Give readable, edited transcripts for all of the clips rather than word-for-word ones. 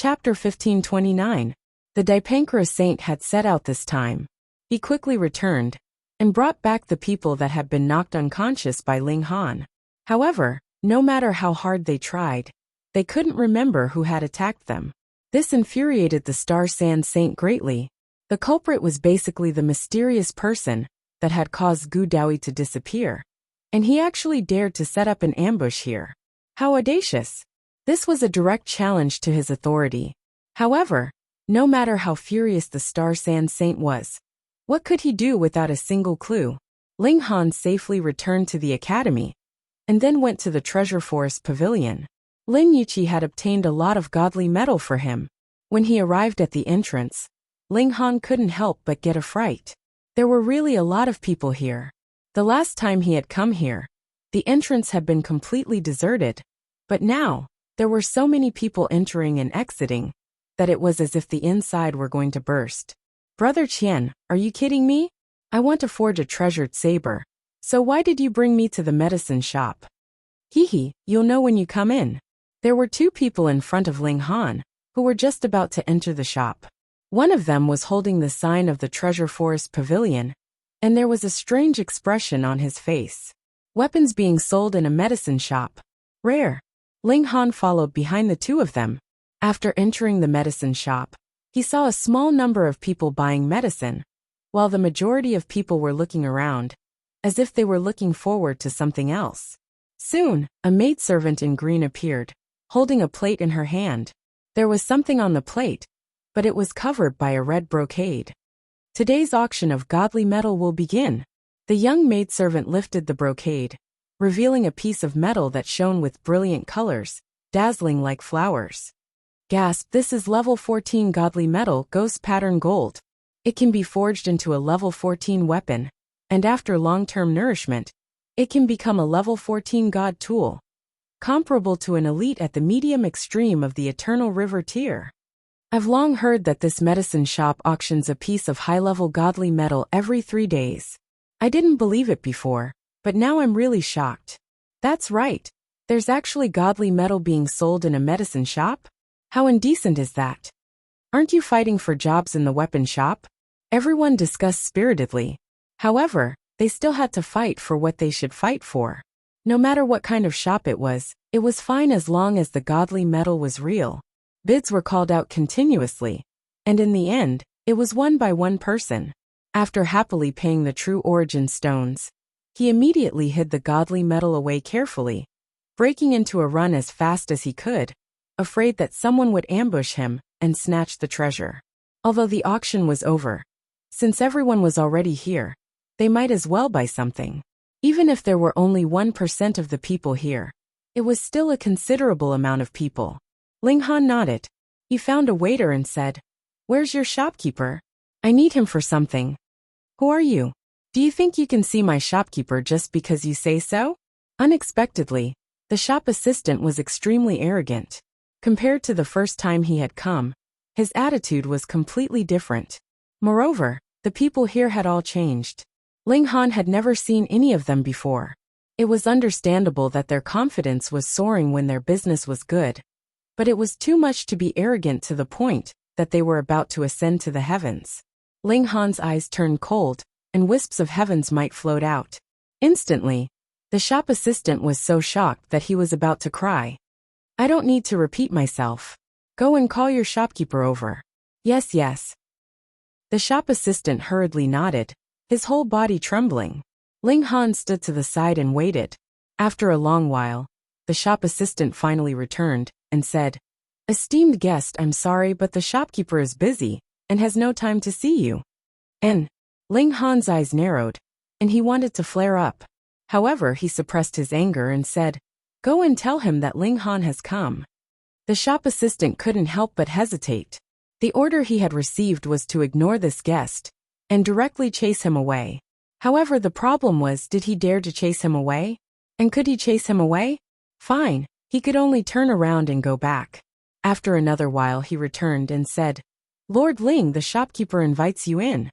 Chapter 1529. The Dipankara saint had set out this time. He quickly returned and brought back the people that had been knocked unconscious by Ling Han. However, no matter how hard they tried, they couldn't remember who had attacked them. This infuriated the Star Sand Saint greatly. The culprit was basically the mysterious person that had caused Gu Daoyi to disappear, and he actually dared to set up an ambush here. How audacious! This was a direct challenge to his authority. However, no matter how furious the Star Sand Saint was, what could he do without a single clue? Ling Han safely returned to the academy, and then went to the Treasure Forest Pavilion. Lin Yuqi had obtained a lot of godly metal for him. When he arrived at the entrance, Ling Han couldn't help but get a fright. There were really a lot of people here. The last time he had come here, the entrance had been completely deserted, but now, there were so many people entering and exiting that it was as if the inside were going to burst. Brother Qian, are you kidding me? I want to forge a treasured saber. So why did you bring me to the medicine shop? Hee, you'll know when you come in. There were two people in front of Ling Han, who were just about to enter the shop. One of them was holding the sign of the Treasure Forest Pavilion, and there was a strange expression on his face. Weapons being sold in a medicine shop. Rare. Ling Han followed behind the two of them. After entering the medicine shop, he saw a small number of people buying medicine, while the majority of people were looking around, as if they were looking forward to something else. Soon, a maidservant in green appeared, holding a plate in her hand. There was something on the plate, but it was covered by a red brocade. Today's auction of godly metal will begin. The young maidservant lifted the brocade, revealing a piece of metal that shone with brilliant colors, dazzling like flowers. Gasp, this is level 14 godly metal, ghost pattern gold. It can be forged into a level 14 weapon, and after long-term nourishment, it can become a level 14 god tool, comparable to an elite at the medium extreme of the Eternal River tier. I've long heard that this medicine shop auctions a piece of high-level godly metal every 3 days. I didn't believe it before, but now I'm really shocked. That's right. There's actually godly metal being sold in a medicine shop? How indecent is that? Aren't you fighting for jobs in the weapon shop? Everyone discussed spiritedly. However, they still had to fight for what they should fight for. No matter what kind of shop it was fine as long as the godly metal was real. Bids were called out continuously, and in the end, it was won by one person. After happily paying the true origin stones, he immediately hid the godly metal away carefully, breaking into a run as fast as he could, afraid that someone would ambush him and snatch the treasure. Although the auction was over, since everyone was already here, they might as well buy something. Even if there were only 1% of the people here, it was still a considerable amount of people. Ling Han nodded. He found a waiter and said, "Where's your shopkeeper? I need him for something." "Who are you? Do you think you can see my shopkeeper just because you say so?" Unexpectedly, the shop assistant was extremely arrogant. Compared to the first time he had come, his attitude was completely different. Moreover, the people here had all changed. Ling Han had never seen any of them before. It was understandable that their confidence was soaring when their business was good, but it was too much to be arrogant to the point that they were about to ascend to the heavens. Ling Han's eyes turned cold, and wisps of heavens might float out. Instantly, the shop assistant was so shocked that he was about to cry. "I don't need to repeat myself. Go and call your shopkeeper over." Yes. The shop assistant hurriedly nodded, his whole body trembling. Ling Han stood to the side and waited. After a long while, the shop assistant finally returned and said, "Esteemed guest, I'm sorry, but the shopkeeper is busy and has no time to see you." And Ling Han's eyes narrowed, and he wanted to flare up. However, he suppressed his anger and said, "Go and tell him that Ling Han has come." The shop assistant couldn't help but hesitate. The order he had received was to ignore this guest and directly chase him away. However, the problem was, did he dare to chase him away? And could he chase him away? Fine, he could only turn around and go back. After another while he returned and said, "Lord Ling, the shopkeeper invites you in."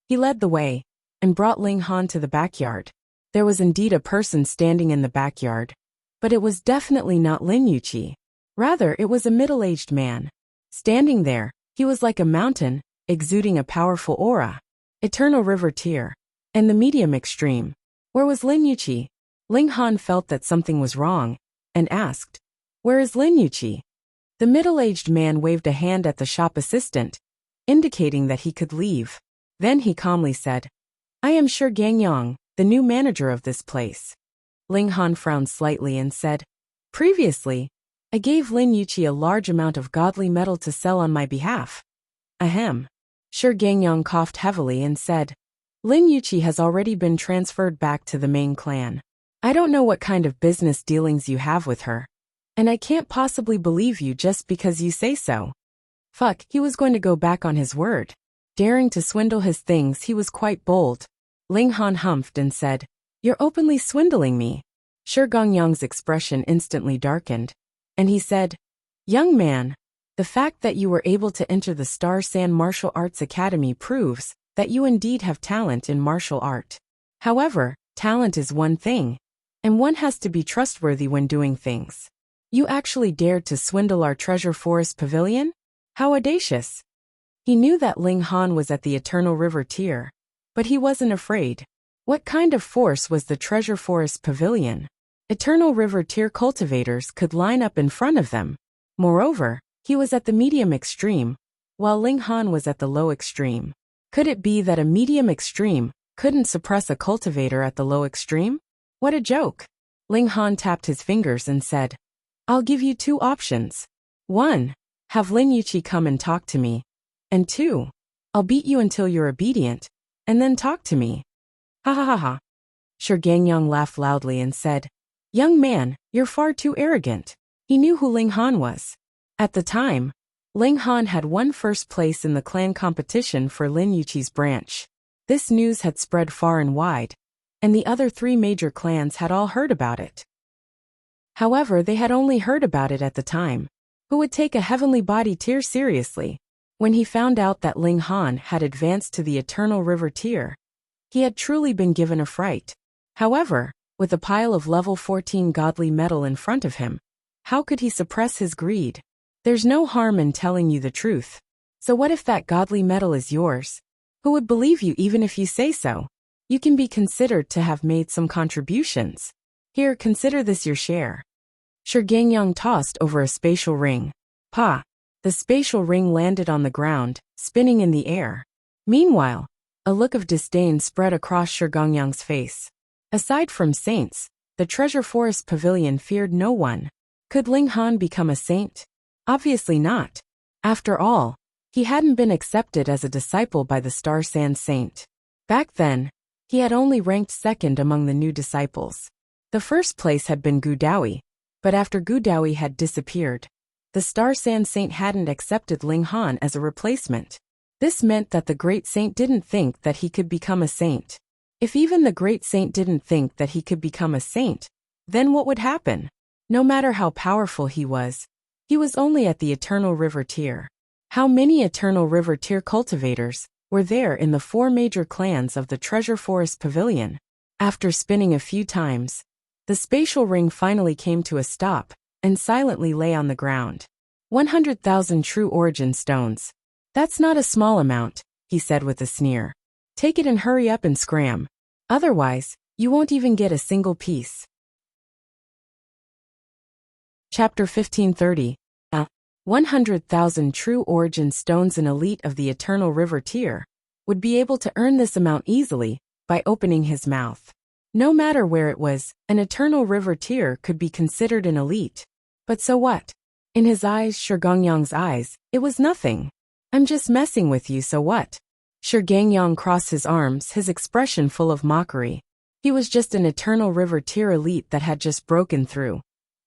He led the way and brought Ling Han to the backyard. There was indeed a person standing in the backyard, but it was definitely not Lin Yuqi. Rather, it was a middle-aged man. Standing there, he was like a mountain, exuding a powerful aura. Eternal River Tier. And the medium extreme. Where was Lin Yuqi? Ling Han felt that something was wrong, and asked, "Where is Lin Yuqi?" The middle-aged man waved a hand at the shop assistant, indicating that he could leave. Then he calmly said, "I am sure Gangyang, the new manager of this place." Ling Han frowned slightly and said, "Previously, I gave Lin Yuqi a large amount of godly metal to sell on my behalf." Ahem. Sure Gangyang coughed heavily and said, "Lin Yuqi has already been transferred back to the main clan. I don't know what kind of business dealings you have with her, and I can't possibly believe you just because you say so." Fuck, he was going to go back on his word. Daring to swindle his things, he was quite bold. Ling Han humphed and said, "You're openly swindling me." Sure Gangyang's expression instantly darkened, and he said, "Young man, the fact that you were able to enter the Star Sand Martial Arts Academy proves that you indeed have talent in martial art. However, talent is one thing, and one has to be trustworthy when doing things. You actually dared to swindle our Treasure Forest Pavilion? How audacious." He knew that Ling Han was at the Eternal River Tier, but he wasn't afraid. What kind of force was the Treasure Forest Pavilion? Eternal River Tier cultivators could line up in front of them. Moreover, he was at the medium extreme, while Ling Han was at the low extreme. Could it be that a medium extreme couldn't suppress a cultivator at the low extreme? What a joke. Ling Han tapped his fingers and said, "I'll give you two options. 1. Have Lin Yuqi come and talk to me. And 2. I'll beat you until you're obedient, and then talk to me." Ha ha ha ha. Sure Gangyang laughed loudly and said, "Young man, you're far too arrogant." He knew who Ling Han was. At the time, Ling Han had won first place in the clan competition for Lin Yuqi's branch. This news had spread far and wide, and the other 3 major clans had all heard about it. However, they had only heard about it at the time. Who would take a heavenly body tier seriously? When he found out that Ling Han had advanced to the Eternal River Tier, he had truly been given a fright. However, with a pile of level 14 godly metal in front of him, how could he suppress his greed? There's no harm in telling you the truth. So what if that godly metal is yours? Who would believe you even if you say so? You can be considered to have made some contributions. Here, consider this your share. Sure Gangyang tossed over a spatial ring. Pa! The spatial ring landed on the ground, spinning in the air. Meanwhile, a look of disdain spread across Sure Gangyang's face. Aside from saints, the Treasure Forest Pavilion feared no one. Could Ling Han become a saint? Obviously not. After all, he hadn't been accepted as a disciple by the Star Sand Saint. Back then, he had only ranked second among the new disciples. The first place had been Gu Dawi, but after Gu Dawi had disappeared, the Star Sand Saint hadn't accepted Ling Han as a replacement. This meant that the Great Saint didn't think that he could become a saint. If even the Great Saint didn't think that he could become a saint, then what would happen? No matter how powerful he was only at the Eternal River Tier. How many Eternal River Tier cultivators were there in the 4 major clans of the Treasure Forest Pavilion? After spinning a few times, the spatial ring finally came to a stop and silently lay on the ground. 100,000 true origin stones. That's not a small amount, he said with a sneer. Take it and hurry up and scram. Otherwise, you won't even get a single piece. Chapter 1530. 100,000 true origin stones. An elite of the Eternal River Tier would be able to earn this amount easily by opening his mouth. No matter where it was, an Eternal River Tier could be considered an elite. But so what? In his eyes, Sure Gangyang's eyes, it was nothing. I'm just messing with you, so what? Sure Gangyang crossed his arms, his expression full of mockery. He was just an Eternal River Tier elite that had just broken through,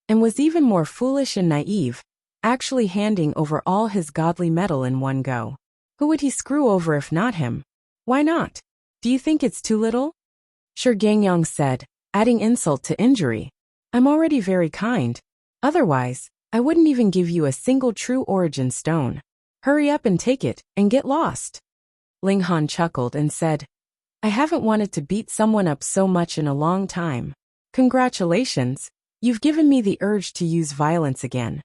and was even more foolish and naive, actually handing over all his godly metal in one go. Who would he screw over if not him? Why not? Do you think it's too little? Sure Gangyang said, adding insult to injury. I'm already very kind. Otherwise, I wouldn't even give you a single true origin stone. Hurry up and take it, and get lost. Ling Han chuckled and said, I haven't wanted to beat someone up so much in a long time. Congratulations, you've given me the urge to use violence again.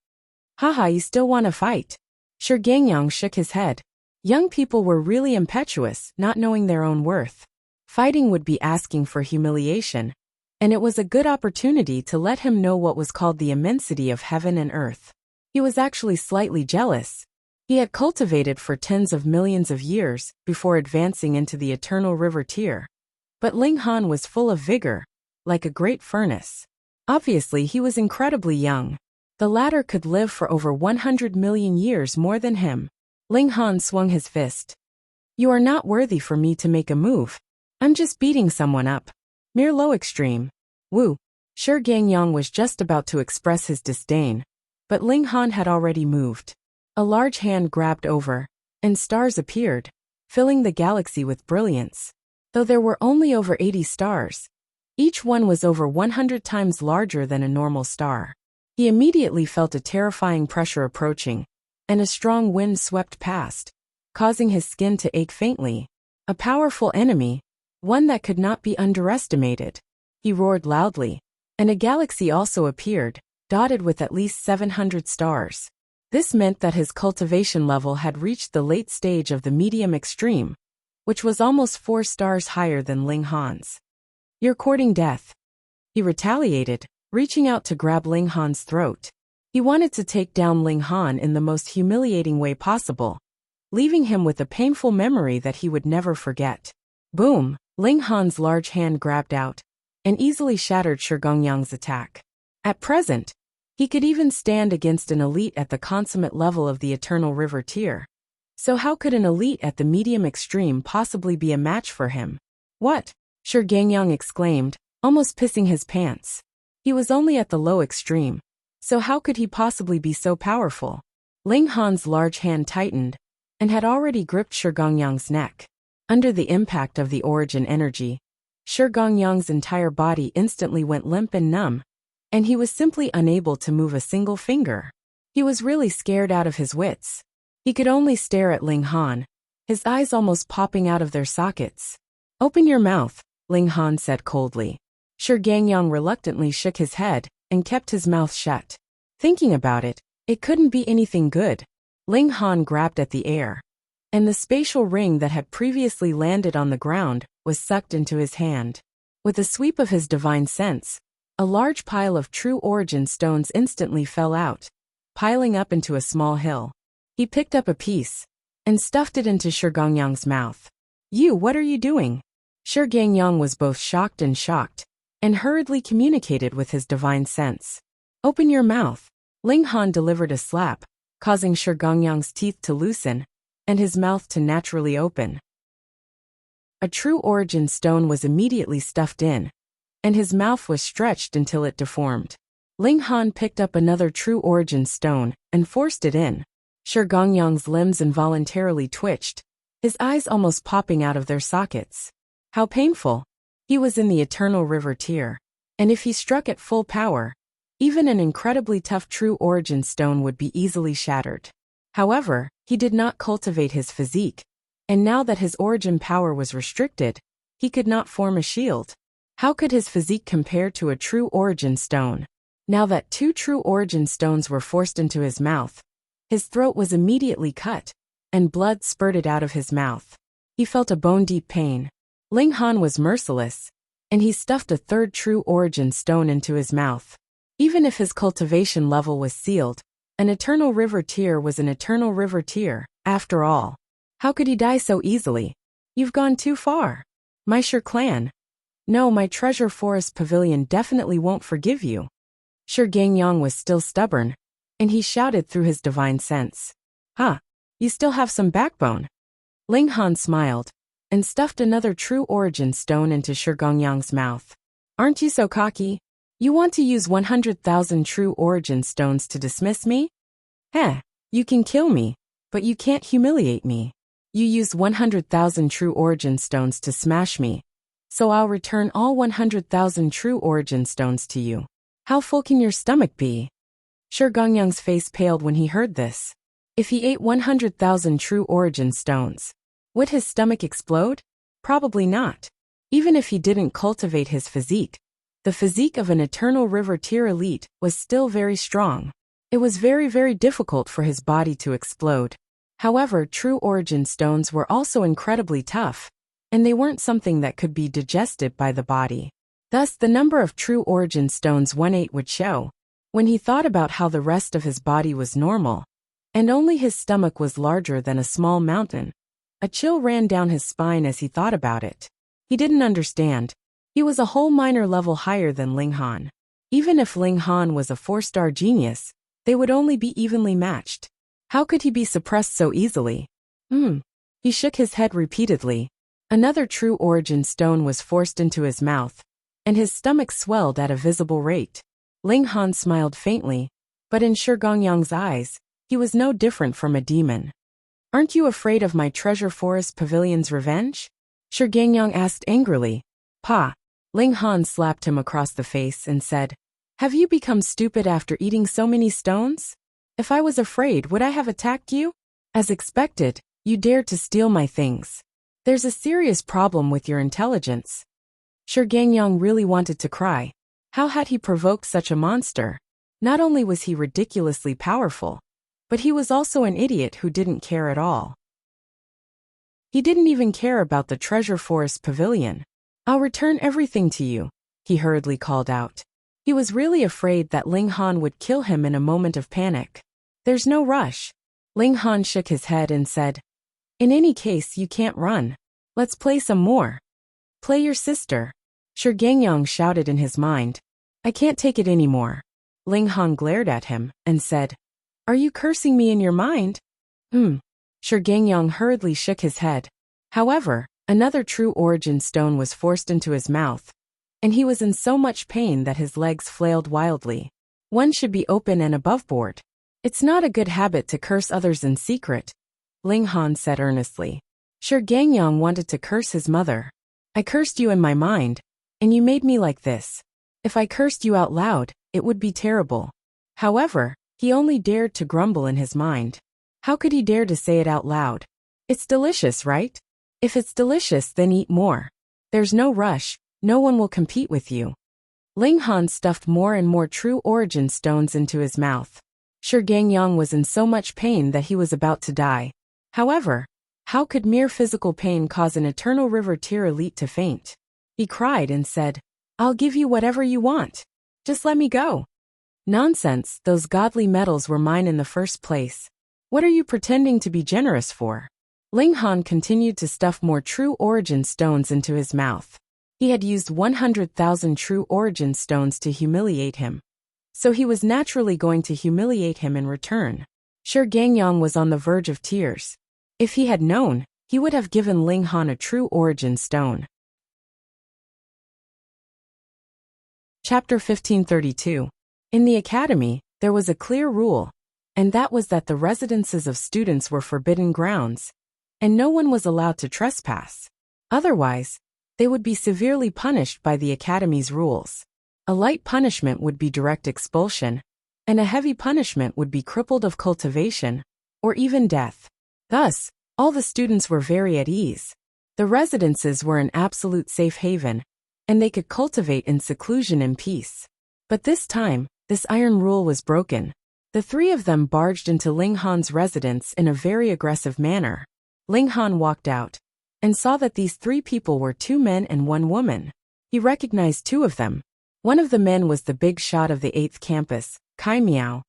Haha, you still want to fight? Gangyang shook his head. Young people were really impetuous, not knowing their own worth. Fighting would be asking for humiliation, and it was a good opportunity to let him know what was called the immensity of heaven and earth. He was actually slightly jealous. He had cultivated for tens of millions of years before advancing into the eternal river tier. But Ling Han was full of vigor, like a great furnace. Obviously, he was incredibly young. The latter could live for over 100 million years more than him. Ling Han swung his fist. You are not worthy for me to make a move. I'm just beating someone up. Mere low extreme. Wu. Gangyang was just about to express his disdain, but Ling Han had already moved. A large hand grabbed over, and stars appeared, filling the galaxy with brilliance. Though there were only over 80 stars, each one was over 100 times larger than a normal star. He immediately felt a terrifying pressure approaching, and a strong wind swept past, causing his skin to ache faintly. A powerful enemy, one that could not be underestimated. He roared loudly, and a galaxy also appeared, dotted with at least 700 stars. This meant that his cultivation level had reached the late stage of the medium extreme, which was almost 4 stars higher than Ling Han's. You're courting death. He retaliated, reaching out to grab Ling Han's throat. He wanted to take down Ling Han in the most humiliating way possible, leaving him with a painful memory that he would never forget. Boom! Ling Han's large hand grabbed out, and easily shattered Gangyang's attack. At present, he could even stand against an elite at the consummate level of the Eternal River tier. So how could an elite at the medium extreme possibly be a match for him? What? Gangyang exclaimed, almost pissing his pants. He was only at the low extreme, so how could he possibly be so powerful? Ling Han's large hand tightened, and had already gripped Gangyang's neck. Under the impact of the origin energy, Gangyang's entire body instantly went limp and numb, and he was simply unable to move a single finger. He was really scared out of his wits. He could only stare at Ling Han, his eyes almost popping out of their sockets. Open your mouth, Ling Han said coldly. Gangyang reluctantly shook his head and kept his mouth shut. Thinking about it, it couldn't be anything good. Ling Han grabbed at the air, and the spatial ring that had previously landed on the ground was sucked into his hand. With a sweep of his divine sense, a large pile of true origin stones instantly fell out, piling up into a small hill. He picked up a piece and stuffed it into Gangyang's mouth. What are you doing? Gangyang was both shocked, and hurriedly communicated with his divine sense. Open your mouth. Ling Han delivered a slap, causing Gangyang's teeth to loosen, and his mouth to naturally open. A true origin stone was immediately stuffed in, and his mouth was stretched until it deformed. Ling Han picked up another true origin stone and forced it in. Gangyang's limbs involuntarily twitched, his eyes almost popping out of their sockets. How painful! He was in the Eternal River tier, and if he struck at full power, even an incredibly tough true origin stone would be easily shattered. However, he did not cultivate his physique, and now that his origin power was restricted, he could not form a shield. How could his physique compare to a true origin stone? Now that 2 true origin stones were forced into his mouth, his throat was immediately cut, and blood spurted out of his mouth. He felt a bone-deep pain. Ling Han was merciless, and he stuffed a 3rd true origin stone into his mouth. Even if his cultivation level was sealed, an Eternal River tier was an Eternal River tier, after all. How could he die so easily? You've gone too far. My clan. No, my Treasure Forest Pavilion definitely won't forgive you. Gangyang was still stubborn, and he shouted through his divine sense. Huh, you still have some backbone. Ling Han smiled, and stuffed another true origin stone into Gangyang's mouth. Aren't you so cocky? You want to use 100,000 true origin stones to dismiss me? You can kill me, but you can't humiliate me. You used 100,000 true origin stones to smash me, so I'll return all 100,000 true origin stones to you. How full can your stomach be? Gangyang's face paled when he heard this. If he ate 100,000 true origin stones, would his stomach explode? Probably not. Even if he didn't cultivate his physique, the physique of an Eternal River tier elite was still very strong. It was very difficult for his body to explode. However, true origin stones were also incredibly tough, and they weren't something that could be digested by the body. Thus, the number of true origin stones 1/8 would show. When he thought about how the rest of his body was normal, and only his stomach was larger than a small mountain, a chill ran down his spine as he thought about it. He didn't understand. He was a whole minor level higher than Ling Han. Even if Ling Han was a 4-star genius, they would only be evenly matched. How could he be suppressed so easily? He shook his head repeatedly. Another true origin stone was forced into his mouth, and his stomach swelled at a visible rate. Ling Han smiled faintly, but in Shi Gongyang's eyes, he was no different from a demon. "Aren't you afraid of my treasure forest pavilion's revenge?" Shi Gongyang asked angrily. "Pa." Ling Han slapped him across the face and said, "Have you become stupid after eating so many stones? If I was afraid, would I have attacked you? As expected, you dared to steal my things. There's a serious problem with your intelligence." Shi Gongyang really wanted to cry. How had he provoked such a monster? Not only was he ridiculously powerful, but he was also an idiot who didn't care at all. He didn't even care about the treasure forest pavilion. "I'll return everything to you," he hurriedly called out. He was really afraid that Ling Han would kill him in a moment of panic. "There's no rush." Ling Han shook his head and said, "In any case, you can't run. Let's play some more." "Play your sister." Shi Gongyang shouted in his mind. "I can't take it anymore." Ling Han glared at him and said, "Are you cursing me in your mind?" Shi Gongyang hurriedly shook his head. However, another true origin stone was forced into his mouth, and he was in so much pain that his legs flailed wildly. One should be open and aboveboard. "It's not a good habit to curse others in secret," Ling Han said earnestly. Shi Gongyang wanted to curse his mother. "I cursed you in my mind, and you made me like this. If I cursed you out loud, it would be terrible." However, he only dared to grumble in his mind. How could he dare to say it out loud? "It's delicious, right? If it's delicious, then eat more. There's no rush, no one will compete with you." Ling Han stuffed more and more true origin stones into his mouth. Shi Gongyang was in so much pain that he was about to die. However, how could mere physical pain cause an eternal river tier elite to faint? He cried and said, "I'll give you whatever you want. Just let me go." "Nonsense, those godly metals were mine in the first place. What are you pretending to be generous for?" Ling Han continued to stuff more true origin stones into his mouth. He had used 100,000 true origin stones to humiliate him, so he was naturally going to humiliate him in return. Shi Gongyang was on the verge of tears. If he had known, he would have given Ling Han a true origin stone. Chapter 1532. In the academy, there was a clear rule, and that was that the residences of students were forbidden grounds, and no one was allowed to trespass. Otherwise, they would be severely punished by the academy's rules. A light punishment would be direct expulsion, and a heavy punishment would be crippled of cultivation, or even death. Thus, all the students were very at ease. The residences were an absolute safe haven, and they could cultivate in seclusion and peace. But this time, this iron rule was broken. The three of them barged into Ling Han's residence in a very aggressive manner. Ling Han walked out, and saw that these three people were 2 men and 1 woman. He recognized 2 of them. One of the men was the big shot of the 8th campus, Kai Miao,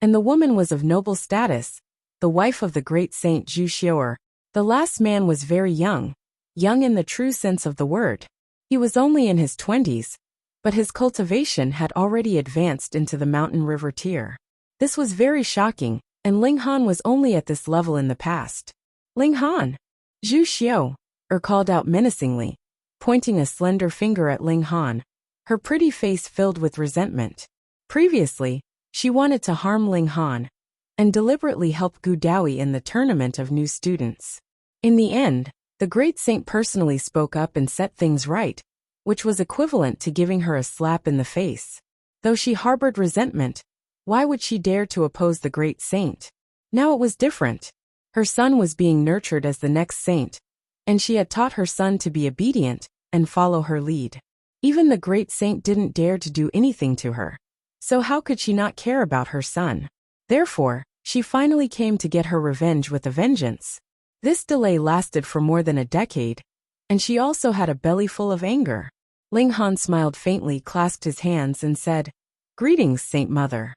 and the woman was of noble status, the wife of the great saint Zhu Xiu'er. The last man was very young in the true sense of the word. He was only in his 20s, but his cultivation had already advanced into the mountain river tier. This was very shocking, and Ling Han was only at this level in the past. "Ling Han!" Zhu Xiu'er called out menacingly, pointing a slender finger at Ling Han, her pretty face filled with resentment. Previously, she wanted to harm Ling Han, and deliberately help Gu Daoyi in the tournament of new students. In the end, the great saint personally spoke up and set things right, which was equivalent to giving her a slap in the face. Though she harbored resentment, why would she dare to oppose the great saint? Now it was different. Her son was being nurtured as the next saint, and she had taught her son to be obedient and follow her lead. Even the great saint didn't dare to do anything to her. So how could she not care about her son? Therefore, she finally came to get her revenge with a vengeance. This delay lasted for more than a decade, and she also had a belly full of anger. Ling Han smiled faintly, clasped his hands, and said, "Greetings, Saint Mother."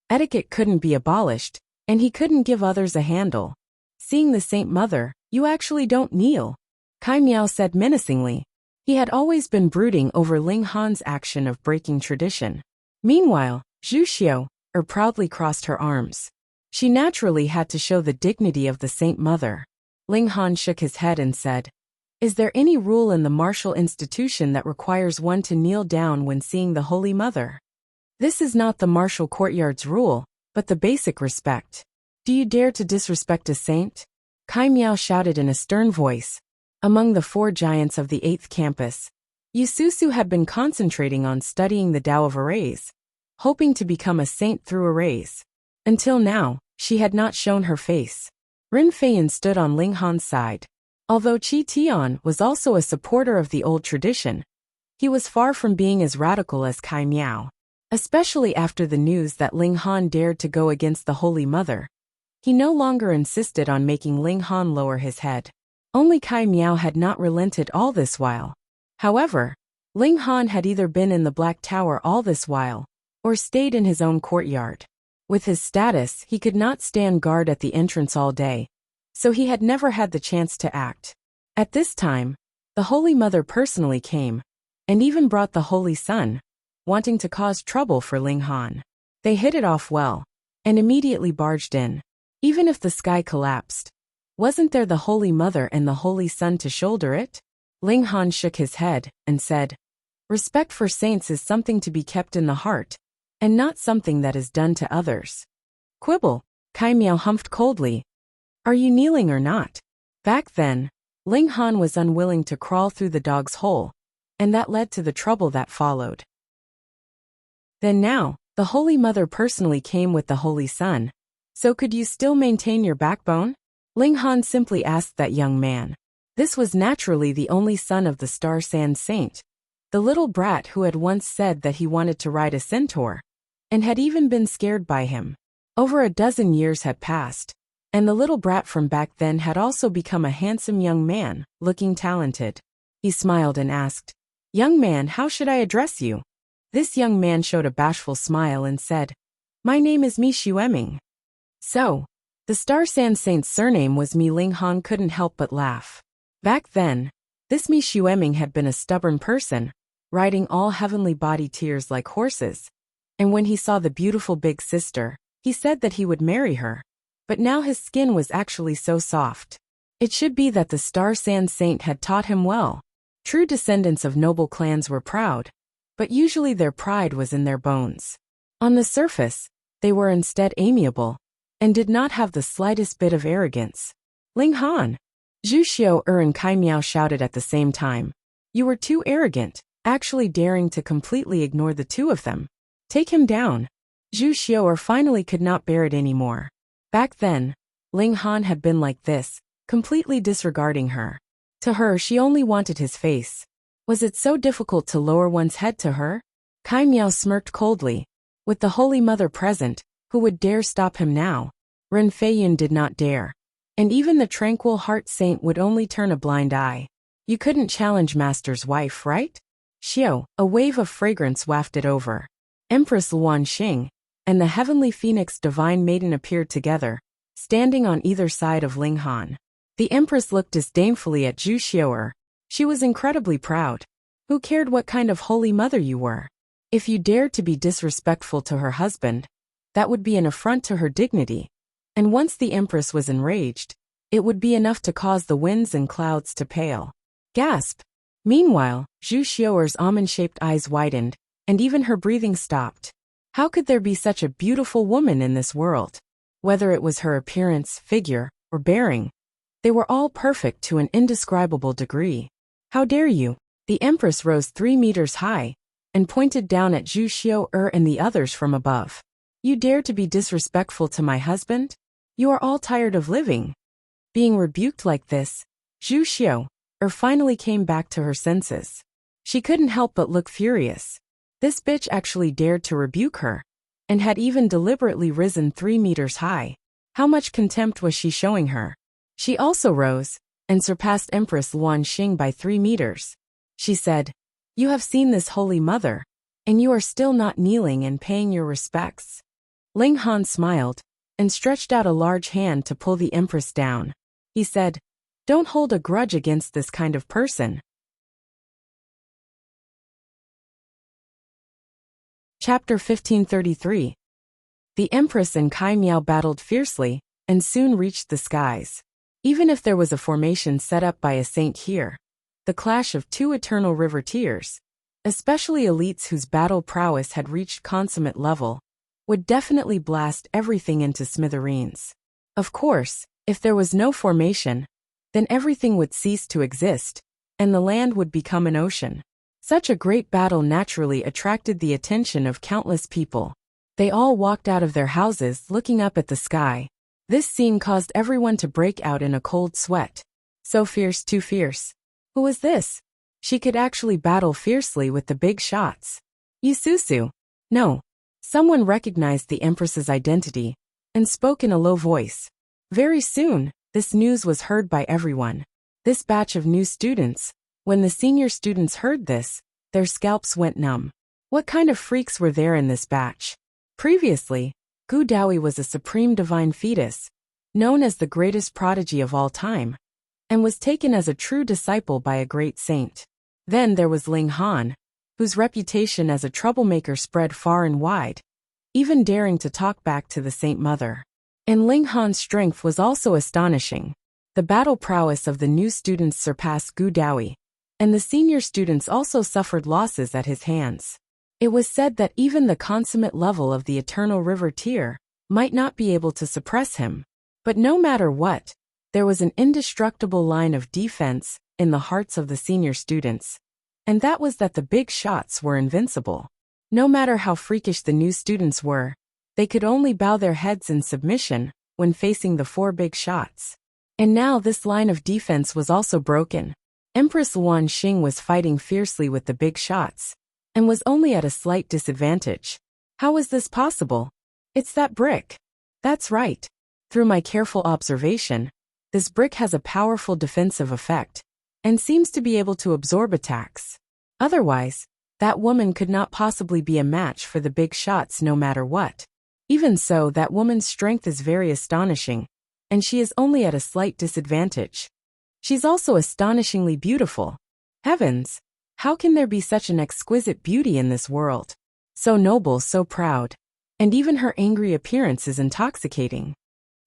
Etiquette couldn't be abolished, and he couldn't give others a handle. Seeing the Saint Mother, "You actually don't kneel," Kai Miao said menacingly. He had always been brooding over Ling Han's action of breaking tradition. Meanwhile, Zhu Xiao proudly crossed her arms. She naturally had to show the dignity of the Saint Mother. Ling Han shook his head and said, "Is there any rule in the martial institution that requires one to kneel down when seeing the Holy Mother? This is not the martial courtyard's rule, but the basic respect. Do you dare to disrespect a saint?" Kai Miao shouted in a stern voice. Among the 4 giants of the 8th campus, Yususu had been concentrating on studying the Tao of arrays, hoping to become a saint through arrays. Until now, she had not shown her face. Ren Feiyan stood on Ling Han's side. Although Qi Tian was also a supporter of the old tradition, he was far from being as radical as Kai Miao. Especially after the news that Ling Han dared to go against the Holy Mother, he no longer insisted on making Ling Han lower his head. Only Kai Miao had not relented all this while. However, Ling Han had either been in the Black Tower all this while, or stayed in his own courtyard. With his status, he could not stand guard at the entrance all day, so he had never had the chance to act. At this time, the Holy Mother personally came, and even brought the Holy Sun, wanting to cause trouble for Ling Han. They hit it off well, and immediately barged in. Even if the sky collapsed, wasn't there the Holy Mother and the Holy Sun to shoulder it? Ling Han shook his head and said, "Respect for saints is something to be kept in the heart, and not something that is done to others." "Quibble," Kai Miao humphed coldly. "Are you kneeling or not?" Back then, Ling Han was unwilling to crawl through the dog's hole, and that led to the trouble that followed. Then now, the Holy Mother personally came with the Holy Sun. "So could you still maintain your backbone?" Ling Han simply asked that young man. This was naturally the only son of the Star Sand Saint, the little brat who had once said that he wanted to ride a centaur, and had even been scared by him. Over a dozen years had passed, and the little brat from back then had also become a handsome young man, looking talented. He smiled and asked, "Young man, how should I address you?" This young man showed a bashful smile and said, "My name is Mi Xueming." So, the Star Sand Saint's surname was Mi. Ling Han couldn't help but laugh. Back then, this Mi Xueming had been a stubborn person, riding all heavenly body tears like horses, and when he saw the beautiful big sister, he said that he would marry her. But now his skin was actually so soft. It should be that the Star Sand Saint had taught him well. True descendants of noble clans were proud, but usually their pride was in their bones. On the surface, they were instead amiable, and did not have the slightest bit of arrogance. "Ling Han!" Zhu Xiao and Kai Miao shouted at the same time. "You were too arrogant, actually daring to completely ignore the two of them. Take him down." Zhu Xiao finally could not bear it anymore. Back then, Ling Han had been like this, completely disregarding her. To her, she only wanted his face. Was it so difficult to lower one's head to her? Kai Miao smirked coldly. With the Holy Mother present, who would dare stop him now? Ren Feiyan did not dare. And even the tranquil heart saint would only turn a blind eye. You couldn't challenge Master's wife, right? Xiao, a wave of fragrance wafted over. Empress Luan Xing and the heavenly phoenix divine maiden appeared together, standing on either side of Ling Han. The Empress looked disdainfully at Zhu Xiao. She was incredibly proud. Who cared what kind of Holy Mother you were? If you dared to be disrespectful to her husband, that would be an affront to her dignity. And once the Empress was enraged, it would be enough to cause the winds and clouds to pale. Gasp! Meanwhile, Zhu Xiao's almond-shaped eyes widened, and even her breathing stopped. How could there be such a beautiful woman in this world? Whether it was her appearance, figure, or bearing, they were all perfect to an indescribable degree. How dare you? The Empress rose 3 meters high, and pointed down at Zhu Xiao and the others from above. You dare to be disrespectful to my husband? You are all tired of living. Being rebuked like this, Zhu Xiao finally came back to her senses. She couldn't help but look furious. This bitch actually dared to rebuke her. and had even deliberately risen 3 meters high. How much contempt was she showing her? She also rose, and surpassed Empress Luan Xing by 3 meters. She said, "You have seen this Holy Mother, and you are still not kneeling and paying your respects." Ling Han smiled, and stretched out a large hand to pull the Empress down. He said, "Don't hold a grudge against this kind of person." Chapter 1533. The Empress and Kai Miao battled fiercely, and soon reached the skies. Even if there was a formation set up by a saint here, the clash of two eternal river tiers, especially elites whose battle prowess had reached consummate level, would definitely blast everything into smithereens. Of course, if there was no formation, then everything would cease to exist, and the land would become an ocean. Such a great battle naturally attracted the attention of countless people. They all walked out of their houses looking up at the sky. This scene caused everyone to break out in a cold sweat. So fierce, too fierce. Who was this? She could actually battle fiercely with the big shots. Yususu. No. Someone recognized the Empress's identity, and spoke in a low voice. Very soon, this news was heard by everyone. This batch of new students, when the senior students heard this, their scalps went numb. What kind of freaks were there in this batch? Previously, Gu Daoyi was a supreme divine fetus, known as the greatest prodigy of all time, and was taken as a true disciple by a great saint. Then there was Ling Han, whose reputation as a troublemaker spread far and wide, even daring to talk back to the Saint Mother. And Ling Han's strength was also astonishing. The battle prowess of the new students surpassed Gu Daoyi, and the senior students also suffered losses at his hands. It was said that even the consummate level of the Eternal River tier might not be able to suppress him. But no matter what, there was an indestructible line of defense in the hearts of the senior students, and that was that the big shots were invincible. No matter how freakish the new students were, they could only bow their heads in submission when facing the 4 big shots. And now this line of defense was also broken. Empress Luan Xing was fighting fiercely with the big shots, and was only at a slight disadvantage. How was this possible? It's that brick. That's right. Through my careful observation, this brick has a powerful defensive effect, and seems to be able to absorb attacks. Otherwise, that woman could not possibly be a match for the big shots no matter what. Even so, that woman's strength is very astonishing, and she is only at a slight disadvantage. She's also astonishingly beautiful. Heavens! How can there be such an exquisite beauty in this world? So noble, so proud. And even her angry appearance is intoxicating.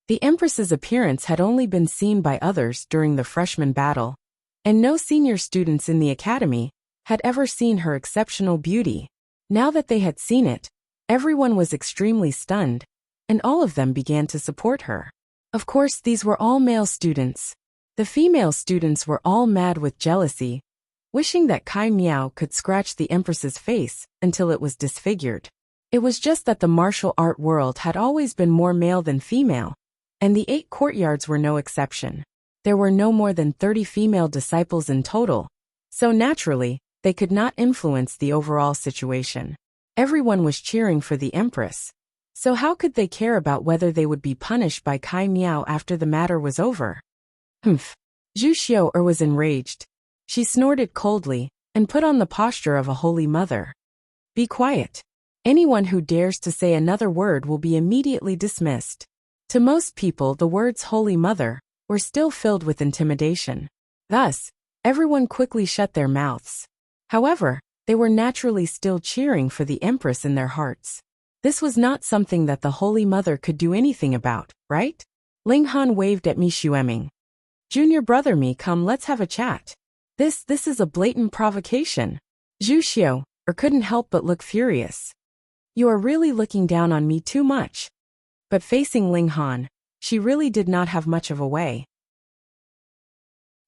The Empress's appearance had only been seen by others during the freshman battle, and no senior students in the academy had ever seen her exceptional beauty. Now that they had seen it, everyone was extremely stunned, and all of them began to support her. Of course, these were all male students. The female students were all mad with jealousy, wishing that Kai Miao could scratch the Empress's face until it was disfigured. It was just that the martial art world had always been more male than female, and the 8 courtyards were no exception. There were no more than 30 female disciples in total, so naturally, they could not influence the overall situation. Everyone was cheering for the Empress, so how could they care about whether they would be punished by Kai Miao after the matter was over? Humph. Zhu Xiu'er was enraged. She snorted coldly, and put on the posture of a holy mother. Be quiet. Anyone who dares to say another word will be immediately dismissed. To most people, the words Holy Mother were still filled with intimidation. Thus, everyone quickly shut their mouths. However, they were naturally still cheering for the Empress in their hearts. This was not something that the Holy Mother could do anything about, right? Ling Han waved at Mi Xueming. Junior brother Mi, come, let's have a chat. This is a blatant provocation. Zhu Xiu'er couldn't help but look furious. You are really looking down on me too much. But facing Ling Han, she really did not have much of a way.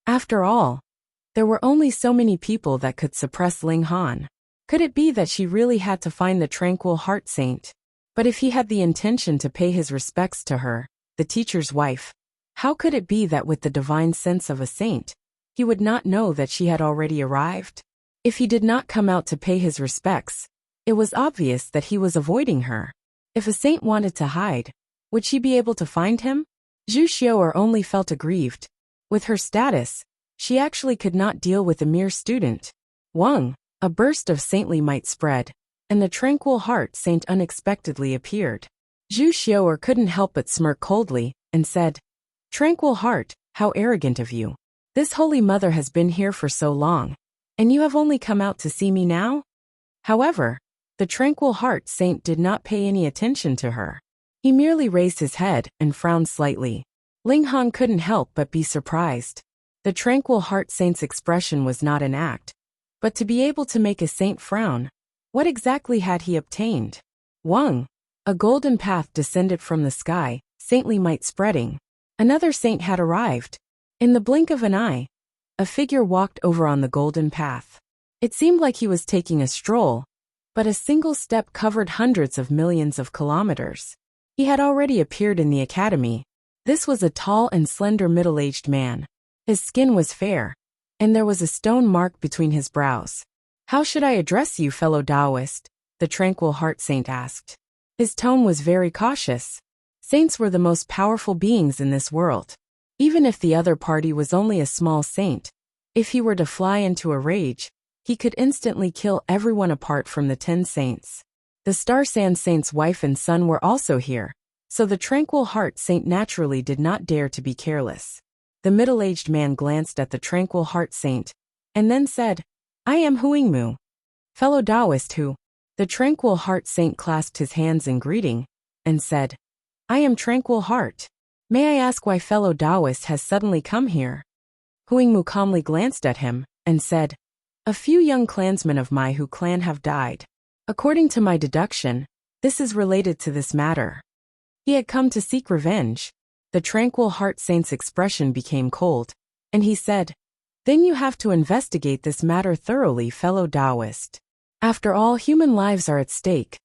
After all, there were only so many people that could suppress Ling Han. Could it be that she really had to find the tranquil heart saint? But if he had the intention to pay his respects to her, the teacher's wife, how could it be that with the divine sense of a saint, he would not know that she had already arrived? If he did not come out to pay his respects, it was obvious that he was avoiding her. If a saint wanted to hide, would she be able to find him? Zhu Xiaoer only felt aggrieved. With her status, she actually could not deal with a mere student. Wang, a burst of saintly might spread, and the tranquil heart saint unexpectedly appeared. Zhu Xiaoer couldn't help but smirk coldly, and said, "Tranquil heart, how arrogant of you. This holy mother has been here for so long, and you have only come out to see me now?" However, the tranquil heart saint did not pay any attention to her. He merely raised his head and frowned slightly. Ling Han couldn't help but be surprised. The tranquil heart saint's expression was not an act, but to be able to make a saint frown, what exactly had he obtained? Wang, a golden path descended from the sky, saintly might spreading. Another saint had arrived. In the blink of an eye, a figure walked over on the golden path. It seemed like he was taking a stroll, but a single step covered hundreds of millions of kilometers. He had already appeared in the academy. This was a tall and slender middle-aged man. His skin was fair, and there was a stone mark between his brows. "How should I address you, fellow Taoist?" the tranquil heart saint asked. His tone was very cautious. Saints were the most powerful beings in this world. Even if the other party was only a small saint, if he were to fly into a rage, he could instantly kill everyone apart from the 10 saints. The Star Sand Saint's wife and son were also here, so the tranquil heart saint naturally did not dare to be careless. The middle-aged man glanced at the tranquil heart saint, and then said, "I am Huingmu. Fellow Taoist who?" The tranquil heart saint clasped his hands in greeting, and said, "I am Tranquil Heart. May I ask why fellow Taoist has suddenly come here?" Huingmu calmly glanced at him, and said, "A few young clansmen of my Hu clan have died. According to my deduction, this is related to this matter." He had come to seek revenge. The tranquil heart saint's expression became cold, and he said, "Then you have to investigate this matter thoroughly, fellow Taoist. After all, human lives are at stake."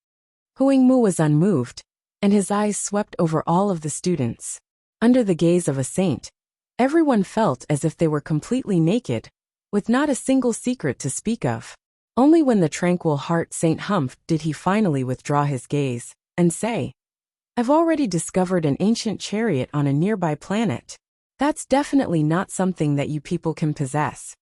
Huingmu was unmoved, and his eyes swept over all of the students. Under the gaze of a saint, everyone felt as if they were completely naked, with not a single secret to speak of. Only when the tranquil heart saint humphed did he finally withdraw his gaze, and say, "I've already discovered an ancient chariot on a nearby planet. That's definitely not something that you people can possess.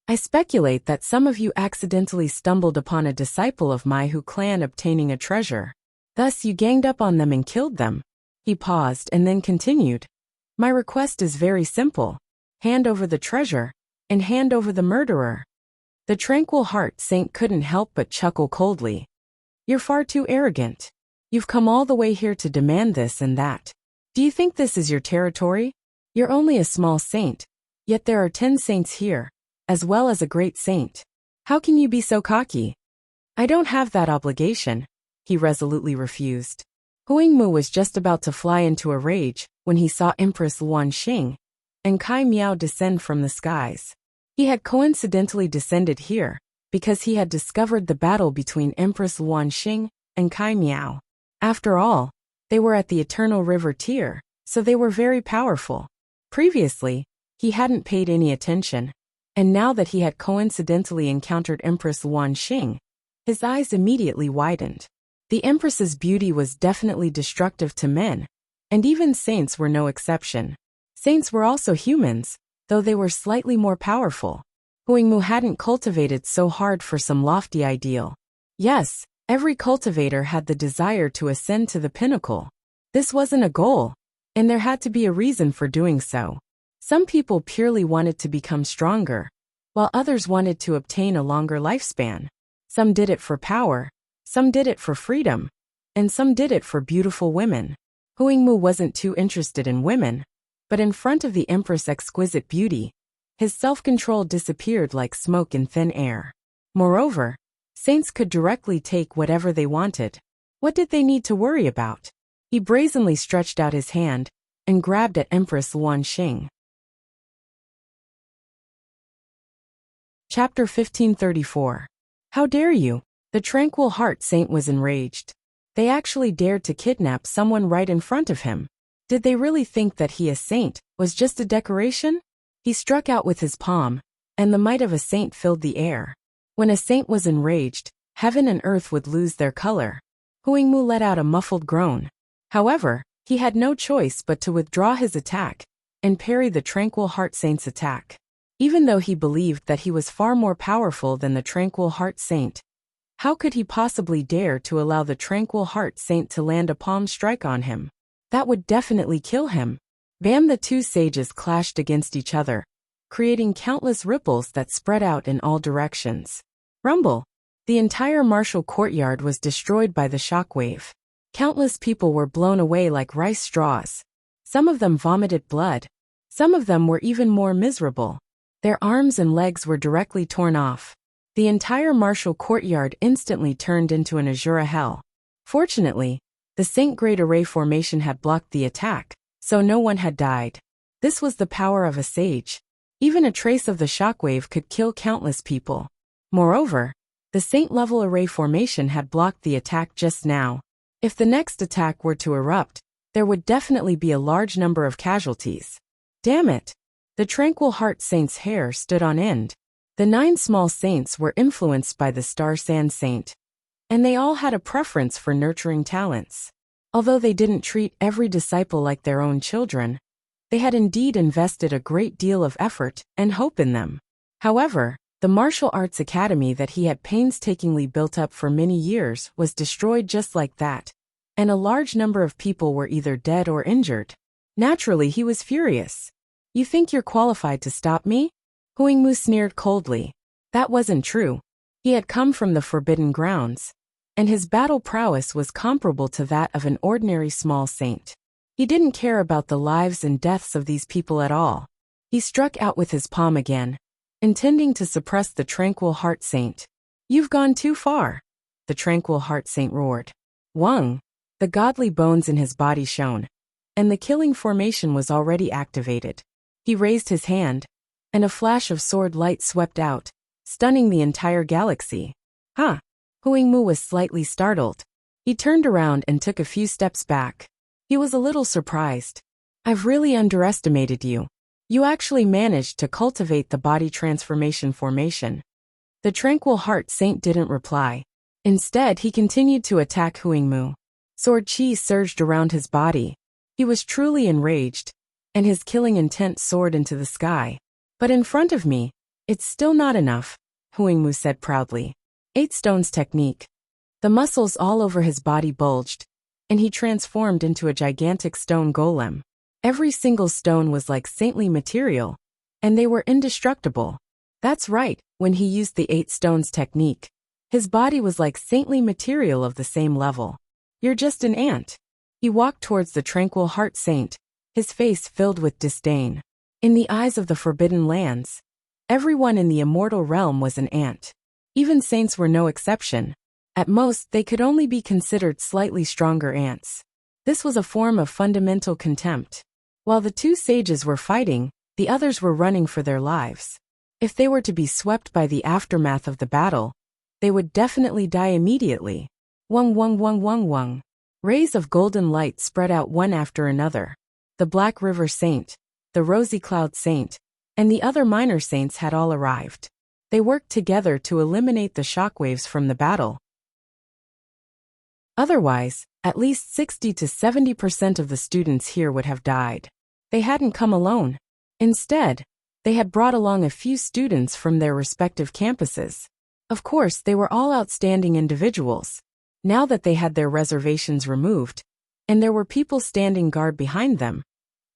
I speculate that some of you accidentally stumbled upon a disciple of my Hu clan obtaining a treasure. Thus you ganged up on them and killed them." He paused and then continued, "My request is very simple. Hand over the treasure, and hand over the murderer." The tranquil heart saint couldn't help but chuckle coldly. "You're far too arrogant. You've come all the way here to demand this and that. Do you think this is your territory? You're only a small saint, yet there are 10 saints here, as well as a great saint. How can you be so cocky?" "I don't have that obligation," he resolutely refused. Huingmu was just about to fly into a rage when he saw Empress Luan Xing and Kai Miao descend from the skies. He had coincidentally descended here because he had discovered the battle between Empress Luan Xing and Kai Miao. After all, they were at the Eternal River tier, so they were very powerful. Previously, he hadn't paid any attention, and now that he had coincidentally encountered Empress Luan Xing, his eyes immediately widened. The Empress's beauty was definitely destructive to men, and even saints were no exception. Saints were also humans, though they were slightly more powerful. Huingmu hadn't cultivated so hard for some lofty ideal. Yes, every cultivator had the desire to ascend to the pinnacle. This wasn't a goal, and there had to be a reason for doing so. Some people purely wanted to become stronger, while others wanted to obtain a longer lifespan. Some did it for power, some did it for freedom, and some did it for beautiful women. Huingmu wasn't too interested in women, but in front of the Empress' exquisite beauty, his self-control disappeared like smoke in thin air. Moreover, saints could directly take whatever they wanted. What did they need to worry about? He brazenly stretched out his hand and grabbed at Empress Luan Xing. Chapter 1534. How dare you? The tranquil heart saint was enraged. They actually dared to kidnap someone right in front of him. Did they really think that he, a saint, was just a decoration? He struck out with his palm, and the might of a saint filled the air. When a saint was enraged, heaven and earth would lose their color. Huangmu let out a muffled groan. However, he had no choice but to withdraw his attack and parry the Tranquil Heart Saint's attack. Even though he believed that he was far more powerful than the Tranquil Heart Saint, how could he possibly dare to allow the Tranquil Heart Saint to land a palm strike on him? That would definitely kill him. Bam! The two sages clashed against each other, creating countless ripples that spread out in all directions. Rumble! The entire martial courtyard was destroyed by the shockwave. Countless people were blown away like rice straws. Some of them vomited blood. Some of them were even more miserable. Their arms and legs were directly torn off. The entire martial courtyard instantly turned into an azure hell. Fortunately, the Saint Great Array formation had blocked the attack, so no one had died. This was the power of a sage. Even a trace of the shockwave could kill countless people. Moreover, the Saint-level array formation had blocked the attack just now. If the next attack were to erupt, there would definitely be a large number of casualties. Damn it! The Tranquil Heart Saint's hair stood on end. The 9 small saints were influenced by the Star Sand Saint, and they all had a preference for nurturing talents. Although they didn't treat every disciple like their own children, they had indeed invested a great deal of effort and hope in them. However, the martial arts academy that he had painstakingly built up for many years was destroyed just like that, and a large number of people were either dead or injured. Naturally, he was furious. You think you're qualified to stop me? Huangmu sneered coldly. That wasn't true. He had come from the Forbidden Grounds, and his battle prowess was comparable to that of an ordinary small saint. He didn't care about the lives and deaths of these people at all. He struck out with his palm again, intending to suppress the Tranquil Heart Saint. You've gone too far, the Tranquil Heart Saint roared. Wang! The godly bones in his body shone, and the killing formation was already activated. He raised his hand, and a flash of sword light swept out, stunning the entire galaxy. Huh! Huangmu was slightly startled. He turned around and took a few steps back. He was a little surprised. I've really underestimated you. You actually managed to cultivate the body transformation formation. The Tranquil Heart Saint didn't reply. Instead, he continued to attack Huangmu. Sword chi surged around his body. He was truly enraged, and his killing intent soared into the sky. But in front of me, it's still not enough, Huangmu said proudly. 8 stones technique. The muscles all over his body bulged, and he transformed into a gigantic stone golem. Every single stone was like saintly material, and they were indestructible. That's right, when he used the 8 stones technique, his body was like saintly material of the same level. You're just an ant. He walked towards the Tranquil Heart Saint, his face filled with disdain. In the eyes of the Forbidden Lands, everyone in the immortal realm was an ant. Even saints were no exception. At most, they could only be considered slightly stronger ants. This was a form of fundamental contempt. While the 2 sages were fighting, the others were running for their lives. If they were to be swept by the aftermath of the battle, they would definitely die immediately. Wung wung wung wung wung. Rays of golden light spread out one after another. The Black River Saint, the Rosy Cloud Saint, and the other minor saints had all arrived. They worked together to eliminate the shockwaves from the battle. Otherwise, at least 60 to 70% of the students here would have died. They hadn't come alone. Instead, they had brought along a few students from their respective campuses. Of course, they were all outstanding individuals. Now that they had their reservations removed, and there were people standing guard behind them,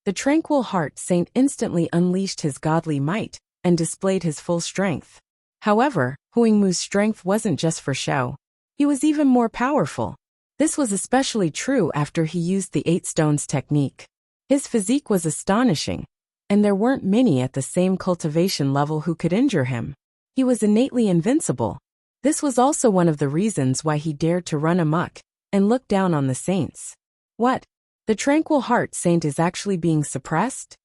the Tranquil Heart Saint instantly unleashed his godly might and displayed his full strength. However, Huangmu's strength wasn't just for show. He was even more powerful. This was especially true after he used the 8 stones technique. His physique was astonishing, and there weren't many at the same cultivation level who could injure him. He was innately invincible. This was also one of the reasons why he dared to run amok and look down on the saints. What? The Tranquil Heart Saint is actually being suppressed?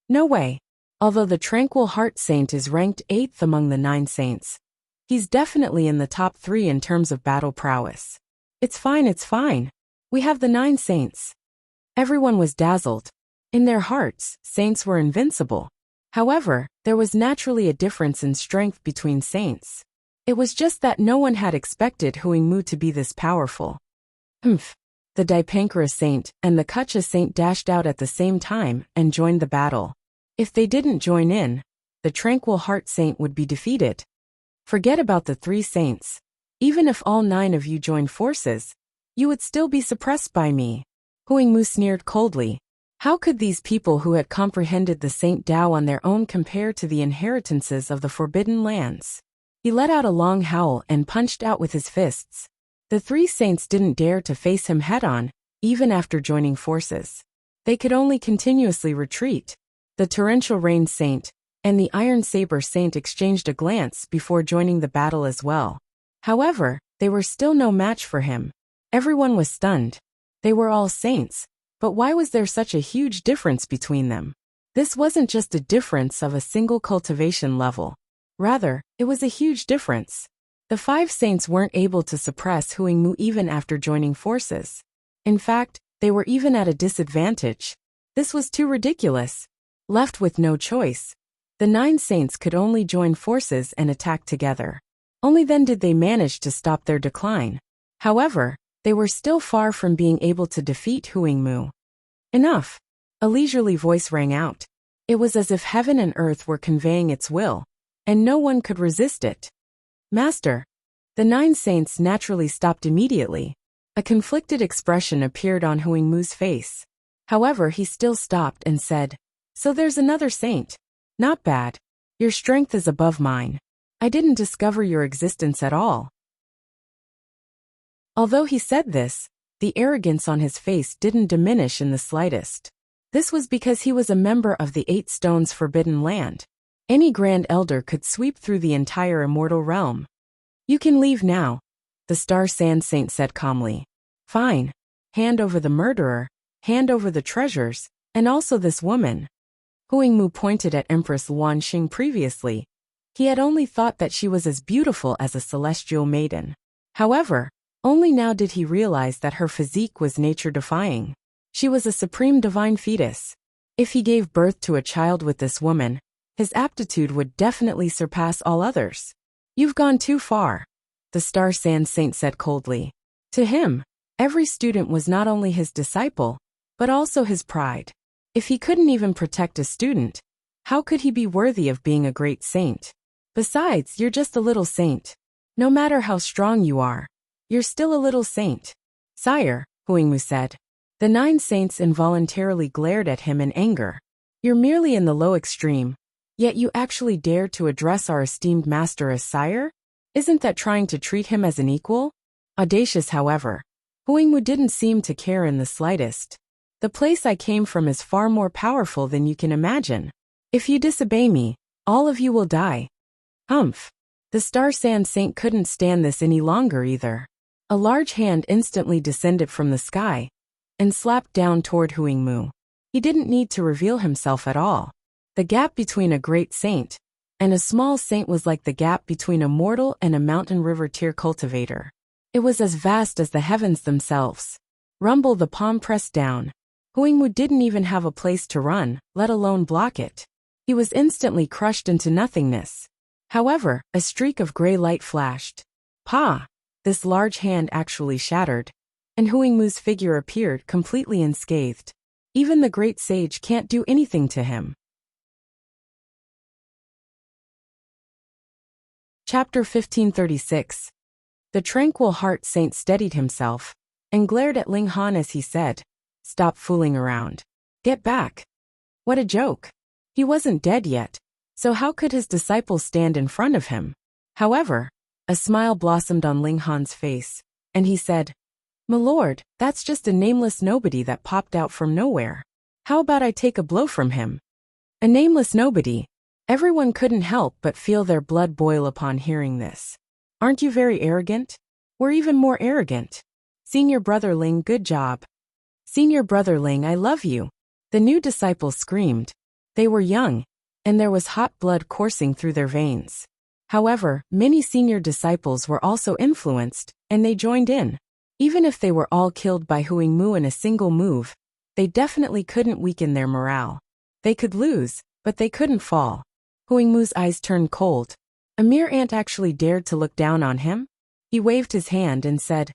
No way. Although the Tranquil Heart Saint is ranked 8th among the 9 saints, he's definitely in the top 3 in terms of battle prowess. It's fine. We have the 9 saints. Everyone was dazzled. In their hearts, saints were invincible. However, there was naturally a difference in strength between saints. It was just that no one had expected Huangmu to be this powerful. Humph. The Dipankara saint and the Kucha saint dashed out at the same time and joined the battle. If they didn't join in, the Tranquil Heart saint would be defeated. Forget about the 3 saints. Even if all 9 of you joined forces, you would still be suppressed by me. Huangmu sneered coldly. How could these people who had comprehended the Saint Tao on their own compare to the inheritances of the Forbidden Lands? He let out a long howl and punched out with his fists. The 3 saints didn't dare to face him head-on, even after joining forces. They could only continuously retreat. The Torrential Rain Saint and the Iron Saber Saint exchanged a glance before joining the battle as well. However, they were still no match for him. Everyone was stunned. They were all saints, but why was there such a huge difference between them? This wasn't just a difference of a single cultivation level. Rather, it was a huge difference. The 5 saints weren't able to suppress Huangmu even after joining forces. In fact, they were even at a disadvantage. This was too ridiculous. Left with no choice, the 9 saints could only join forces and attack together. Only then did they manage to stop their decline. However, they were still far from being able to defeat Huangmu. Enough! A leisurely voice rang out. It was as if heaven and earth were conveying its will, and no one could resist it. Master! The 9 saints naturally stopped immediately. A conflicted expression appeared on Huangmu's face. However, he still stopped and said, "So there's another saint. Not bad. Your strength is above mine. I didn't discover your existence at all." Although he said this, the arrogance on his face didn't diminish in the slightest. This was because he was a member of the 8 Stones Forbidden Land. Any Grand Elder could sweep through the entire immortal realm. "You can leave now," the Star Sand Saint said calmly. "Fine. Hand over the murderer, hand over the treasures, and also this woman." Huangmu pointed at Empress Luanxing previously. He had only thought that she was as beautiful as a celestial maiden. However, only now did he realize that her physique was nature-defying. She was a supreme divine fetus. If he gave birth to a child with this woman, his aptitude would definitely surpass all others. "You've gone too far," the Star Sand Saint said coldly. To him, every student was not only his disciple, but also his pride. If he couldn't even protect a student, how could he be worthy of being a great saint? Besides, you're just a little saint. No matter how strong you are, you're still a little saint. "Sire," Huangmu said. The 9 saints involuntarily glared at him in anger. "You're merely in the low extreme, yet you actually dare to address our esteemed master as sire? Isn't that trying to treat him as an equal?" Audacious, however, Huangmu didn't seem to care in the slightest. "The place I came from is far more powerful than you can imagine. If you disobey me, all of you will die." Humph! The Star Sand Saint couldn't stand this any longer either. A large hand instantly descended from the sky and slapped down toward Huangmu. He didn't need to reveal himself at all. The gap between a great saint and a small saint was like the gap between a mortal and a mountain river tier cultivator. It was as vast as the heavens themselves. Rumble, the palm pressed down. Huangmu didn't even have a place to run, let alone block it. He was instantly crushed into nothingness. However, a streak of gray light flashed. Pa! This large hand actually shattered, and Huangmu's figure appeared completely unscathed. Even the great sage can't do anything to him. Chapter 1536. The Tranquil Heart Saint steadied himself and glared at Ling Han as he said, "Stop fooling around. Get back." What a joke. He wasn't dead yet, so how could his disciples stand in front of him? However, a smile blossomed on Ling Han's face, and he said, "My lord, that's just a nameless nobody that popped out from nowhere. How about I take a blow from him?" A nameless nobody. Everyone couldn't help but feel their blood boil upon hearing this. "Aren't you very arrogant? We're even more arrogant. Senior Brother Ling, good job. Senior Brother Ling, I love you." The new disciples screamed. They were young, and there was hot blood coursing through their veins. However, many senior disciples were also influenced, and they joined in. Even if they were all killed by Huangmu in a single move, they definitely couldn't weaken their morale. They could lose, but they couldn't fall. Huangmu's eyes turned cold. A mere ant actually dared to look down on him? He waved his hand and said,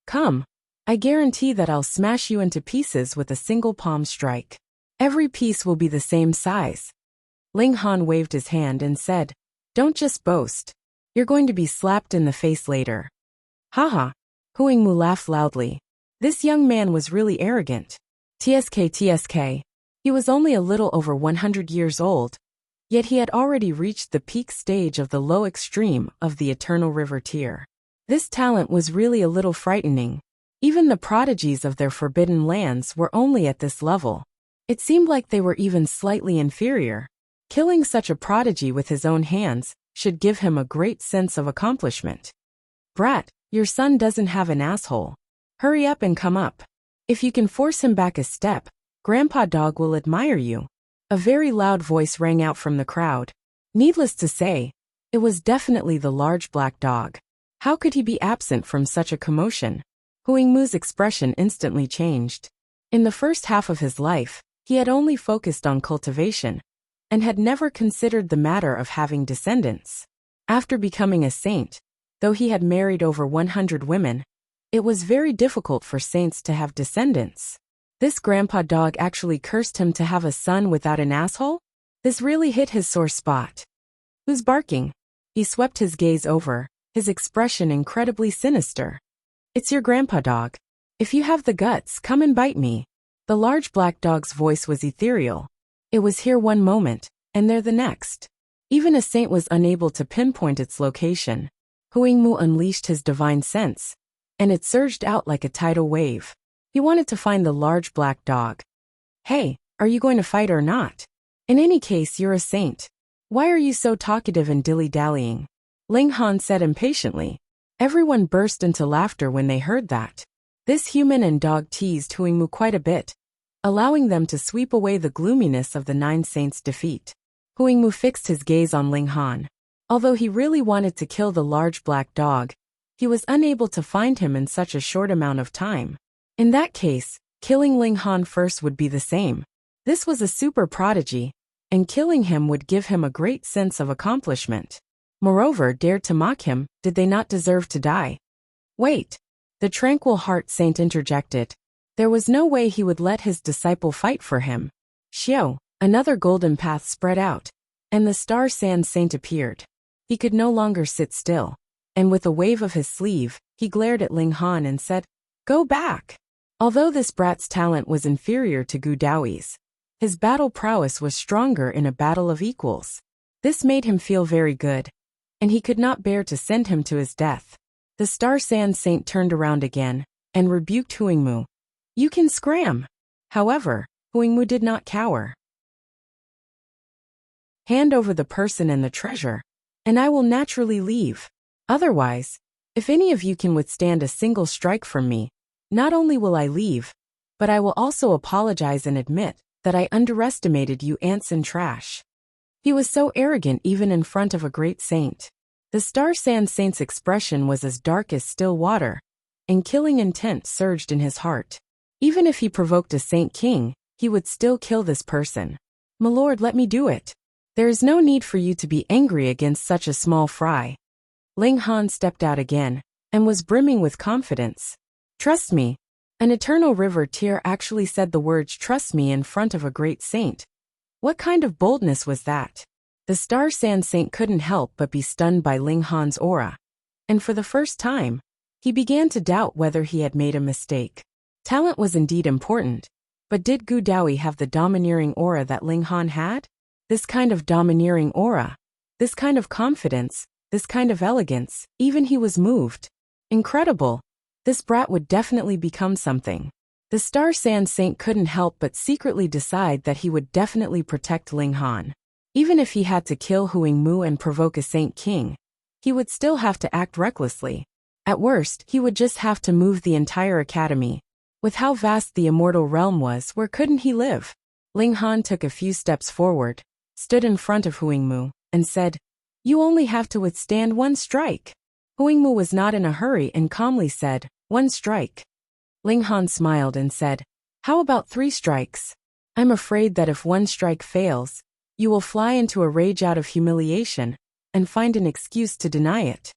"Come." I guarantee that I'll smash you into pieces with a single palm strike. Every piece will be the same size. Ling Han waved his hand and said, "Don't just boast. You're going to be slapped in the face later." Haha. Huang Mu laughed loudly. This young man was really arrogant. TSK. He was only a little over 100 years old, yet he had already reached the peak stage of the low extreme of the Eternal River tier. This talent was really a little frightening. Even the prodigies of their forbidden lands were only at this level. It seemed like they were even slightly inferior. Killing such a prodigy with his own hands should give him a great sense of accomplishment. Brat, your son doesn't have an asshole. Hurry up and come up. If you can force him back a step, Grandpa Dog will admire you. A very loud voice rang out from the crowd. Needless to say, it was definitely the large black dog. How could he be absent from such a commotion? Huang Mu's expression instantly changed. In the first half of his life, he had only focused on cultivation, and had never considered the matter of having descendants. After becoming a saint, though he had married over 100 women, it was very difficult for saints to have descendants. This grandpa dog actually cursed him to have a son without an asshole? This really hit his sore spot. Who's barking? He swept his gaze over, his expression incredibly sinister. It's your grandpa dog. If you have the guts, come and bite me. The large black dog's voice was ethereal. It was here one moment, and there the next. Even a saint was unable to pinpoint its location. Huang Mu unleashed his divine sense, and it surged out like a tidal wave. He wanted to find the large black dog. Hey, are you going to fight or not? In any case, you're a saint. Why are you so talkative and dilly-dallying? Ling Han said impatiently. Everyone burst into laughter when they heard that. This human and dog teased Huang Mu quite a bit, allowing them to sweep away the gloominess of the 9 saints' defeat. Huang Mu fixed his gaze on Ling Han. Although he really wanted to kill the large black dog, he was unable to find him in such a short amount of time. In that case, killing Ling Han first would be the same. This was a super prodigy, and killing him would give him a great sense of accomplishment. Moreover, dared to mock him, did they not deserve to die? Wait. The tranquil heart saint interjected. There was no way he would let his disciple fight for him. Xiao, another golden path spread out, and the star sand saint appeared. He could no longer sit still, and with a wave of his sleeve, he glared at Ling Han and said, "Go back." Although this brat's talent was inferior to Gu Daoi's, his battle prowess was stronger in a battle of equals. This made him feel very good, and he could not bear to send him to his death. The star sand saint turned around again, and rebuked Huang Mu. You can scram. However, Huang Mu did not cower. Hand over the person and the treasure, and I will naturally leave. Otherwise, if any of you can withstand a single strike from me, not only will I leave, but I will also apologize and admit that I underestimated you ants and trash. He was so arrogant even in front of a great saint. The star sand saint's expression was as dark as still water, and killing intent surged in his heart. Even if he provoked a saint king, he would still kill this person. My lord, let me do it. There is no need for you to be angry against such a small fry. Ling Han stepped out again, and was brimming with confidence. Trust me. An Eternal River tier actually said the words trust me in front of a great saint. What kind of boldness was that? The star sand saint couldn't help but be stunned by Ling Han's aura. And for the first time, he began to doubt whether he had made a mistake. Talent was indeed important, but did Gu Daoi have the domineering aura that Ling Han had? This kind of domineering aura, this kind of confidence, this kind of elegance, even he was moved. Incredible. This brat would definitely become something. The star sand saint couldn't help but secretly decide that he would definitely protect Ling Han. Even if he had to kill Huang Mu and provoke a saint king, he would still have to act recklessly. At worst, he would just have to move the entire academy. With how vast the immortal realm was, where couldn't he live? Ling Han took a few steps forward, stood in front of Huang Mu, and said, You only have to withstand 1 strike. Huang Mu was not in a hurry and calmly said, 1 strike. Ling Han smiled and said, How about 3 strikes? I'm afraid that if 1 strike fails, you will fly into a rage out of humiliation, and find an excuse to deny it.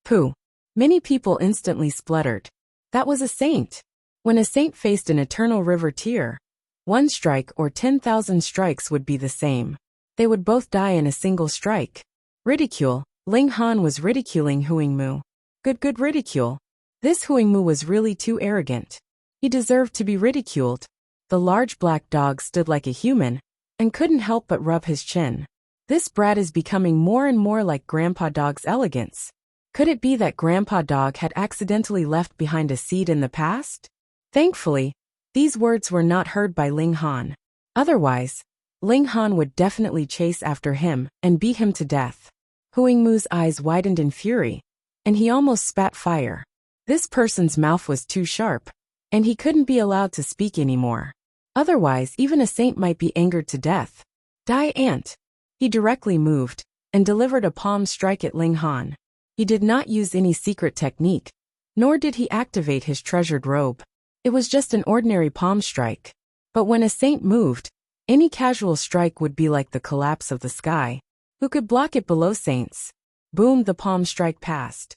Pooh. Many people instantly spluttered. That was a saint. When a saint faced an eternal river tear, one strike or 10,000 strikes would be the same. They would both die in a single strike. Ridicule. Ling Han was ridiculing Huangmu. Good ridicule. This Huangmu was really too arrogant. He deserved to be ridiculed. The large black dog stood like a human and couldn't help but rub his chin. This brat is becoming more and more like Grandpa Dog's elegance. Could it be that Grandpa Dog had accidentally left behind a seed in the past? Thankfully, these words were not heard by Ling Han. Otherwise, Ling Han would definitely chase after him and beat him to death. Huangmu's eyes widened in fury, and he almost spat fire. This person's mouth was too sharp, and he couldn't be allowed to speak anymore. Otherwise, even a saint might be angered to death. Die ant. He directly moved and delivered a palm strike at Ling Han. He did not use any secret technique, nor did he activate his treasured robe. It was just an ordinary palm strike. But when a saint moved, any casual strike would be like the collapse of the sky. Who could block it below saints? Boom, the palm strike passed.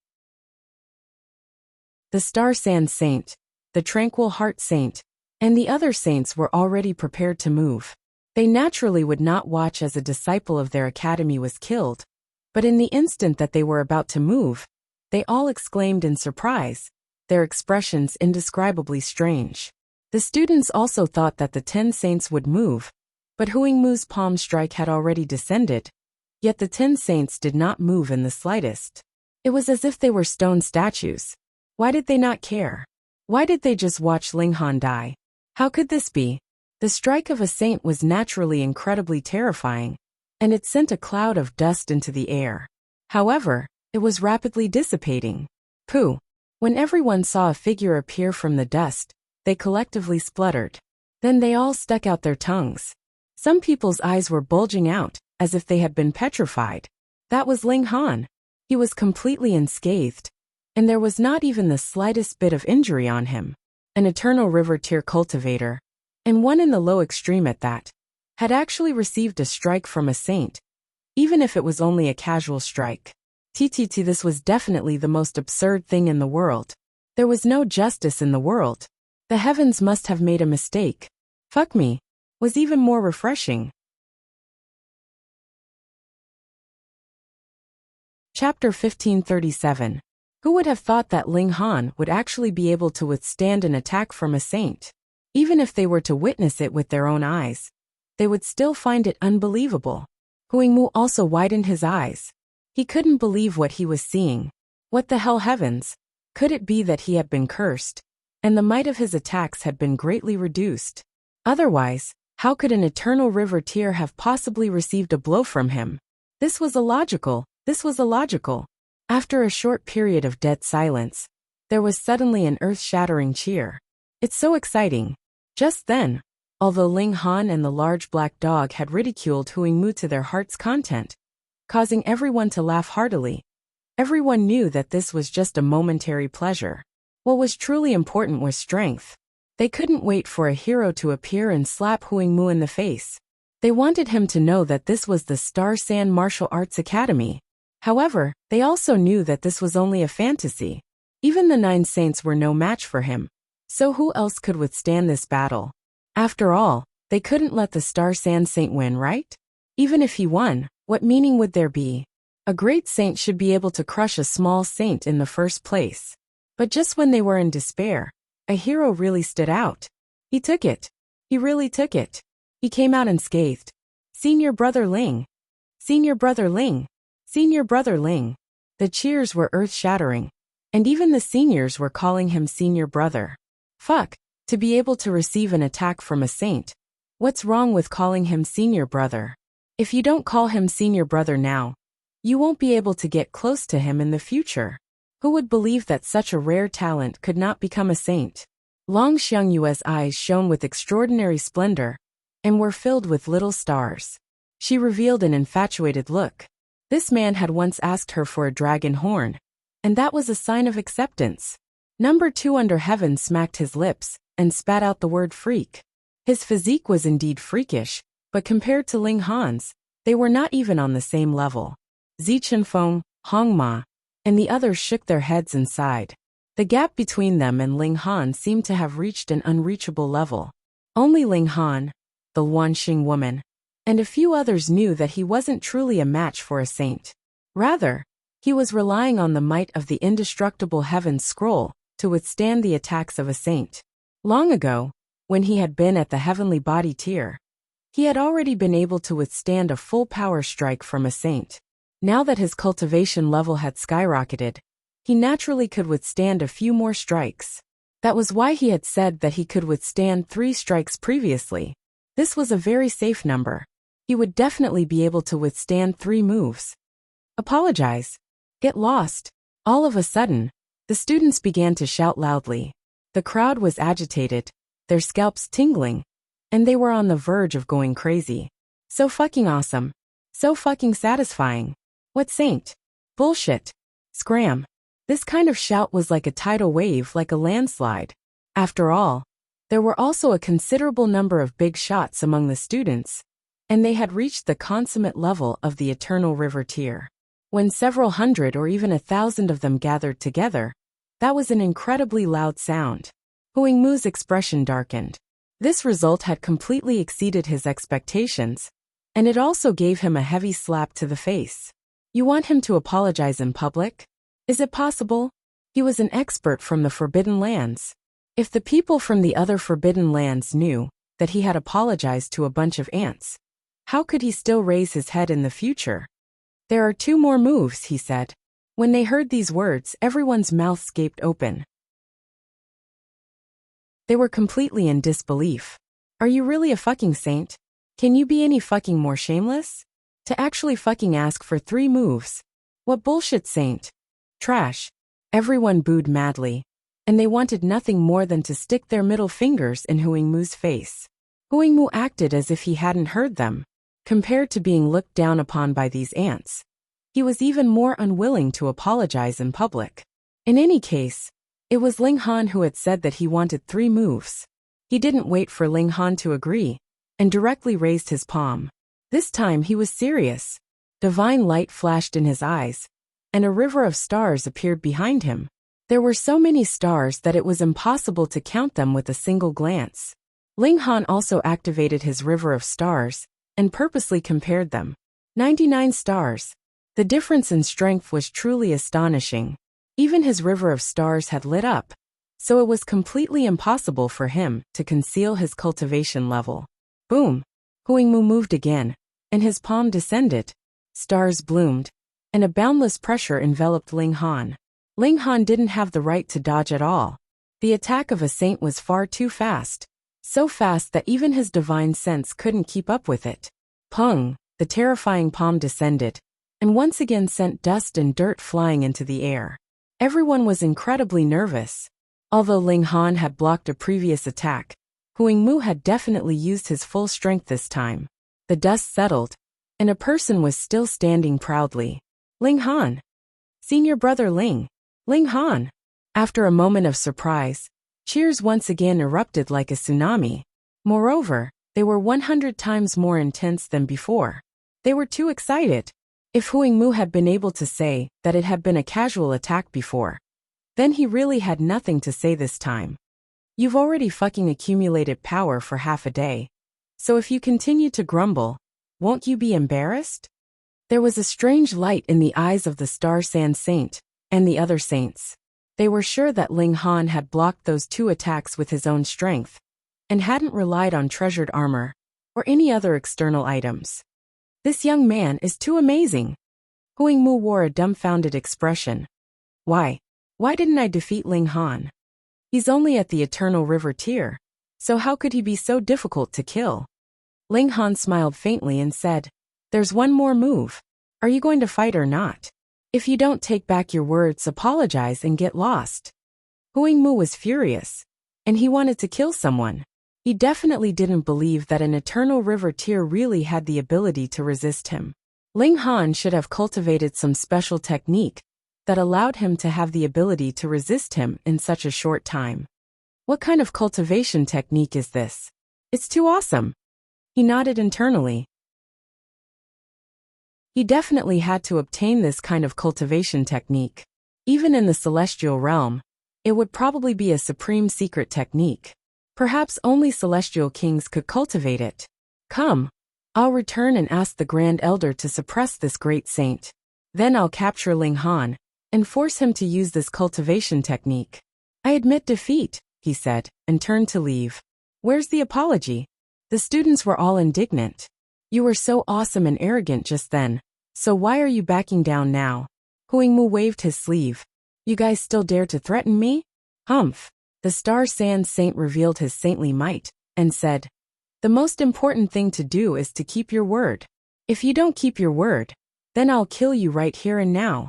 The Star Sand Saint, the Tranquil Heart Saint, and the other saints were already prepared to move. They naturally would not watch as a disciple of their academy was killed, but in the instant that they were about to move, they all exclaimed in surprise, their expressions indescribably strange. The students also thought that the 10 saints would move, but Huangmu's palm strike had already descended, yet the 10 saints did not move in the slightest. It was as if they were stone statues. Why did they not care? Why did they just watch Ling Han die? How could this be? The strike of a saint was naturally incredibly terrifying, and it sent a cloud of dust into the air. However, it was rapidly dissipating. Pooh! When everyone saw a figure appear from the dust, they collectively spluttered. Then they all stuck out their tongues. Some people's eyes were bulging out, as if they had been petrified. That was Ling Han. He was completely unscathed, and there was not even the slightest bit of injury on him. An eternal river tier cultivator, and one in the low extreme at that, had actually received a strike from a saint, even if it was only a casual strike. This was definitely the most absurd thing in the world. There was no justice in the world. The heavens must have made a mistake. Fuck me, was even more refreshing. Chapter 1537. Who would have thought that Ling Han would actually be able to withstand an attack from a saint? Even if they were to witness it with their own eyes, they would still find it unbelievable. Huangmu also widened his eyes. He couldn't believe what he was seeing. What the hell heavens? Could it be that he had been cursed, and the might of his attacks had been greatly reduced? Otherwise, how could an eternal river tier have possibly received a blow from him? This was illogical. After a short period of dead silence, there was suddenly an earth-shattering cheer. It's so exciting. Just then, although Ling Han and the large black dog had ridiculed Huangmu to their heart's content, causing everyone to laugh heartily, everyone knew that this was just a momentary pleasure. What was truly important was strength. They couldn't wait for a hero to appear and slap Huangmu in the face. They wanted him to know that this was the Star Sand Martial Arts Academy. However, they also knew that this was only a fantasy. Even the 9 saints were no match for him. So who else could withstand this battle? After all, they couldn't let the Star Sand Saint win, right? Even if he won, what meaning would there be? A great saint should be able to crush a small saint in the first place. But just when they were in despair, a hero really stood out. He took it. He really took it. He came out unscathed. Senior Brother Ling. Senior Brother Ling. Senior Brother Ling. The cheers were earth-shattering, and even the seniors were calling him Senior Brother. Fuck, to be able to receive an attack from a saint. What's wrong with calling him Senior Brother? If you don't call him Senior Brother now, you won't be able to get close to him in the future. Who would believe that such a rare talent could not become a saint? Long Xiangyue's eyes shone with extraordinary splendor, and were filled with little stars. She revealed an infatuated look. This man had once asked her for a dragon horn, and that was a sign of acceptance. Number 2 under heaven smacked his lips and spat out the word freak. His physique was indeed freakish, but compared to Ling Han's, they were not even on the same level. Zi Chenfeng, Hong Ma, and the others shook their heads and sighed. The gap between them and Ling Han seemed to have reached an unreachable level. Only Ling Han, the Wanxing woman, and a few others knew that he wasn't truly a match for a saint. Rather, he was relying on the might of the indestructible Heaven's Scroll to withstand the attacks of a saint. Long ago, when he had been at the heavenly body tier, he had already been able to withstand a full power strike from a saint. Now that his cultivation level had skyrocketed, he naturally could withstand a few more strikes. That was why he had said that he could withstand 3 strikes previously. This was a very safe number. He would definitely be able to withstand 3 moves. Apologize. Get lost. All of a sudden, the students began to shout loudly. The crowd was agitated, their scalps tingling, and they were on the verge of going crazy. So fucking awesome. So fucking satisfying. What saint? Bullshit. Scram. This kind of shout was like a tidal wave, like a landslide. After all, there were also a considerable number of big shots among the students, and they had reached the consummate level of the Eternal River tier. When several hundred or even 1,000 of them gathered together, that was an incredibly loud sound. Huangmu's expression darkened. This result had completely exceeded his expectations, and it also gave him a heavy slap to the face. You want him to apologize in public? Is it possible? He was an expert from the Forbidden Lands. If the people from the other Forbidden Lands knew that he had apologized to a bunch of ants, how could he still raise his head in the future? There are 2 more moves, he said. When they heard these words, everyone's mouths gaped open. They were completely in disbelief. Are you really a fucking saint? Can you be any fucking more shameless? To actually fucking ask for 3 moves. What bullshit, saint? Trash. Everyone booed madly, and they wanted nothing more than to stick their middle fingers in Huangmu's face. Huangmu acted as if he hadn't heard them. Compared to being looked down upon by these ants, he was even more unwilling to apologize in public. In any case, it was Ling Han who had said that he wanted 3 moves. He didn't wait for Ling Han to agree, and directly raised his palm. This time he was serious. Divine light flashed in his eyes, and a river of stars appeared behind him. There were so many stars that it was impossible to count them with a single glance. Ling Han also activated his river of stars, and purposely compared them. 99 stars. The difference in strength was truly astonishing. Even his river of stars had lit up, so it was completely impossible for him to conceal his cultivation level. Boom! Huangmu moved again, and his palm descended. Stars bloomed, and a boundless pressure enveloped Ling Han. Ling Han didn't have the right to dodge at all. The attack of a saint was far too fast. So fast that even his divine sense couldn't keep up with it. Pung! The terrifying palm descended, and once again sent dust and dirt flying into the air. Everyone was incredibly nervous. Although Ling Han had blocked a previous attack, Huangmu had definitely used his full strength this time. The dust settled, and a person was still standing proudly. Ling Han! Senior brother Ling! Ling Han! After a moment of surprise, cheers once again erupted like a tsunami. Moreover, they were 100 times more intense than before. They were too excited. If Huangmu had been able to say that it had been a casual attack before, then he really had nothing to say this time. You've already fucking accumulated power for half a day. So if you continue to grumble, won't you be embarrassed? There was a strange light in the eyes of the Star Sand Saint and the other saints. They were sure that Ling Han had blocked those 2 attacks with his own strength, and hadn't relied on treasured armor, or any other external items. This young man is too amazing. Huangmu wore a dumbfounded expression. Why didn't I defeat Ling Han? He's only at the Eternal River tier, so how could he be so difficult to kill? Ling Han smiled faintly and said, There's one more move. Are you going to fight or not? If you don't take back your words, apologize and get lost. Huangmu was furious, and he wanted to kill someone. He definitely didn't believe that an Eternal River tier really had the ability to resist him. Ling Han should have cultivated some special technique that allowed him to have the ability to resist him in such a short time. What kind of cultivation technique is this? It's too awesome. He nodded internally. He definitely had to obtain this kind of cultivation technique. Even in the celestial realm, It would probably be a supreme secret technique. Perhaps only celestial kings could cultivate it. Come. I'll return and ask the Grand Elder to suppress this great saint. Then I'll capture Ling Han and force him to use this cultivation technique. I admit defeat, he said, and turned to leave. Where's the apology? The students were all indignant. You were so awesome and arrogant just then, so why are you backing down now? Huangmu waved his sleeve. You guys still dare to threaten me? Humph. The Star Sand Saint revealed his saintly might, and said, the most important thing to do is to keep your word. If you don't keep your word, then I'll kill you right here and now.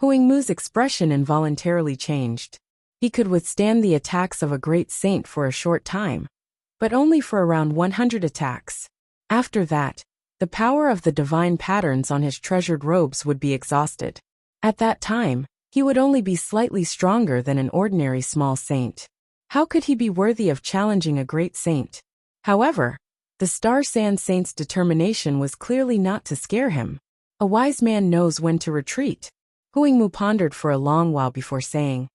Huangmu's expression involuntarily changed. He could withstand the attacks of a great saint for a short time, but only for around 100 attacks. After that, the power of the divine patterns on his treasured robes would be exhausted. At that time, he would only be slightly stronger than an ordinary small saint. How could he be worthy of challenging a great saint? However, the Star Sand Saint's determination was clearly not to scare him. A wise man knows when to retreat. Huangmu pondered for a long while before saying,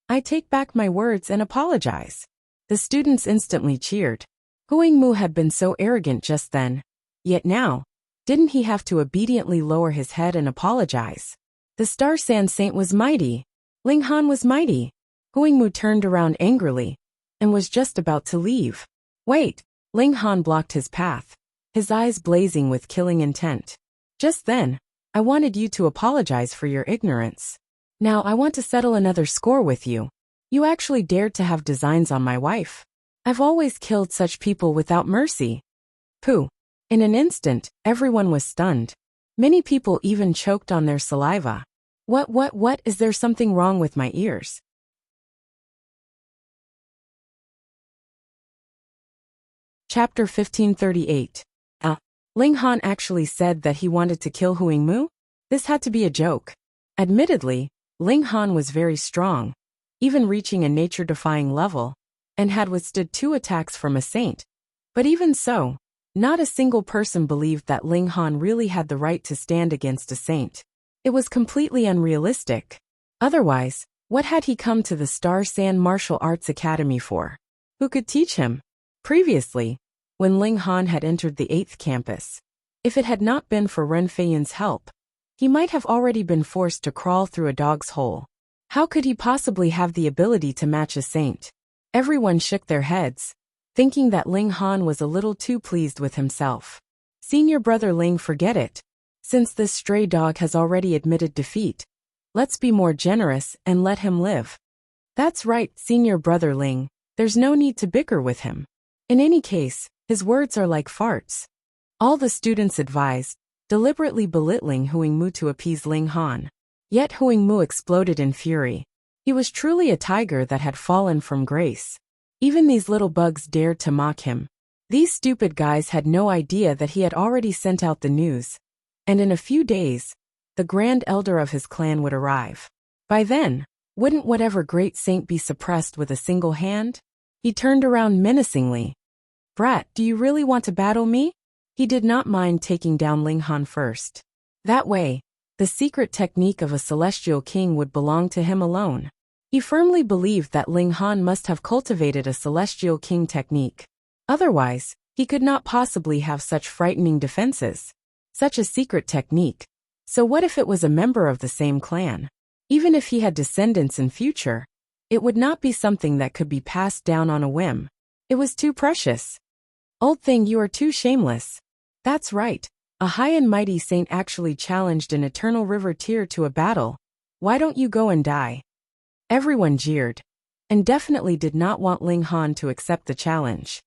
I take back my words and apologize. The students instantly cheered. Huangmu had been so arrogant just then. Yet now, didn't he have to obediently lower his head and apologize? The Star Sand Saint was mighty. Ling Han was mighty. Huangmu turned around angrily and was just about to leave. Wait, Ling Han blocked his path, his eyes blazing with killing intent. Just then, I wanted you to apologize for your ignorance. Now I want to settle another score with you. You actually dared to have designs on my wife. I've always killed such people without mercy. Pooh. In an instant, everyone was stunned. Many people even choked on their saliva. What, is there something wrong with my ears? Chapter 1538. Ling Han actually said that he wanted to kill Huangmu? This had to be a joke. Admittedly, Ling Han was very strong, even reaching a nature-defying level, and had withstood 2 attacks from a saint. But even so, not a single person believed that Ling Han really had the right to stand against a saint. It was completely unrealistic. Otherwise, what had he come to the Star Sand Martial Arts Academy for? Who could teach him? Previously, when Ling Han had entered the 8th campus, if it had not been for Ren Feiyun's help, he might have already been forced to crawl through a dog's hole. How could he possibly have the ability to match a saint? Everyone shook their heads, thinking that Ling Han was a little too pleased with himself. Senior brother Ling, forget it. Since this stray dog has already admitted defeat, let's be more generous and let him live. That's right, senior brother Ling, there's no need to bicker with him. In any case, his words are like farts. All the students advised, deliberately belittling Huangmu to appease Ling Han. Yet Huangmu exploded in fury. He was truly a tiger that had fallen from grace. Even these little bugs dared to mock him. These stupid guys had no idea that he had already sent out the news. And in a few days, the Grand Elder of his clan would arrive. By then, wouldn't whatever great saint be suppressed with a single hand? He turned around menacingly. Brat, do you really want to battle me? He did not mind taking down Ling Han first. That way, the secret technique of a celestial king would belong to him alone. He firmly believed that Ling Han must have cultivated a celestial king technique. Otherwise, he could not possibly have such frightening defenses. Such a secret technique. So what if it was a member of the same clan? Even if he had descendants in future, it would not be something that could be passed down on a whim. It was too precious. Old thing, you are too shameless. That's right. A high and mighty saint actually challenged an eternal river tier to a battle. Why don't you go and die? Everyone jeered, and definitely did not want Ling Han to accept the challenge.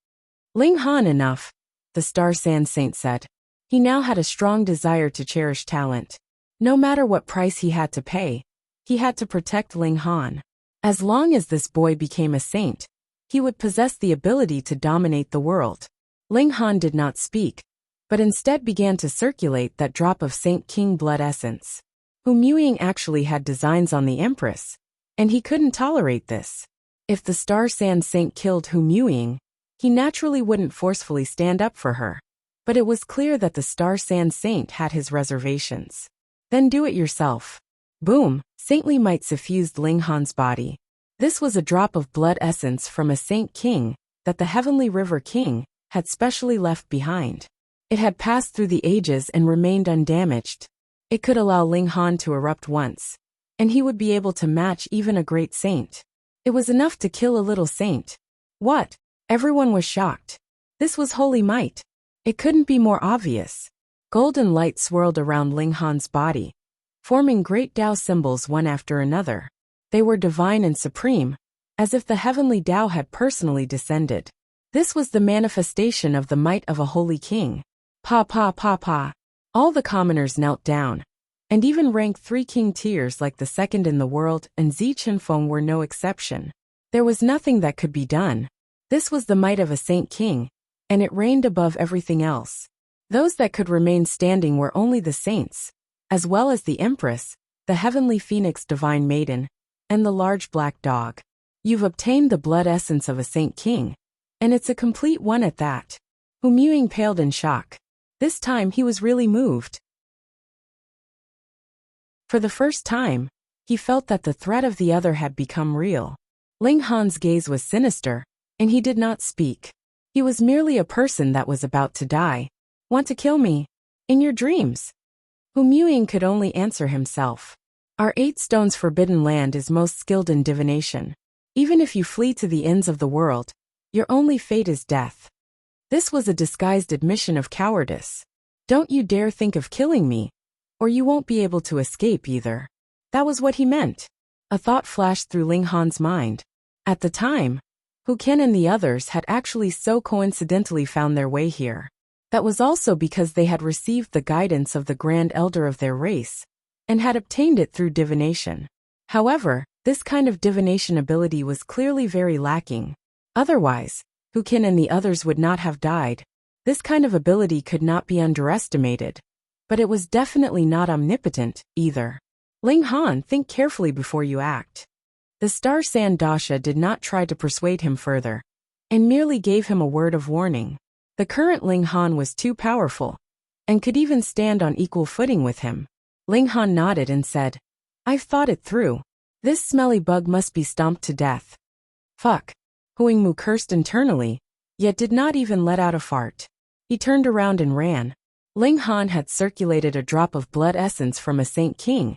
Ling Han, enough, the Star Sand Saint said. He now had a strong desire to cherish talent. No matter what price he had to pay, he had to protect Ling Han. As long as this boy became a saint, he would possess the ability to dominate the world. Ling Han did not speak, but instead began to circulate that drop of Saint King blood essence. Huangmu actually had designs on the Empress, and he couldn't tolerate this. If the Star Sand Saint killed Huangmu, he naturally wouldn't forcefully stand up for her. But it was clear that the Star Sand Saint had his reservations. Then do it yourself. Boom! Saintly might suffused Ling Han's body. This was a drop of blood essence from a Saint King that the Heavenly River King had specially left behind. It had passed through the ages and remained undamaged. It could allow Ling Han to erupt once, and he would be able to match even a great saint. It was enough to kill a little saint. What? Everyone was shocked. This was holy might. It couldn't be more obvious. Golden light swirled around Ling Han's body, forming great Tao symbols one after another. They were divine and supreme, as if the heavenly Tao had personally descended. This was the manifestation of the might of a holy king. Pa pa pa pa. All the commoners knelt down, and even rank 3 king tiers like the second in the world and Zi Chenfeng were no exception. There was nothing that could be done. This was the might of a saint king, and it reigned above everything else. Those that could remain standing were only the saints, as well as the empress, the heavenly phoenix divine maiden, and the large black dog. You've obtained the blood essence of a saint king, and it's a complete one at that. Hu Muying paled in shock. This time he was really moved. For the first time, he felt that the threat of the other had become real. Ling Han's gaze was sinister, and he did not speak. He was merely a person that was about to die. Want to kill me? In your dreams? Hu Muying could only answer himself. Our 8 stones forbidden land is most skilled in divination. Even if you flee to the ends of the world, your only fate is death. This was a disguised admission of cowardice. Don't you dare think of killing me, or you won't be able to escape either. That was what he meant. A thought flashed through Ling Han's mind. At the time, Hu Ken and the others had actually so coincidentally found their way here. That was also because they had received the guidance of the Grand Elder of their race, and had obtained it through divination. However, this kind of divination ability was clearly very lacking. Otherwise, Hu Ken and the others would not have died. This kind of ability could not be underestimated. But it was definitely not omnipotent, either. Ling Han, think carefully before you act. The Star Sand Dasha did not try to persuade him further, and merely gave him a word of warning. The current Ling Han was too powerful, and could even stand on equal footing with him. Ling Han nodded and said, I've thought it through. This smelly bug must be stomped to death. Fuck. Huangmu cursed internally, yet did not even let out a fart. He turned around and ran. Ling Han had circulated a drop of blood essence from a saint king,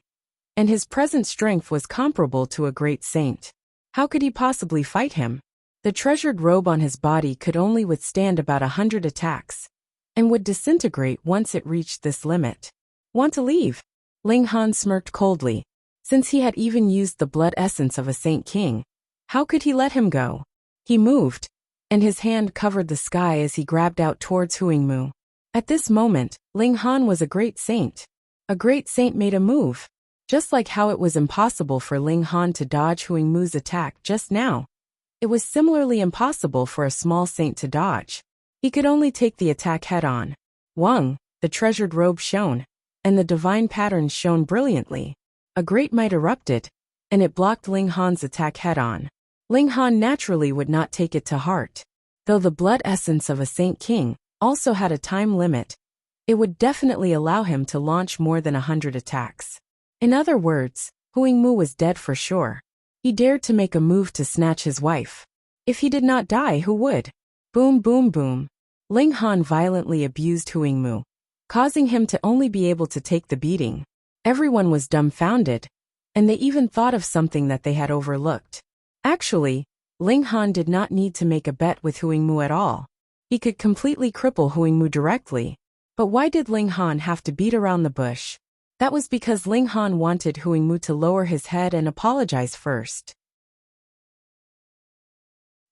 and his present strength was comparable to a great saint. How could he possibly fight him? The treasured robe on his body could only withstand about 100 attacks, and would disintegrate once it reached this limit. Want to leave? Ling Han smirked coldly. Since he had even used the blood essence of a saint king, how could he let him go? He moved, and his hand covered the sky as he grabbed out towards Huangmu. At this moment, Ling Han was a great saint. A great saint made a move. Just like how it was impossible for Ling Han to dodge Huangmu's attack just now, it was similarly impossible for a small saint to dodge. He could only take the attack head-on. Wang, the treasured robe shone, and the divine patterns shone brilliantly. A great might erupted, and it blocked Ling Han's attack head-on. Ling Han naturally would not take it to heart. Though the blood essence of a saint king also had a time limit, it would definitely allow him to launch more than 100 attacks. In other words, Huangmu was dead for sure. He dared to make a move to snatch his wife. If he did not die, who would? Boom boom boom. Ling Han violently abused Huangmu, causing him to only be able to take the beating. Everyone was dumbfounded, and they even thought of something that they had overlooked. Actually, Ling Han did not need to make a bet with Huangmu at all. He could completely cripple Huangmu directly. But why did Ling Han have to beat around the bush? That was because Ling Han wanted Huangmu to lower his head and apologize first.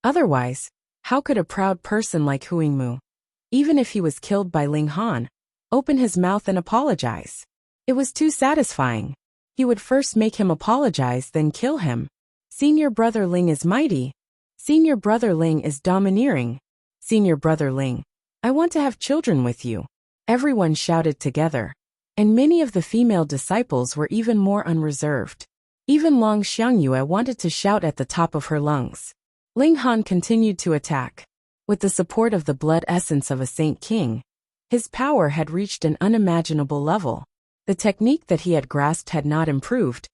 Otherwise, how could a proud person like Huangmu, even if he was killed by Ling Han, open his mouth and apologize? It was too satisfying. He would first make him apologize, then kill him. Senior brother Ling is mighty. Senior brother Ling is domineering. Senior brother Ling, I want to have children with you. Everyone shouted together, and many of the female disciples were even more unreserved. Even Long Xiangyue wanted to shout at the top of her lungs. Ling Han continued to attack. With the support of the blood essence of a saint king, his power had reached an unimaginable level. The technique that he had grasped had not improved,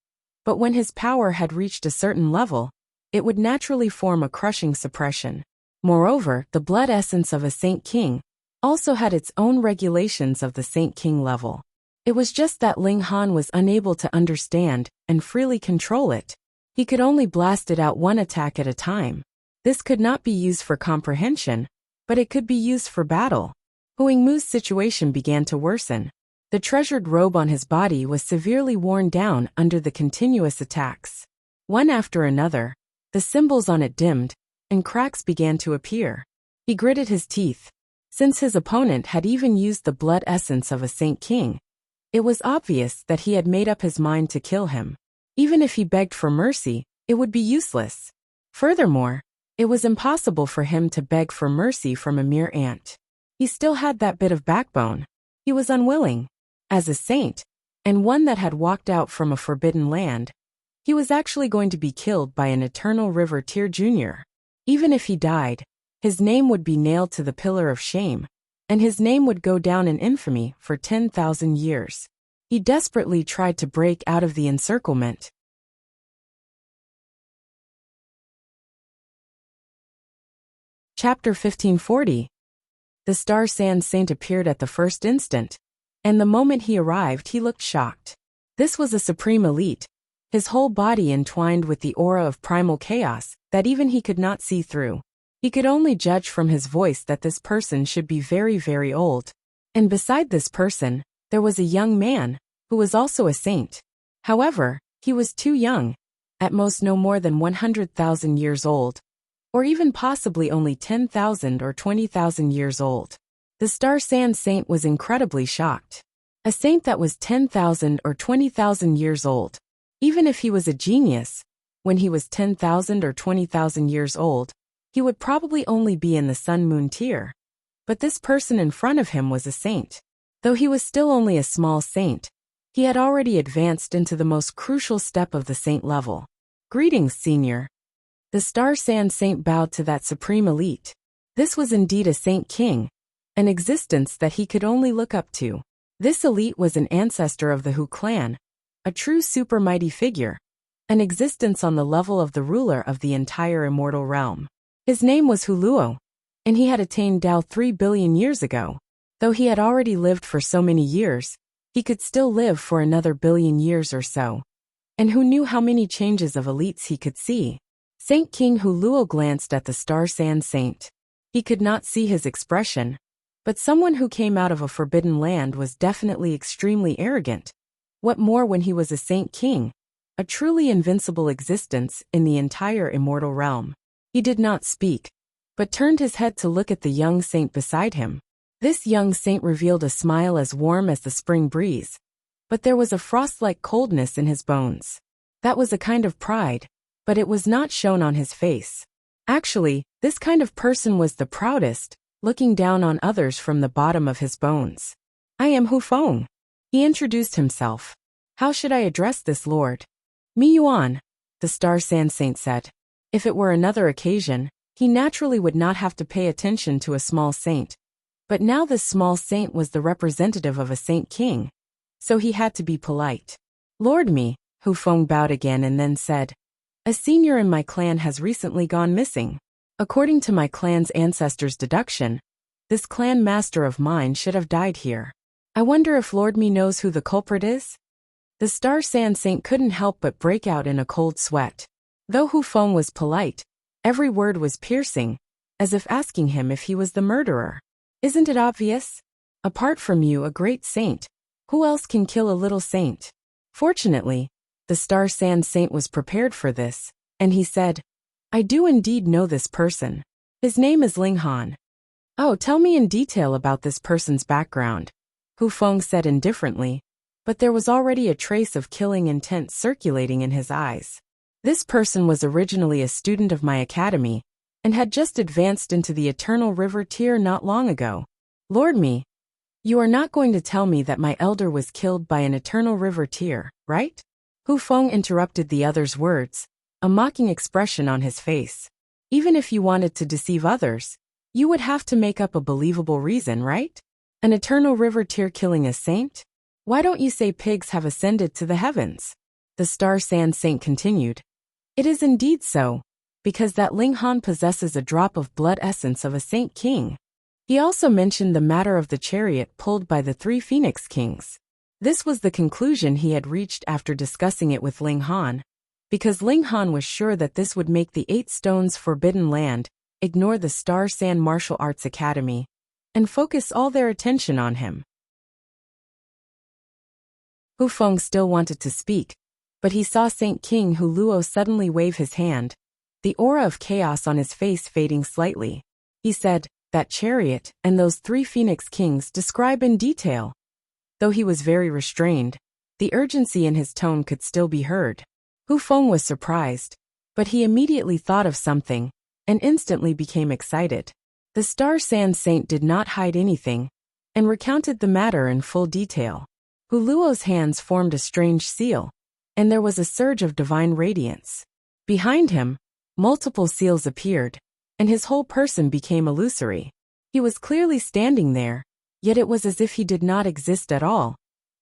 but when his power had reached a certain level, it would naturally form a crushing suppression. Moreover, the blood essence of a Saint King also had its own regulations of the Saint King level. It was just that Ling Han was unable to understand and freely control it. He could only blast it out one attack at a time. This could not be used for comprehension, but it could be used for battle. Huang Mu's situation began to worsen. The treasured robe on his body was severely worn down under the continuous attacks. One after another, the symbols on it dimmed, and cracks began to appear. He gritted his teeth. Since his opponent had even used the blood essence of a Saint King, it was obvious that he had made up his mind to kill him. Even if he begged for mercy, it would be useless. Furthermore, it was impossible for him to beg for mercy from a mere ant. He still had that bit of backbone. He was unwilling. As a saint, and one that had walked out from a forbidden land, he was actually going to be killed by an eternal river tier junior. Even if he died, his name would be nailed to the pillar of shame, and his name would go down in infamy for 10,000 years. He desperately tried to break out of the encirclement. Chapter 1540. The Star Sand Saint appeared at the first instant, and the moment he arrived he looked shocked. This was a supreme elite, his whole body entwined with the aura of primal chaos that even he could not see through. He could only judge from his voice that this person should be very, very old. And beside this person, there was a young man, who was also a saint. However, he was too young, at most no more than 100,000 years old, or even possibly only 10,000 or 20,000 years old. The Star Sand Saint was incredibly shocked. A saint that was 10,000 or 20,000 years old. Even if he was a genius, when he was 10,000 or 20,000 years old, he would probably only be in the Sun-Moon tier. But this person in front of him was a saint. Though he was still only a small saint, he had already advanced into the most crucial step of the saint level. Greetings, senior. The Star Sand Saint bowed to that supreme elite. This was indeed a Saint King, an existence that he could only look up to. This elite was an ancestor of the Hu clan, a true super mighty figure, an existence on the level of the ruler of the entire immortal realm. His name was Huluo, and he had attained Tao 3 billion years ago. Though he had already lived for so many years, he could still live for another billion years or so. And who knew how many changes of elites he could see? Saint King Huluo glanced at the Star Sand Saint. He could not see his expression, but someone who came out of a forbidden land was definitely extremely arrogant. What more when he was a Saint King, a truly invincible existence in the entire immortal realm. He did not speak, but turned his head to look at the young saint beside him. This young saint revealed a smile as warm as the spring breeze, but there was a frost-like coldness in his bones. That was a kind of pride, but it was not shown on his face. Actually, this kind of person was the proudest, looking down on others from the bottom of his bones. I am Hu Feng. He introduced himself. How should I address this lord? Mi Yuan, the Star Sand Saint said. If it were another occasion, he naturally would not have to pay attention to a small saint. But now this small saint was the representative of a Saint King, so he had to be polite. Lord Mi, Hu Feng bowed again and then said, a senior in my clan has recently gone missing. According to my clan's ancestors' deduction, this clan master of mine should have died here. I wonder if Lord Mi knows who the culprit is? The Star Sand Saint couldn't help but break out in a cold sweat. Though Hu Feng was polite, every word was piercing, as if asking him if he was the murderer. Isn't it obvious? Apart from you, a great saint, who else can kill a little saint? Fortunately, the Star Sand Saint was prepared for this, and he said, I do indeed know this person. His name is Ling Han. Oh, tell me in detail about this person's background, Hu Feng said indifferently, but there was already a trace of killing intent circulating in his eyes. This person was originally a student of my academy, and had just advanced into the Eternal River tier not long ago. Lord Mi, you are not going to tell me that my elder was killed by an Eternal River tier, right? Hu Feng interrupted the other's words, a mocking expression on his face. Even if you wanted to deceive others, you would have to make up a believable reason, right? An Eternal River tier killing a saint? Why don't you say pigs have ascended to the heavens? The Star Sand Saint continued. It is indeed so, because that Ling Han possesses a drop of blood essence of a Saint King. He also mentioned the matter of the chariot pulled by the 3 Phoenix Kings. This was the conclusion he had reached after discussing it with Ling Han, because Ling Han was sure that this would make the 8 Stones Forbidden Land ignore the Star Sand Martial Arts Academy and focus all their attention on him. Hu Feng still wanted to speak, but he saw Saint King Hu Luo suddenly wave his hand, the aura of chaos on his face fading slightly. He said, "That chariot and those 3 Phoenix Kings describe in detail." Though he was very restrained, the urgency in his tone could still be heard. Hu Feng was surprised, but he immediately thought of something and instantly became excited. The Star Sand Saint did not hide anything and recounted the matter in full detail. Hu Luo's hands formed a strange seal, and there was a surge of divine radiance. Behind him, multiple seals appeared, and his whole person became illusory. He was clearly standing there, yet it was as if he did not exist at all,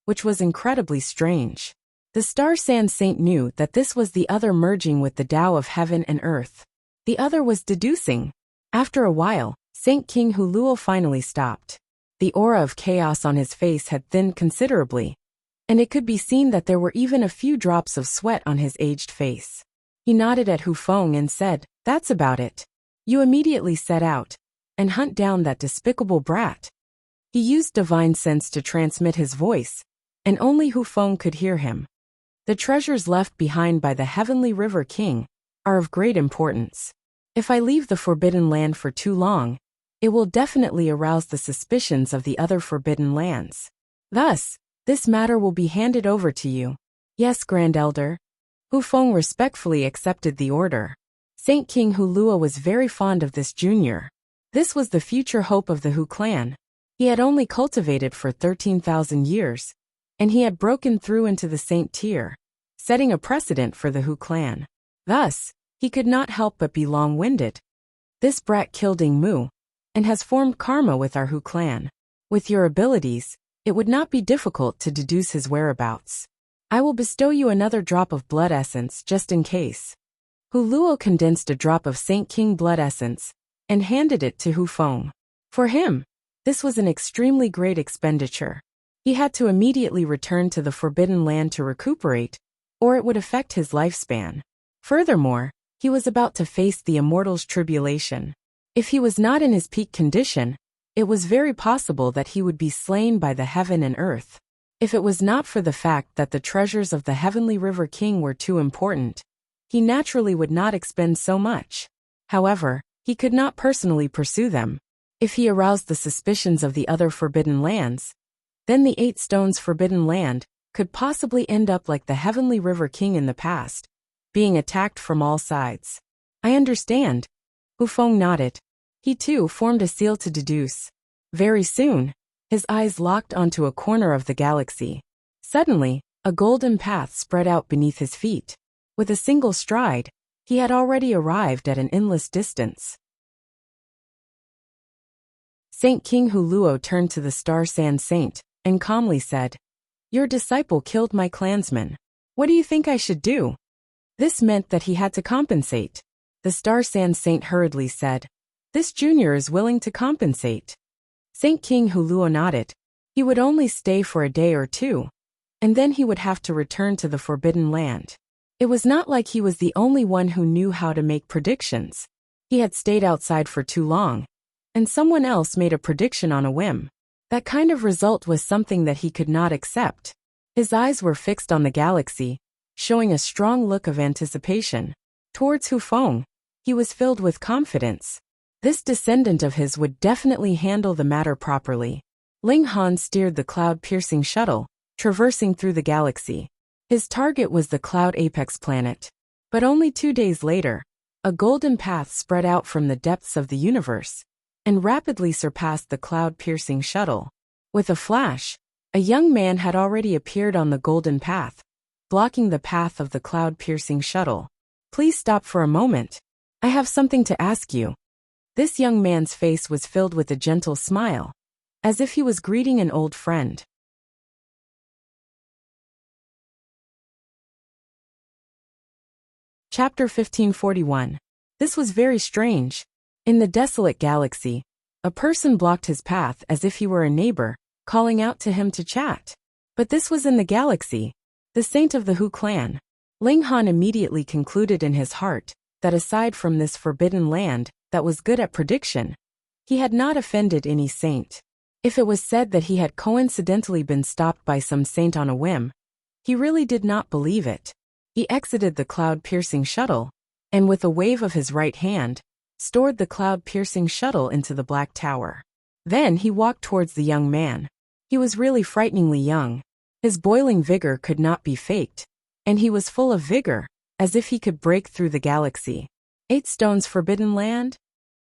which was incredibly strange. The Star Sand Saint knew that this was the other merging with the Tao of heaven and earth. The other was deducing. After a while, Saint King Hu Luo finally stopped. The aura of chaos on his face had thinned considerably, and it could be seen that there were even a few drops of sweat on his aged face. He nodded at Hu Feng and said, "That's about it. You immediately set out and hunt down that despicable brat." He used divine sense to transmit his voice, and only Hu Feng could hear him. The treasures left behind by the Heavenly River King are of great importance. If I leave the Forbidden Land for too long, it will definitely arouse the suspicions of the other Forbidden Lands. Thus, this matter will be handed over to you. Yes, Grand Elder. Hu Feng respectfully accepted the order. Saint King Hu Luo was very fond of this junior. This was the future hope of the Hu clan. He had only cultivated for 13,000 years, and he had broken through into the Saint tier, setting a precedent for the Hu clan. Thus, he could not help but be long-winded. This brat killed Ing Mu, and has formed karma with our Hu clan. With your abilities, it would not be difficult to deduce his whereabouts. I will bestow you another drop of blood essence just in case. Hu Luo condensed a drop of Saint King blood essence and handed it to Hu Feng. For him, this was an extremely great expenditure. He had to immediately return to the Forbidden Land to recuperate, or it would affect his lifespan. Furthermore, he was about to face the Immortal's tribulation. If he was not in his peak condition, it was very possible that he would be slain by the heaven and earth. If it was not for the fact that the treasures of the Heavenly River King were too important, he naturally would not expend so much. However, he could not personally pursue them. If he aroused the suspicions of the other Forbidden Lands, then the 8 Stones Forbidden Land could possibly end up like the Heavenly River King in the past, being attacked from all sides. I understand. Hu Feng nodded. He too formed a seal to deduce. Very soon, his eyes locked onto a corner of the galaxy. Suddenly, a golden path spread out beneath his feet. With a single stride, he had already arrived at an endless distance. Saint King Hu Luo turned to the Star Sand Saint and calmly said, "Your disciple killed my clansman. What do you think I should do?" This meant that he had to compensate. The Star Sand Saint hurriedly said, "This junior is willing to compensate." Saint King Hu Luo nodded. He would only stay for a day or two, and then he would have to return to the Forbidden Land. It was not like he was the only one who knew how to make predictions. He had stayed outside for too long, and someone else made a prediction on a whim. That kind of result was something that he could not accept. His eyes were fixed on the galaxy, showing a strong look of anticipation. Towards Hu Feng, he was filled with confidence. This descendant of his would definitely handle the matter properly. Ling Han steered the cloud-piercing shuttle, traversing through the galaxy. His target was the Cloud Apex planet. But only 2 days later, a golden path spread out from the depths of the universe and rapidly surpassed the cloud-piercing shuttle. With a flash, a young man had already appeared on the golden path, blocking the path of the cloud-piercing shuttle. "Please stop for a moment. I have something to ask you." This young man's face was filled with a gentle smile, as if he was greeting an old friend. Chapter 1541. This was very strange. In the desolate galaxy, a person blocked his path as if he were a neighbor, calling out to him to chat. But this was in the galaxy, the saint of the Hu clan. Ling Han immediately concluded in his heart that aside from this forbidden land that was good at prediction, he had not offended any saint. If it was said that he had coincidentally been stopped by some saint on a whim, he really did not believe it. He exited the cloud-piercing shuttle, and with a wave of his right hand, stored the cloud-piercing shuttle into the black tower. Then he walked towards the young man. He was really frighteningly young. His boiling vigor could not be faked, and he was full of vigor, as if he could break through the galaxy. 8 stones forbidden land?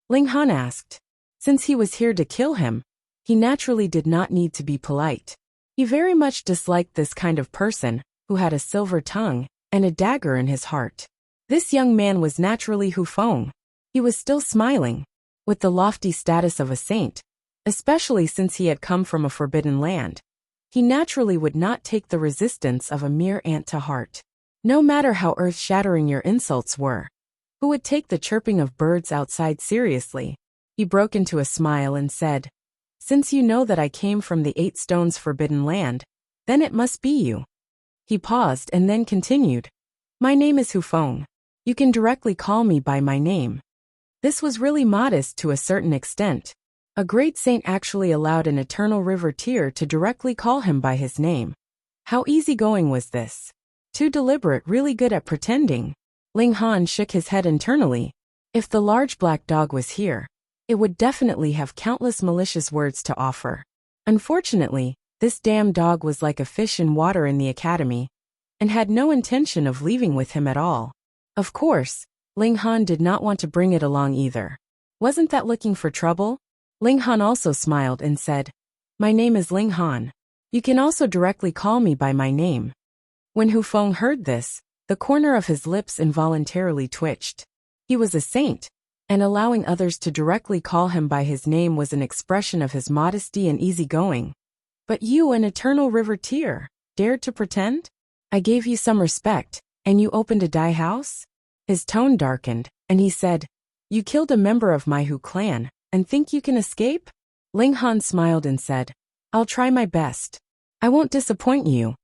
Ling Han asked. Since he was here to kill him, he naturally did not need to be polite. He very much disliked this kind of person, who had a silver tongue and a dagger in his heart. This young man was naturally Hu Feng. He was still smiling, with the lofty status of a saint, especially since he had come from a forbidden land. He naturally would not take the resistance of a mere ant to heart. No matter how earth-shattering your insults were, who would take the chirping of birds outside seriously? He broke into a smile and said, "Since you know that I came from the 8 stones forbidden land, then it must be you." He paused and then continued, "My name is Hu Feng. You can directly call me by my name." This was really modest to a certain extent. A great saint actually allowed an eternal river tear to directly call him by his name. How easygoing was this? Too deliberate, really good at pretending. Ling Han shook his head internally. If the large black dog was here, it would definitely have countless malicious words to offer. Unfortunately, this damn dog was like a fish in water in the academy, and had no intention of leaving with him at all. Of course, Ling Han did not want to bring it along either. Wasn't that looking for trouble? Ling Han also smiled and said, "My name is Ling Han. You can also directly call me by my name." When Hu Feng heard this, the corner of his lips involuntarily twitched. He was a saint, and allowing others to directly call him by his name was an expression of his modesty and easygoing. But you, an eternal river tear, dared to pretend? I gave you some respect, and you opened a dye house? His tone darkened, and he said, "You killed a member of my Hu clan, and think you can escape?" Ling Han smiled and said, "I'll try my best. I won't disappoint you."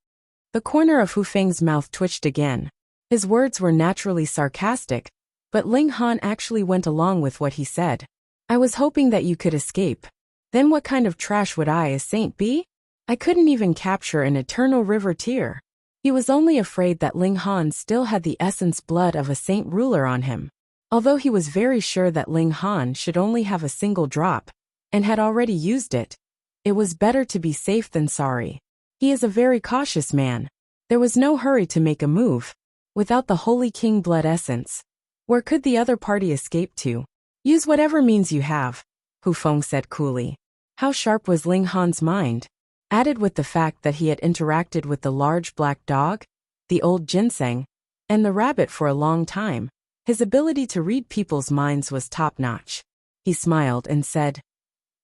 The corner of Hu Feng's mouth twitched again. His words were naturally sarcastic, but Ling Han actually went along with what he said. "I was hoping that you could escape. Then what kind of trash would I, a saint, be? I couldn't even capture an eternal river tear." He was only afraid that Ling Han still had the essence blood of a saint ruler on him. Although he was very sure that Ling Han should only have a single drop, and had already used it, it was better to be safe than sorry. He is a very cautious man. There was no hurry to make a move. Without the Holy King blood essence, where could the other party escape to? Use whatever means you have, Hu Feng said coolly. How sharp was Ling Han's mind? Added with the fact that he had interacted with the large black dog, the old ginseng, and the rabbit for a long time, his ability to read people's minds was top-notch. He smiled and said,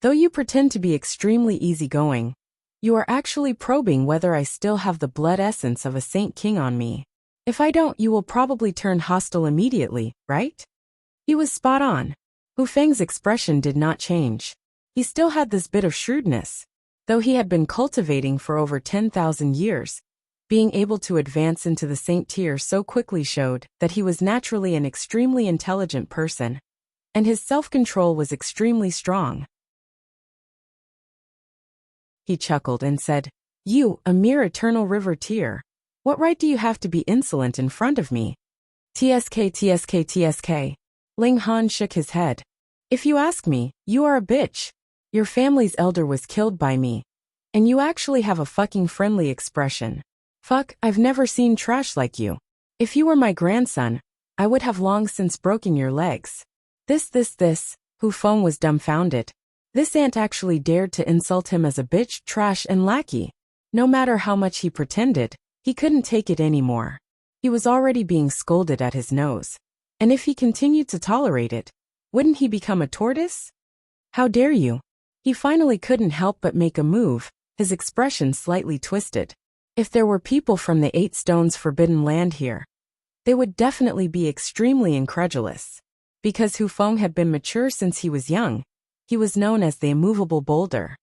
"Though you pretend to be extremely easygoing, you are actually probing whether I still have the blood essence of a Saint King on me. If I don't, you will probably turn hostile immediately, right?" He was spot on. Hu Feng's expression did not change. He still had this bit of shrewdness. Though he had been cultivating for over 10,000 years, being able to advance into the saint tier so quickly showed that he was naturally an extremely intelligent person, and his self-control was extremely strong. He chuckled and said, "You, a mere eternal river tier. What right do you have to be insolent in front of me?" TSK. Ling Han shook his head. "If you ask me, you are a bitch. Your family's elder was killed by me. And you actually have a fucking friendly expression. Fuck, I've never seen trash like you. If you were my grandson, I would have long since broken your legs." This, Hu Feng was dumbfounded. This ant actually dared to insult him as a bitch, trash, and lackey. No matter how much he pretended, he couldn't take it anymore. He was already being scolded at his nose. And if he continued to tolerate it, wouldn't he become a tortoise? How dare you? He finally couldn't help but make a move, his expression slightly twisted. If there were people from the 8 Stones Forbidden Land here, they would definitely be extremely incredulous. Because Hu Feng had been mature since he was young, he was known as the immovable boulder.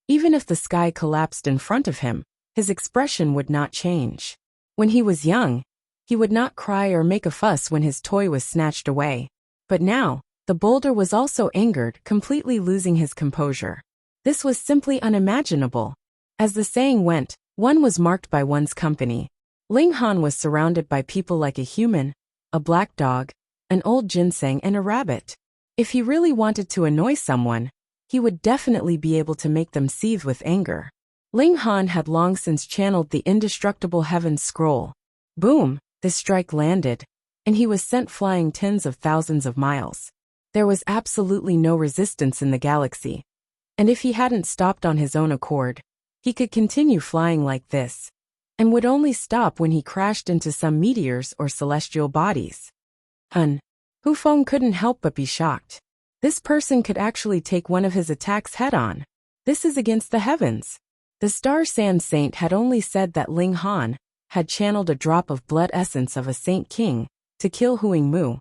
Even if the sky collapsed in front of him, his expression would not change. When he was young, he would not cry or make a fuss when his toy was snatched away. But now, the boulder was also angered, completely losing his composure. This was simply unimaginable. As the saying went, one was marked by one's company. Ling Han was surrounded by people like a human, a black dog, an old ginseng, and a rabbit. If he really wanted to annoy someone, he would definitely be able to make them seethe with anger. Ling Han had long since channeled the indestructible heaven's scroll. Boom! This strike landed, and he was sent flying tens of thousands of miles. There was absolutely no resistance in the galaxy. And if he hadn't stopped on his own accord, he could continue flying like this, and would only stop when he crashed into some meteors or celestial bodies. Hu Feng couldn't help but be shocked. This person could actually take one of his attacks head-on. This is against the heavens. The Star Sand Saint had only said that Ling Han had channeled a drop of blood essence of a Saint King to kill Huang Mu,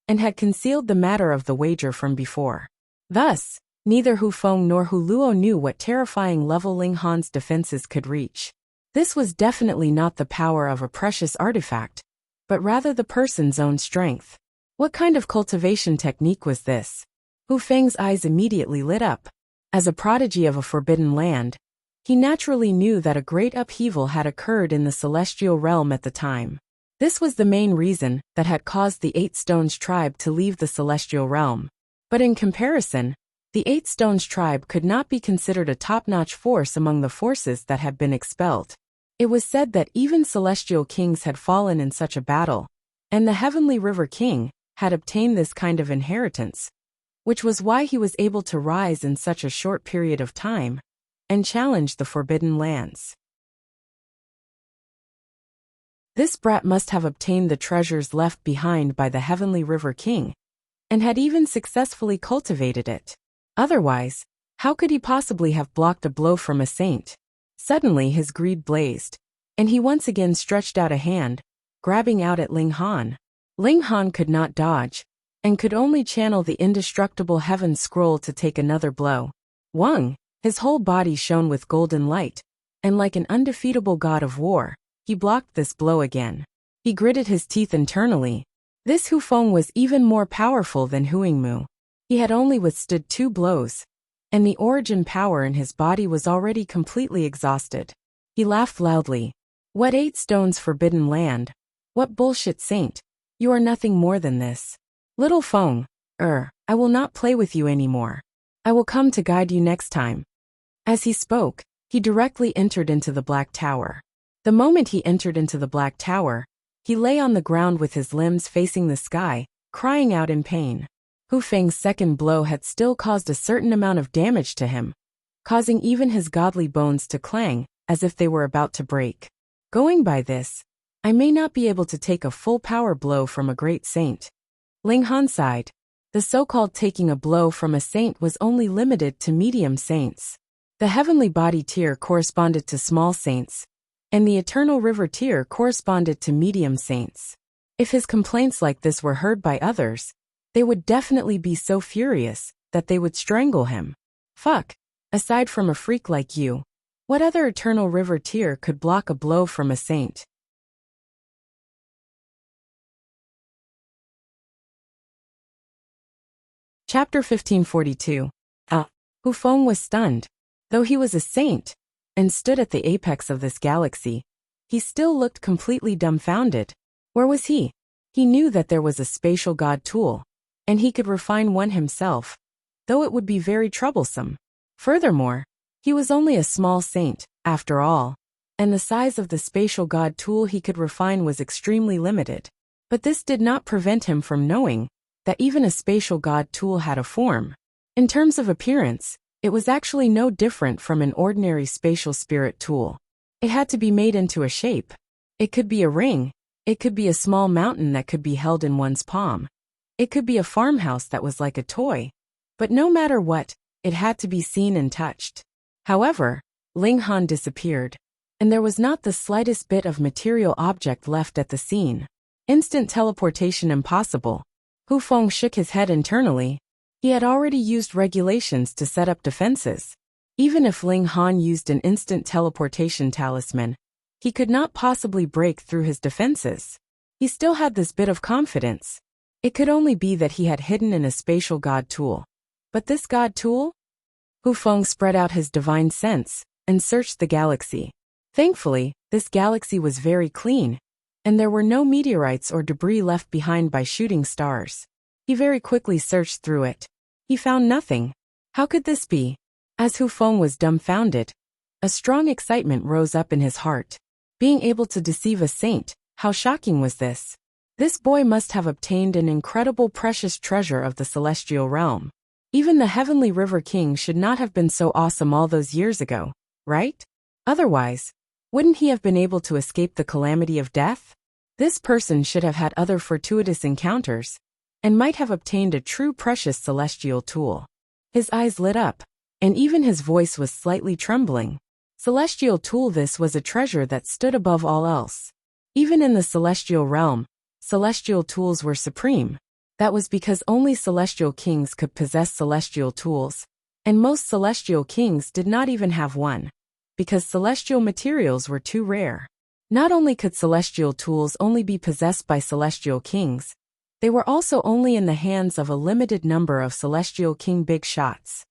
and had concealed the matter of the wager from before. Thus, neither Hu Feng nor Hu Luo knew what terrifying level Ling Han's defenses could reach. This was definitely not the power of a precious artifact, but rather the person's own strength. What kind of cultivation technique was this? Hu Feng's eyes immediately lit up. As a prodigy of a forbidden land, he naturally knew that a great upheaval had occurred in the celestial realm at the time. This was the main reason that had caused the Eight Stones tribe to leave the celestial realm. But in comparison, the Eight Stones tribe could not be considered a top-notch force among the forces that had been expelled. It was said that even celestial kings had fallen in such a battle, and the Heavenly River King had obtained this kind of inheritance, which was why he was able to rise in such a short period of time and challenge the Forbidden Lands. This brat must have obtained the treasures left behind by the Heavenly River King, and had even successfully cultivated it. Otherwise, how could he possibly have blocked a blow from a saint? Suddenly his greed blazed, and he once again stretched out a hand, grabbing out at Ling Han. Ling Han could not dodge, and could only channel the indestructible heaven scroll to take another blow. Wang, his whole body shone with golden light, and like an undefeatable god of war, he blocked this blow again. He gritted his teeth internally. This Hu Feng was even more powerful than Huang Mu. He had only withstood 2 blows, and the origin power in his body was already completely exhausted. He laughed loudly. What 8 stones forbidden land? What bullshit saint? You are nothing more than this. Little Feng, I will not play with you anymore. I will come to guide you next time. As he spoke, he directly entered into the Black Tower. The moment he entered into the Black Tower, he lay on the ground with his limbs facing the sky, crying out in pain. Hu Feng's second blow had still caused a certain amount of damage to him, causing even his godly bones to clang, as if they were about to break. Going by this, I may not be able to take a full power blow from a great saint. Ling Han sighed. The so-called taking a blow from a saint was only limited to medium saints. The heavenly body tier corresponded to small saints, and the eternal river tier corresponded to medium saints. If his complaints like this were heard by others, they would definitely be so furious that they would strangle him. Fuck, aside from a freak like you, what other eternal river tier could block a blow from a saint? Chapter 1542. Hu Feng was stunned. Though he was a saint, and stood at the apex of this galaxy, he still looked completely dumbfounded. Where was he? He knew that there was a spatial god tool, and he could refine one himself, though it would be very troublesome. Furthermore, he was only a small saint, after all, and the size of the spatial god tool he could refine was extremely limited. But this did not prevent him from knowing that even a spatial god tool had a form. In terms of appearance, it was actually no different from an ordinary spatial spirit tool. It had to be made into a shape. It could be a ring. It could be a small mountain that could be held in one's palm. It could be a farmhouse that was like a toy. But no matter what, it had to be seen and touched. However, Ling Han disappeared, and there was not the slightest bit of material object left at the scene. Instant teleportation impossible. Hu Feng shook his head internally. He had already used regulations to set up defenses. Even if Ling Han used an instant teleportation talisman, he could not possibly break through his defenses. He still had this bit of confidence. It could only be that he had hidden in a spatial god tool. But this god tool? Hu Feng spread out his divine sense and searched the galaxy. Thankfully, this galaxy was very clean, and there were no meteorites or debris left behind by shooting stars. He very quickly searched through it. He found nothing. How could this be? As Hu Feng was dumbfounded, a strong excitement rose up in his heart. Being able to deceive a saint, how shocking was this? This boy must have obtained an incredible precious treasure of the celestial realm. Even the heavenly river king should not have been so awesome all those years ago, right? Otherwise, wouldn't he have been able to escape the calamity of death? This person should have had other fortuitous encounters, and might have obtained a true precious celestial tool. His eyes lit up, and even his voice was slightly trembling. Celestial tool, this was a treasure that stood above all else. Even in the celestial realm, celestial tools were supreme. That was because only celestial kings could possess celestial tools, and most celestial kings did not even have one, because celestial materials were too rare. Not only could celestial tools only be possessed by celestial kings, they were also only in the hands of a limited number of celestial king big shots.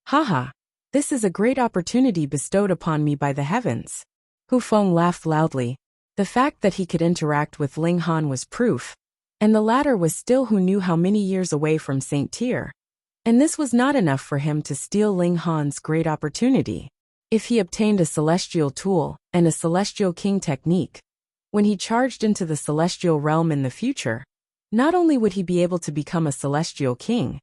Haha, this is a great opportunity bestowed upon me by the heavens. Hu Feng laughed loudly. The fact that he could interact with Ling Han was proof, and the latter was still who knew how many years away from Saint Tyr. And this was not enough for him to steal Ling Han's great opportunity. If he obtained a celestial tool and a celestial king technique, when he charged into the celestial realm in the future, not only would he be able to become a celestial king,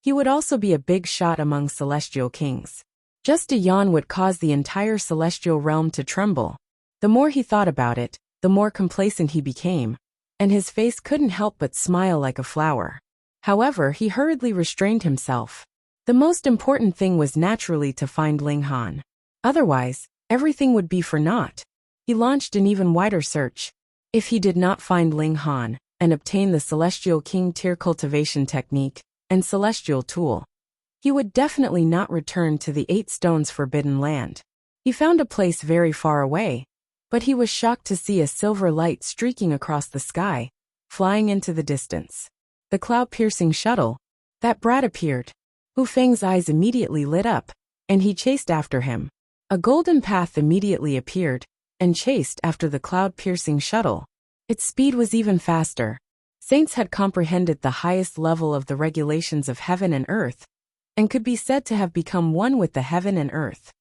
he would also be a big shot among celestial kings. Just a yawn would cause the entire celestial realm to tremble. The more he thought about it, the more complacent he became, and his face couldn't help but smile like a flower. However, he hurriedly restrained himself. The most important thing was naturally to find Ling Han. Otherwise, everything would be for naught. He launched an even wider search. If he did not find Ling Han and obtain the Celestial King Tier cultivation technique and celestial tool, he would definitely not return to the 8 Stones Forbidden Land. He found a place very far away, but he was shocked to see a silver light streaking across the sky, flying into the distance. The cloud-piercing shuttle. That brat appeared. Hu Feng's eyes immediately lit up, and he chased after him. A golden path immediately appeared, and chased after the cloud-piercing shuttle. Its speed was even faster. Saints had comprehended the highest level of the regulations of heaven and earth, and could be said to have become one with the heaven and earth.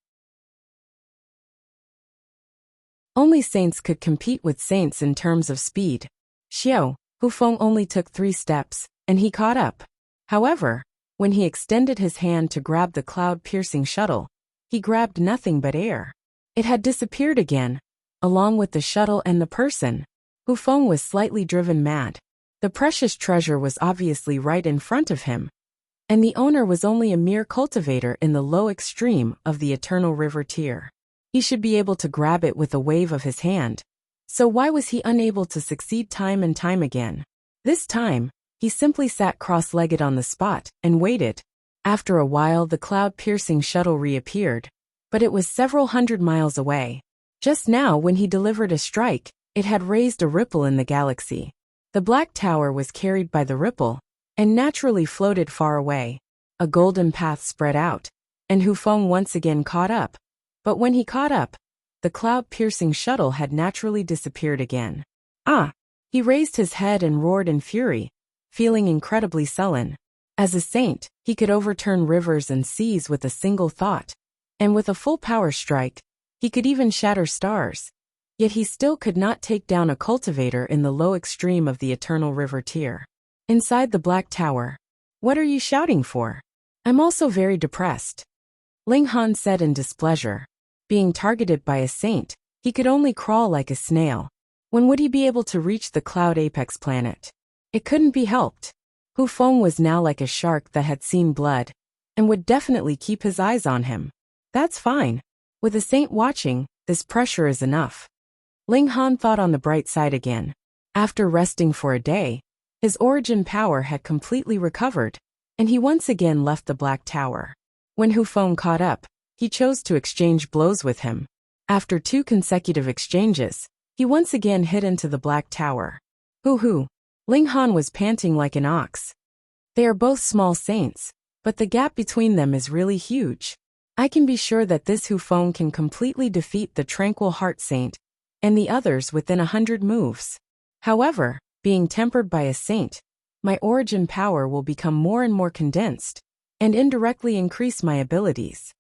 Only saints could compete with saints in terms of speed. Xiao, Hu Feng only took 3 steps, and he caught up. However, when he extended his hand to grab the cloud-piercing shuttle, he grabbed nothing but air. It had disappeared again, along with the shuttle and the person. Hu Feng was slightly driven mad. The precious treasure was obviously right in front of him, and the owner was only a mere cultivator in the low extreme of the eternal river tier. He should be able to grab it with a wave of his hand. So why was he unable to succeed time and time again? This time, he simply sat cross-legged on the spot and waited. After a while, the cloud-piercing shuttle reappeared, but it was several hundred miles away. Just now, when he delivered a strike, it had raised a ripple in the galaxy. The black tower was carried by the ripple, and naturally floated far away. A golden path spread out, and Hu Feng once again caught up. But when he caught up, the cloud-piercing shuttle had naturally disappeared again. Ah! He raised his head and roared in fury, feeling incredibly sullen. As a saint, he could overturn rivers and seas with a single thought, and with a full power strike, he could even shatter stars. Yet he still could not take down a cultivator in the low extreme of the eternal river tier. Inside the black tower. What are you shouting for? I'm also very depressed. Ling Han said in displeasure. Being targeted by a saint, he could only crawl like a snail. When would he be able to reach the cloud apex planet? It couldn't be helped. Hu Feng was now like a shark that had seen blood, and would definitely keep his eyes on him. That's fine. With a saint watching, this pressure is enough. Ling Han thought on the bright side again. After resting for a day, His origin power had completely recovered, and he once again left the Black Tower. When Hu Feng caught up, he chose to exchange blows with him. After 2 consecutive exchanges, he once again hit into the Black Tower. Hoo! Ling Han was panting like an ox. They are both small saints, but the gap between them is really huge. I can be sure that this Hu Feng can completely defeat the Tranquil Heart Saint and the others within 100 moves. However, being tempered by a saint, my origin power will become more and more condensed, and indirectly increase my abilities.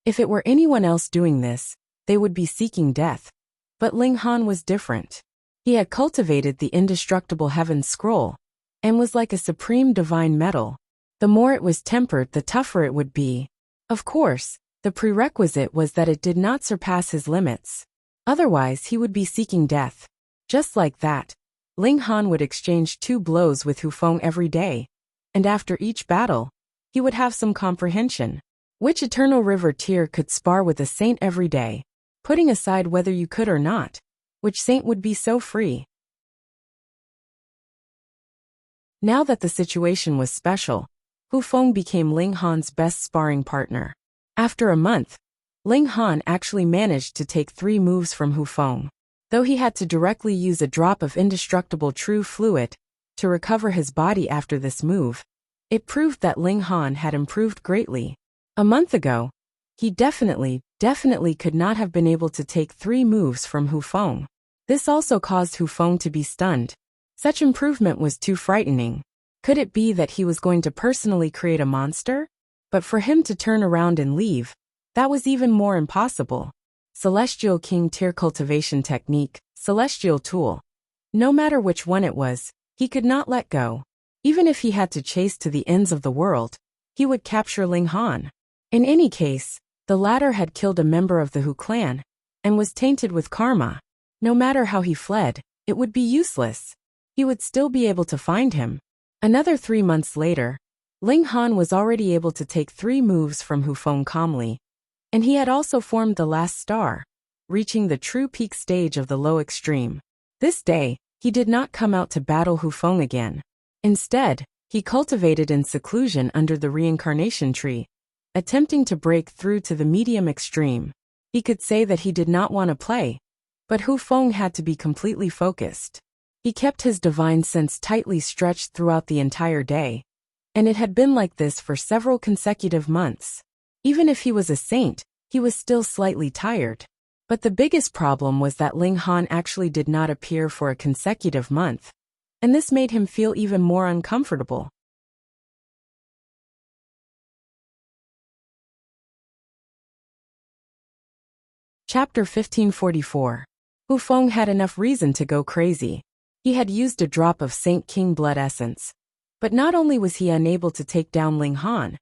If it were anyone else doing this, they would be seeking death. But Ling Han was different. He had cultivated the indestructible Heaven's Scroll, and was like a supreme divine metal. The more it was tempered, the tougher it would be. Of course, the prerequisite was that it did not surpass his limits. Otherwise, he would be seeking death. Just like that, Ling Han would exchange 2 blows with Hu Feng every day, and after each battle, he would have some comprehension. Which eternal river tier could spar with a saint every day, putting aside whether you could or not, which saint would be so free? Now that the situation was special, Hu Feng became Ling Han's best sparring partner. After a month, Ling Han actually managed to take 3 moves from Hu Feng. Though he had to directly use a drop of indestructible true fluid to recover his body after this move, it proved that Ling Han had improved greatly. A month ago, he definitely could not have been able to take 3 moves from Hu Feng. This also caused Hu Feng to be stunned. Such improvement was too frightening. Could it be that he was going to personally create a monster? But for him to turn around and leave, that was even more impossible. Celestial King Tier Cultivation Technique, Celestial Tool. No matter which one it was, he could not let go. Even if he had to chase to the ends of the world, he would capture Ling Han. In any case, the latter had killed a member of the Hu clan, and was tainted with karma. No matter how he fled, it would be useless. He would still be able to find him. Another 3 months later, Ling Han was already able to take 3 moves from Hu Feng calmly, and he had also formed the last star, reaching the true peak stage of the low extreme. This day, he did not come out to battle Hu Feng again. Instead, he cultivated in seclusion under the reincarnation tree, attempting to break through to the medium extreme. He could say that he did not want to play, but Hu Feng had to be completely focused. He kept his divine sense tightly stretched throughout the entire day, and it had been like this for several consecutive months. Even if he was a saint, he was still slightly tired. But the biggest problem was that Ling Han actually did not appear for a consecutive month, and this made him feel even more uncomfortable. Chapter 1544. Hu Feng had enough reason to go crazy. He had used a drop of Saint King blood essence. But not only was he unable to take down Ling Han,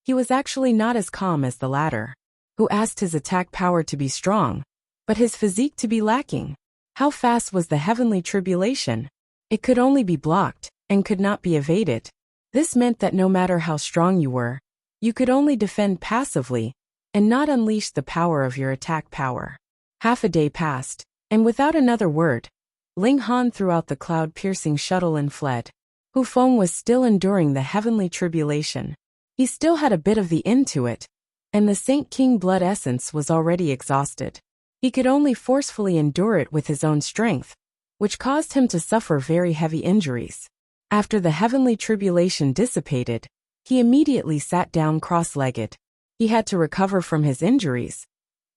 he was actually not as calm as the latter, who asked his attack power to be strong, but his physique to be lacking. How fast was the heavenly tribulation? It could only be blocked, and could not be evaded. This meant that no matter how strong you were, you could only defend passively, and not unleash the power of your attack power. Half a day passed, and without another word, Ling Han threw out the cloud-piercing shuttle and fled. Hu Feng was still enduring the heavenly tribulation. He still had a bit of the into it, and the Saint King blood essence was already exhausted. He could only forcefully endure it with his own strength, which caused him to suffer very heavy injuries. After the heavenly tribulation dissipated, he immediately sat down cross-legged. He had to recover from his injuries,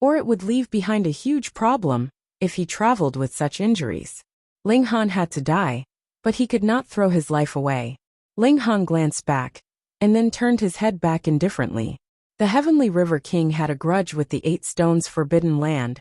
or it would leave behind a huge problem if he traveled with such injuries. Ling Han had to die, but he could not throw his life away. Ling Han glanced back, and then turned his head back indifferently. The Heavenly River King had a grudge with the 8 Stones Forbidden Land,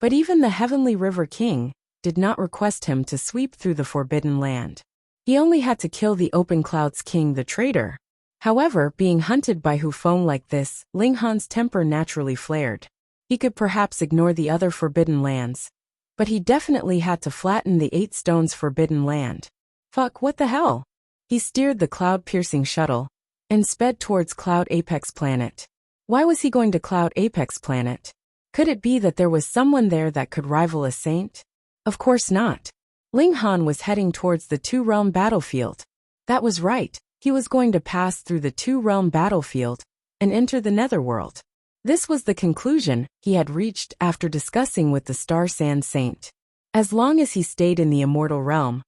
but even the Heavenly River King did not request him to sweep through the Forbidden Land. He only had to kill the Open Clouds King, the traitor. However, being hunted by Hu Feng like this, Ling Han's temper naturally flared. He could perhaps ignore the other Forbidden Lands, but he definitely had to flatten the 8 Stones Forbidden Land. Fuck, what the hell? He steered the cloud-piercing shuttle and sped towards Cloud Apex Planet. Why was he going to Cloud Apex Planet? Could it be that there was someone there that could rival a saint? Of course not. Ling Han was heading towards the two-realm battlefield. That was right, he was going to pass through the two-realm battlefield and enter the netherworld. This was the conclusion he had reached after discussing with the Star Sand Saint. As long as he stayed in the immortal realm,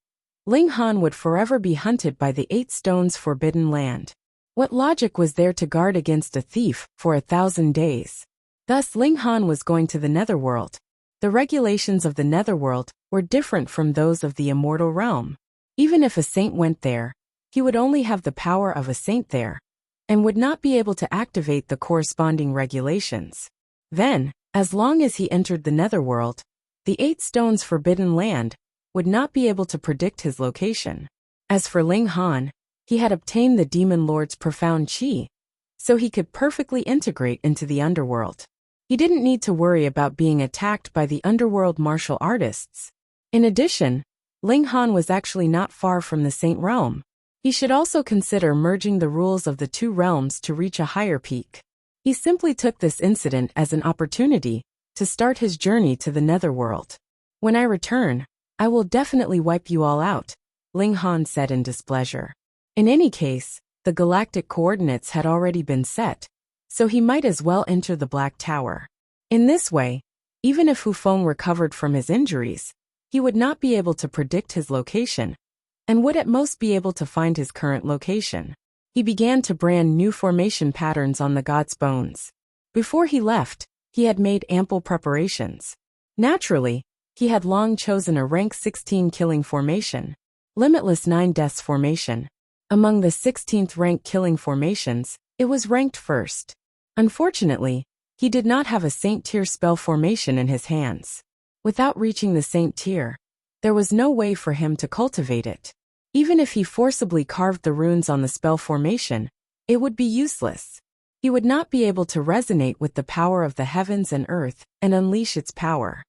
Ling Han would forever be hunted by the 8 stones forbidden land. What logic was there to guard against a thief for 1,000 days? Thus Ling Han was going to the netherworld. The regulations of the netherworld were different from those of the immortal realm. Even if a saint went there, he would only have the power of a saint there, and would not be able to activate the corresponding regulations. Then, as long as he entered the netherworld, the 8 stones forbidden land would not be able to predict his location. As for Ling Han, he had obtained the Demon Lord's profound chi, so he could perfectly integrate into the underworld. He didn't need to worry about being attacked by the underworld martial artists. In addition, Ling Han was actually not far from the Saint Realm. He should also consider merging the rules of the 2 realms to reach a higher peak. He simply took this incident as an opportunity to start his journey to the netherworld. When I return, I will definitely wipe you all out, Ling Han said in displeasure. In any case, the galactic coordinates had already been set, so he might as well enter the Black Tower. In this way, even if Hu Feng recovered from his injuries, he would not be able to predict his location, and would at most be able to find his current location. He began to brand new formation patterns on the god's bones. Before he left, he had made ample preparations. Naturally, he had long chosen a rank 16 killing formation, Limitless 9 Deaths formation. Among the 16th rank killing formations, it was ranked first. Unfortunately, he did not have a Saint Tier spell formation in his hands. Without reaching the Saint Tier, there was no way for him to cultivate it. Even if he forcibly carved the runes on the spell formation, it would be useless. He would not be able to resonate with the power of the heavens and earth and unleash its power.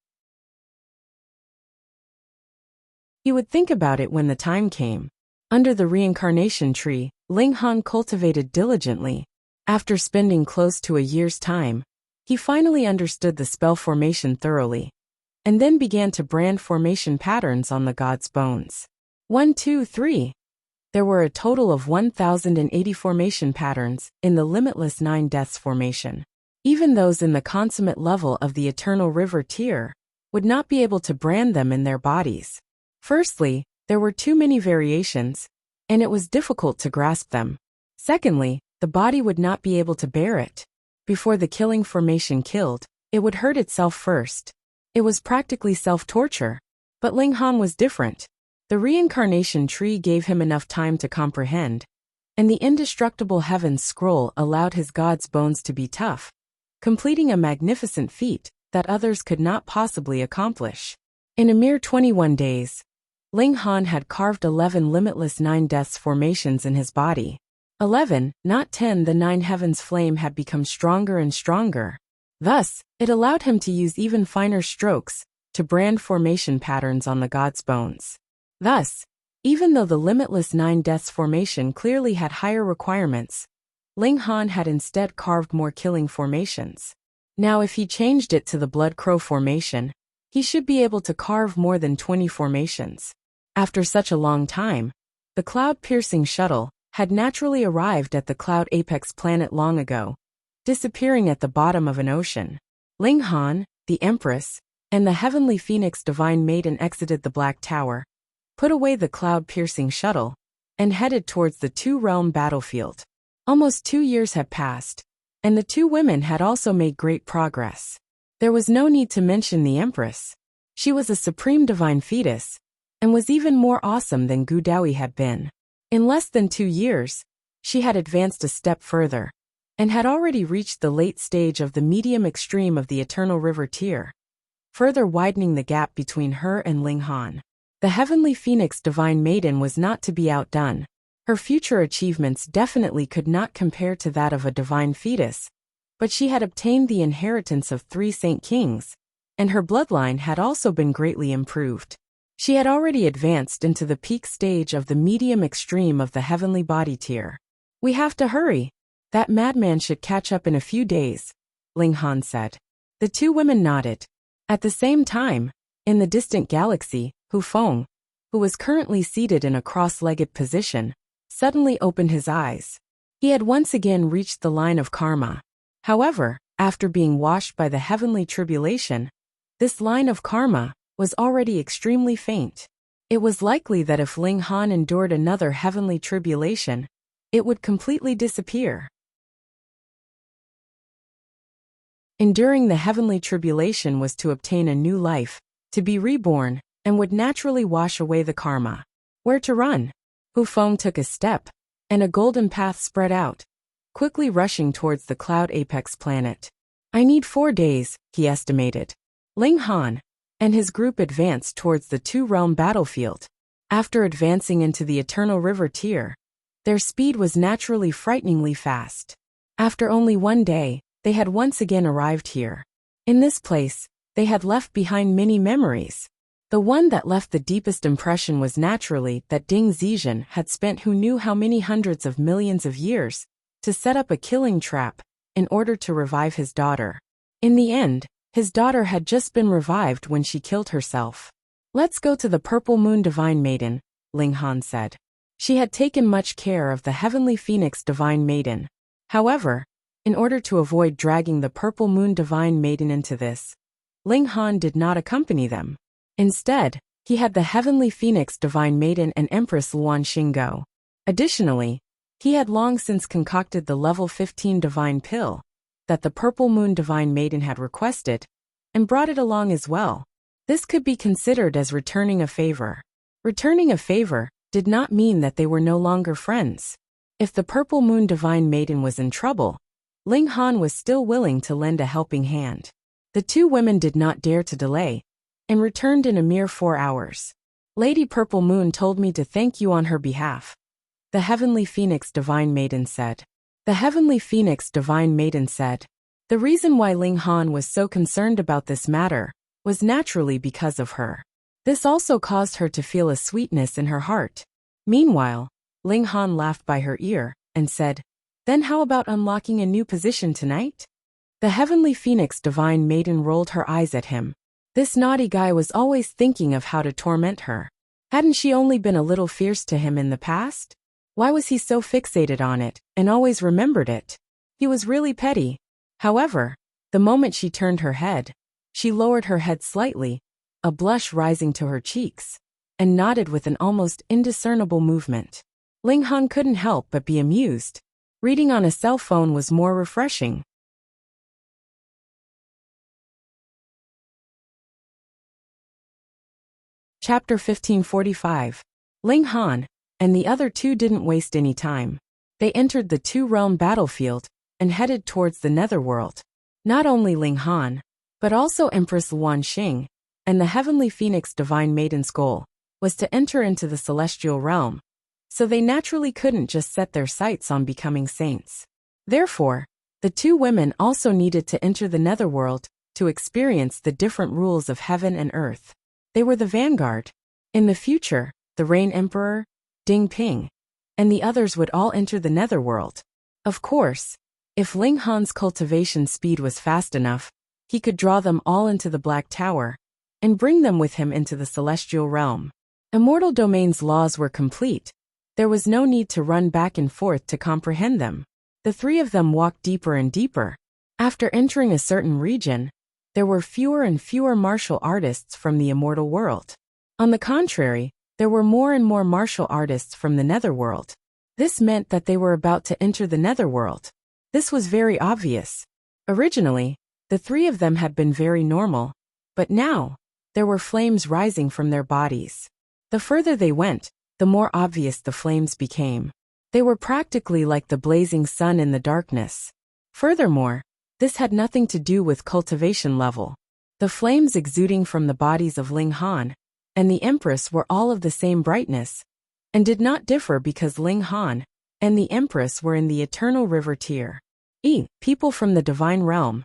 He would think about it when the time came. Under the reincarnation tree, Ling Han cultivated diligently. After spending close to a year's time, he finally understood the spell formation thoroughly, and then began to brand formation patterns on the god's bones. 1, 2, 3. There were a total of 1,080 formation patterns in the Limitless 9 Deaths formation. Even those in the consummate level of the Eternal River tier would not be able to brand them in their bodies. Firstly, there were too many variations, and it was difficult to grasp them. Secondly, the body would not be able to bear it. Before the killing formation killed, it would hurt itself first. It was practically self-torture. But Ling Han was different. The reincarnation tree gave him enough time to comprehend, and the indestructible heavens scroll allowed his god's bones to be tough, completing a magnificent feat that others could not possibly accomplish. In a mere 21 days, Ling Han had carved 11 Limitless 9 Deaths formations in his body. 11, not 10. The 9 heavens flame had become stronger and stronger. Thus, it allowed him to use even finer strokes to brand formation patterns on the god's bones. Thus, even though the Limitless 9 Deaths formation clearly had higher requirements, Ling Han had instead carved more killing formations. Now if he changed it to the Blood Crow formation, he should be able to carve more than 20 formations. After such a long time, the cloud-piercing shuttle had naturally arrived at the cloud apex planet long ago, disappearing at the bottom of an ocean. Ling Han, the Empress, and the Heavenly Phoenix Divine Maiden exited the Black Tower, put away the cloud-piercing shuttle, and headed towards the two-realm battlefield. Almost 2 years had passed, and the 2 women had also made great progress. There was no need to mention the Empress. She was a supreme divine fetus, and was even more awesome than Gu Daoyi had been. In less than 2 years, she had advanced a step further, and had already reached the late stage of the medium extreme of the Eternal River tier, further widening the gap between her and Ling Han. The Heavenly Phoenix Divine Maiden was not to be outdone. Her future achievements definitely could not compare to that of a divine fetus, but she had obtained the inheritance of 3 Saint Kings, and her bloodline had also been greatly improved. She had already advanced into the peak stage of the medium extreme of the heavenly body tier. We have to hurry. That madman should catch up in a few days, Ling Han said. The 2 women nodded. At the same time, in the distant galaxy, Hu Feng, who was currently seated in a cross-legged position, suddenly opened his eyes. He had once again reached the line of karma. However, after being washed by the heavenly tribulation, this line of karma was already extremely faint. It was likely that if Ling Han endured another heavenly tribulation, it would completely disappear. Enduring the heavenly tribulation was to obtain a new life, to be reborn, and would naturally wash away the karma. Where to run? Hu Feng took a step, and a golden path spread out, quickly rushing towards the cloud apex planet. I need 4 days, he estimated. Ling Han and his group advanced towards the two-realm battlefield. After advancing into the Eternal River tier, their speed was naturally frighteningly fast. After only 1 day, they had once again arrived here. In this place, they had left behind many memories. The one that left the deepest impression was naturally that Ding Zizhen had spent who knew how many hundreds of millions of years to set up a killing trap in order to revive his daughter. In the end, his daughter had just been revived when she killed herself. Let's go to the Purple Moon Divine Maiden, Ling Han said. She had taken much care of the Heavenly Phoenix Divine Maiden. However, in order to avoid dragging the Purple Moon Divine Maiden into this, Ling Han did not accompany them. Instead, he had the Heavenly Phoenix Divine Maiden and Empress Luan Xing go. Additionally, he had long since concocted the level 15 Divine Pill that the Purple Moon Divine Maiden had requested, and brought it along as well. This could be considered as returning a favor. Returning a favor did not mean that they were no longer friends. If the Purple Moon Divine Maiden was in trouble, Ling Han was still willing to lend a helping hand. The two women did not dare to delay, and returned in a mere 4 hours. Lady Purple Moon told me to thank you on her behalf, the Heavenly Phoenix Divine Maiden said. The Heavenly Phoenix Divine Maiden said. The reason why Ling Han was so concerned about this matter was naturally because of her. This also caused her to feel a sweetness in her heart. Meanwhile, Ling Han laughed by her ear and said, Then how about unlocking a new position tonight? The Heavenly Phoenix Divine Maiden rolled her eyes at him. This naughty guy was always thinking of how to torment her. Hadn't she only been a little fierce to him in the past? Why was he so fixated on it, and always remembered it? He was really petty. However, the moment she turned her head, she lowered her head slightly, a blush rising to her cheeks, and nodded with an almost indiscernible movement. Ling Han couldn't help but be amused. Reading on a cell phone was more refreshing. Chapter 1545. Ling Han and the other two didn't waste any time. They entered the two-realm battlefield and headed towards the netherworld. Not only Ling Han, but also Empress Luan Xing and the Heavenly Phoenix Divine Maiden's goal was to enter into the celestial realm, so they naturally couldn't just set their sights on becoming saints. Therefore, the two women also needed to enter the netherworld to experience the different rules of heaven and earth. They were the vanguard. In the future, the Rain Emperor, Ding Ping, and the others would all enter the netherworld. Of course, if Ling Han's cultivation speed was fast enough, he could draw them all into the Black Tower and bring them with him into the celestial realm. Immortal Domain's laws were complete. There was no need to run back and forth to comprehend them. The three of them walked deeper and deeper. After entering a certain region, there were fewer and fewer martial artists from the immortal world. On the contrary, there were more and more martial artists from the netherworld. This meant that they were about to enter the netherworld. This was very obvious. Originally, the three of them had been very normal, but now, there were flames rising from their bodies. The further they went, the more obvious the flames became. They were practically like the blazing sun in the darkness. Furthermore, this had nothing to do with cultivation level. The flames exuding from the bodies of Ling Han and the Empress were all of the same brightness, and did not differ because Ling Han and the Empress were in the Eternal River tier. People from the Divine Realm.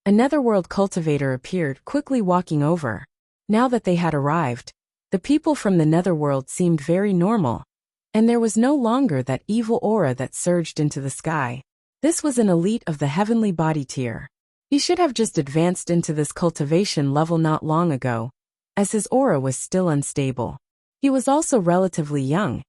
A netherworld cultivator appeared, quickly walking over. Now that they had arrived, the people from the netherworld seemed very normal, and there was no longer that evil aura that surged into the sky. This was an elite of the heavenly body tier. He should have just advanced into this cultivation level not long ago, as his aura was still unstable. He was also relatively young,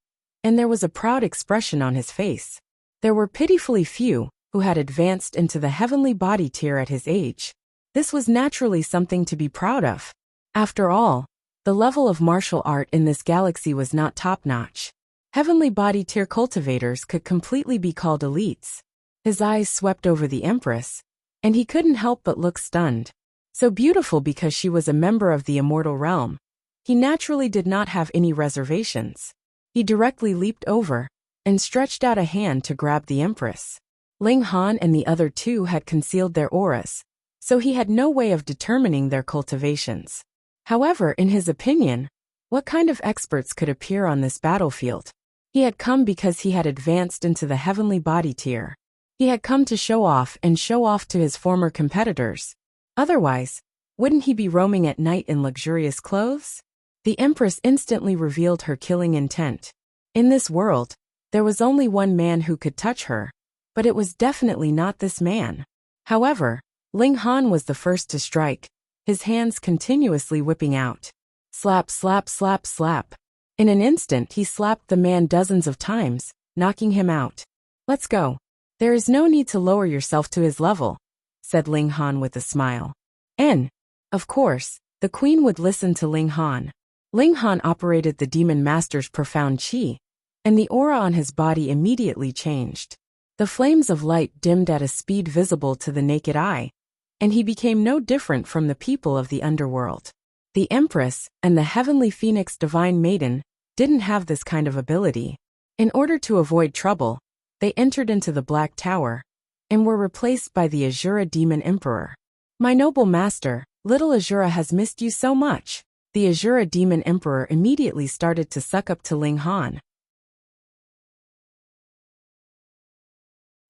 and there was a proud expression on his face. There were pitifully few who had advanced into the heavenly body tier at his age. This was naturally something to be proud of. After all, the level of martial art in this galaxy was not top-notch. Heavenly body tier cultivators could completely be called elites. His eyes swept over the Empress, and he couldn't help but look stunned. So beautiful because she was a member of the immortal realm. He naturally did not have any reservations. He directly leaped over and stretched out a hand to grab the Empress. Ling Han and the other two had concealed their auras, so he had no way of determining their cultivations. However, in his opinion, what kind of experts could appear on this battlefield? He had come because he had advanced into the heavenly body tier. He had come to show off to his former competitors. Otherwise, wouldn't he be roaming at night in luxurious clothes? The Empress instantly revealed her killing intent. In this world, there was only one man who could touch her, but it was definitely not this man. However, Ling Han was the first to strike, his hands continuously whipping out. Slap, slap, slap, slap. In an instant he slapped the man dozens of times, knocking him out. Let's go. There is no need to lower yourself to his level, said Ling Han with a smile. And, of course, the queen would listen to Ling Han. Ling Han operated the demon master's profound qi, and the aura on his body immediately changed. The flames of light dimmed at a speed visible to the naked eye, and he became no different from the people of the underworld. The Empress and the heavenly phoenix divine maiden didn't have this kind of ability. In order to avoid trouble, they entered into the Black Tower and were replaced by the Azura demon emperor. My noble master, little Azura has missed you so much. The Azura demon emperor immediately started to suck up to Ling Han.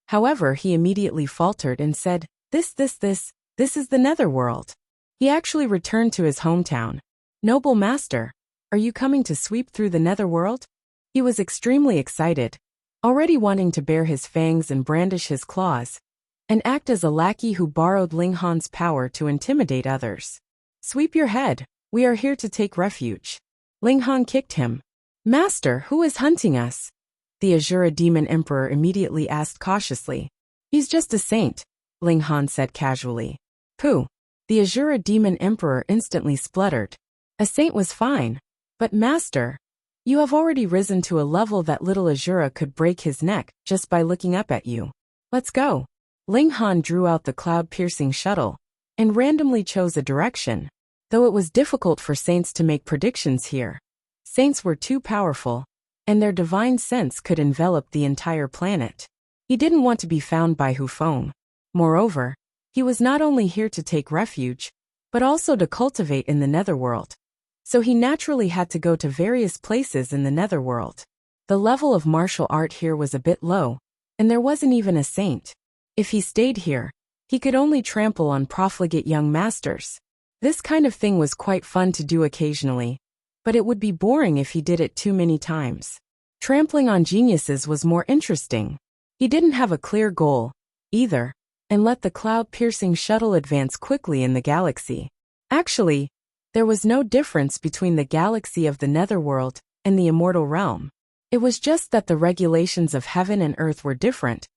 However, he immediately faltered and said, This is the netherworld. He actually returned to his hometown. Noble master, are you coming to sweep through the netherworld? He was extremely excited, already wanting to bare his fangs and brandish his claws, and act as a lackey who borrowed Ling Han's power to intimidate others. Sweep your head, we are here to take refuge. Ling Han kicked him. Master, who is hunting us? The Azura demon emperor immediately asked cautiously. He's just a saint, Ling Han said casually. Pooh. The Azura demon emperor instantly spluttered. A saint was fine, but master, you have already risen to a level that little Azura could break his neck just by looking up at you. Let's go. Ling Han drew out the cloud-piercing shuttle and randomly chose a direction. Though it was difficult for saints to make predictions here, saints were too powerful, and their divine sense could envelop the entire planet. He didn't want to be found by Hufeng. Moreover, he was not only here to take refuge, but also to cultivate in the netherworld. So he naturally had to go to various places in the netherworld. The level of martial art here was a bit low, and there wasn't even a saint. If he stayed here, he could only trample on profligate young masters. This kind of thing was quite fun to do occasionally, but it would be boring if he did it too many times. Trampling on geniuses was more interesting. He didn't have a clear goal, either, and let the cloud-piercing shuttle advance quickly in the galaxy. Actually, there was no difference between the galaxy of the netherworld and the immortal realm. It was just that the regulations of heaven and earth were different,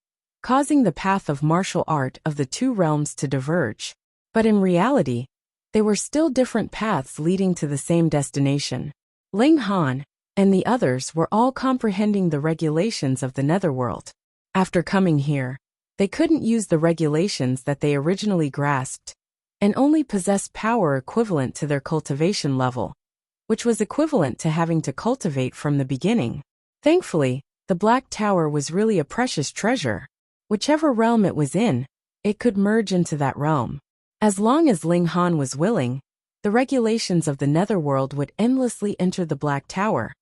causing the path of martial art of the two realms to diverge. But in reality, they were still different paths leading to the same destination. Ling Han and the others were all comprehending the regulations of the netherworld. After coming here, they couldn't use the regulations that they originally grasped, and only possessed power equivalent to their cultivation level, which was equivalent to having to cultivate from the beginning. Thankfully, the Black Tower was really a precious treasure. Whichever realm it was in, it could merge into that realm. As long as Ling Han was willing, the regulations of the netherworld would endlessly enter the Black Tower,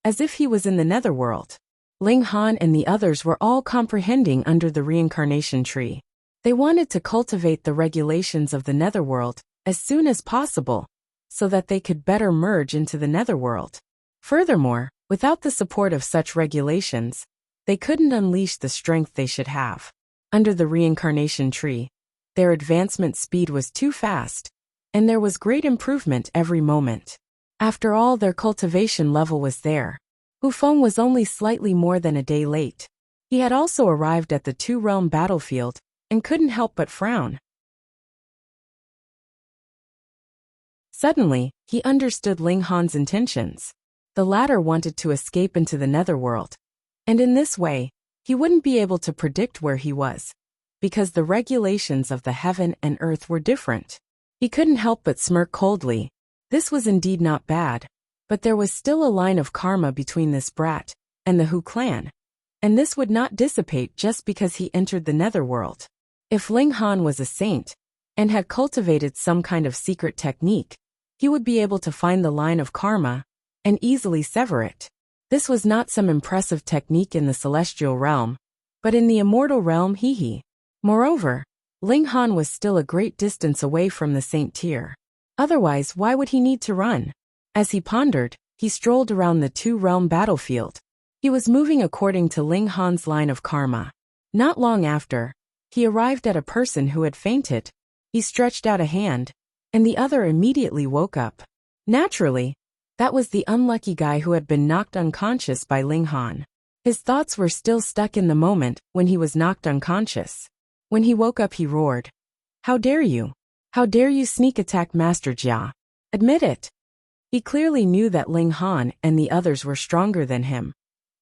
as if he was in the netherworld. Ling Han and the others were all comprehending under the reincarnation tree. They wanted to cultivate the regulations of the netherworld as soon as possible, so that they could better merge into the netherworld. Furthermore, without the support of such regulations, they couldn't unleash the strength they should have. Under the reincarnation tree, their advancement speed was too fast, and there was great improvement every moment. After all, their cultivation level was there. Hu Feng was only slightly more than a day late. He had also arrived at the two-realm battlefield and couldn't help but frown. Suddenly, he understood Ling Han's intentions. The latter wanted to escape into the netherworld. And in this way, he wouldn't be able to predict where he was, because the regulations of the heaven and earth were different. He couldn't help but smirk coldly. This was indeed not bad, but there was still a line of karma between this brat and the Hu clan, and this would not dissipate just because he entered the netherworld. If Ling Han was a saint and had cultivated some kind of secret technique, he would be able to find the line of karma and easily sever it. This was not some impressive technique in the celestial realm, but in the immortal realm, Moreover, Ling Han was still a great distance away from the saint tier. Otherwise, why would he need to run? As he pondered, he strolled around the two-realm battlefield. He was moving according to Ling Han's line of karma. Not long after, he arrived at a person who had fainted. He stretched out a hand, and the other immediately woke up. Naturally, that was the unlucky guy who had been knocked unconscious by Ling Han. His thoughts were still stuck in the moment when he was knocked unconscious. When he woke up, he roared, "How dare you? How dare you sneak attack Master Jia? Admit it." He clearly knew that Ling Han and the others were stronger than him.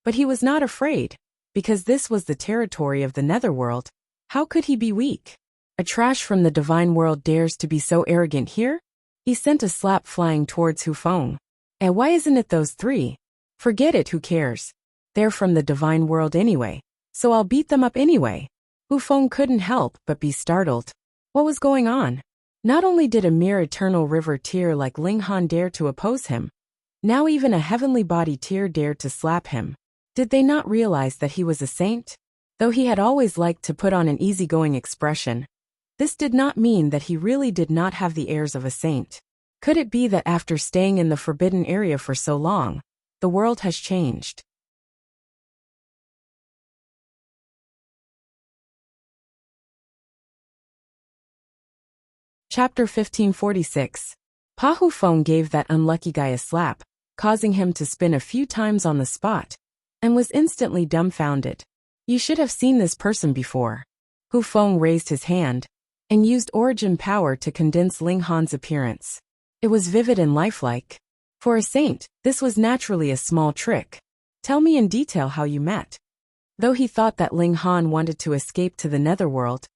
But he was not afraid, because this was the territory of the netherworld. How could he be weak? A trash from the divine world dares to be so arrogant here? He sent a slap flying towards Hu Feng. And why isn't it those three? Forget it, who cares? They're from the divine world anyway, so I'll beat them up anyway. Hu Feng couldn't help but be startled. What was going on? Not only did a mere eternal river tier like Ling Han dare to oppose him, now even a heavenly body tier dared to slap him. Did they not realize that he was a saint? Though he had always liked to put on an easygoing expression, this did not mean that he really did not have the airs of a saint. Could it be that after staying in the forbidden area for so long, the world has changed? Chapter 1546. Pa Hu Feng gave that unlucky guy a slap, causing him to spin a few times on the spot, and was instantly dumbfounded. You should have seen this person before. Hu Feng raised his hand and used origin power to condense Ling Han's appearance. It was vivid and lifelike. For a saint, this was naturally a small trick. Tell me in detail how you met. Though he thought that Ling Han wanted to escape to the netherworld,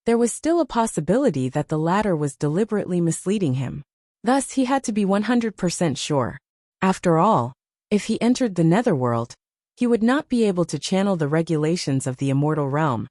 there was still a possibility that the latter was deliberately misleading him. Thus, he had to be 100% sure. After all, if he entered the netherworld, he would not be able to channel the regulations of the immortal realm,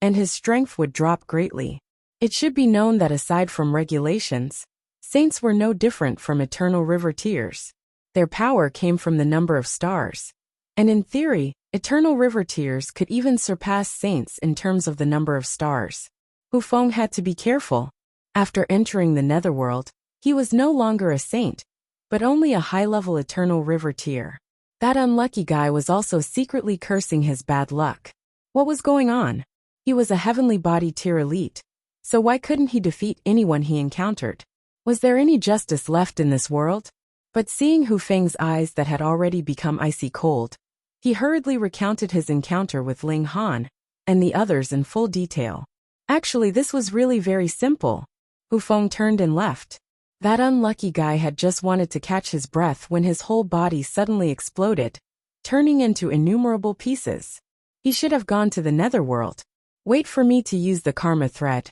and his strength would drop greatly. It should be known that aside from regulations, saints were no different from eternal river tiers. Their power came from the number of stars. And in theory, eternal river tiers could even surpass saints in terms of the number of stars. Hu Feng had to be careful. After entering the netherworld, he was no longer a saint, but only a high-level eternal river tier. That unlucky guy was also secretly cursing his bad luck. What was going on? He was a heavenly body tier elite, so why couldn't he defeat anyone he encountered? Was there any justice left in this world? But seeing Hu Feng's eyes that had already become icy cold, he hurriedly recounted his encounter with Ling Han and the others in full detail. Actually, this was really very simple. Hu Feng turned and left. That unlucky guy had just wanted to catch his breath when his whole body suddenly exploded, turning into innumerable pieces. He should have gone to the netherworld. Wait for me to use the karma thread.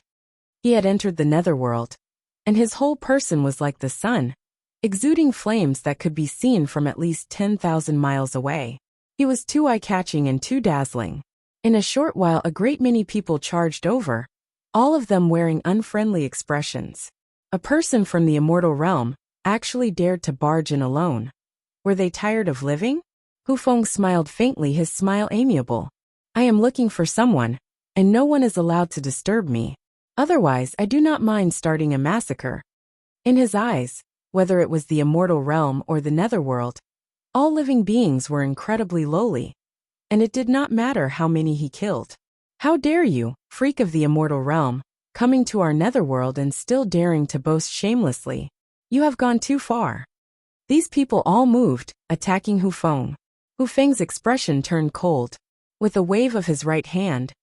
He had entered the netherworld, and his whole person was like the sun, exuding flames that could be seen from at least 10,000 miles away. He was too eye-catching and too dazzling. In a short while, a great many people charged over, all of them wearing unfriendly expressions. A person from the immortal realm actually dared to barge in alone. Were they tired of living? Hu Feng smiled faintly, his smile amiable. I am looking for someone, and no one is allowed to disturb me. Otherwise, I do not mind starting a massacre. In his eyes, whether it was the immortal realm or the netherworld, all living beings were incredibly lowly, and it did not matter how many he killed. How dare you, freak of the immortal realm, coming to our netherworld and still daring to boast shamelessly? You have gone too far. These people all moved, attacking Hu Feng. Hu Feng's expression turned cold. With a wave of his right hand,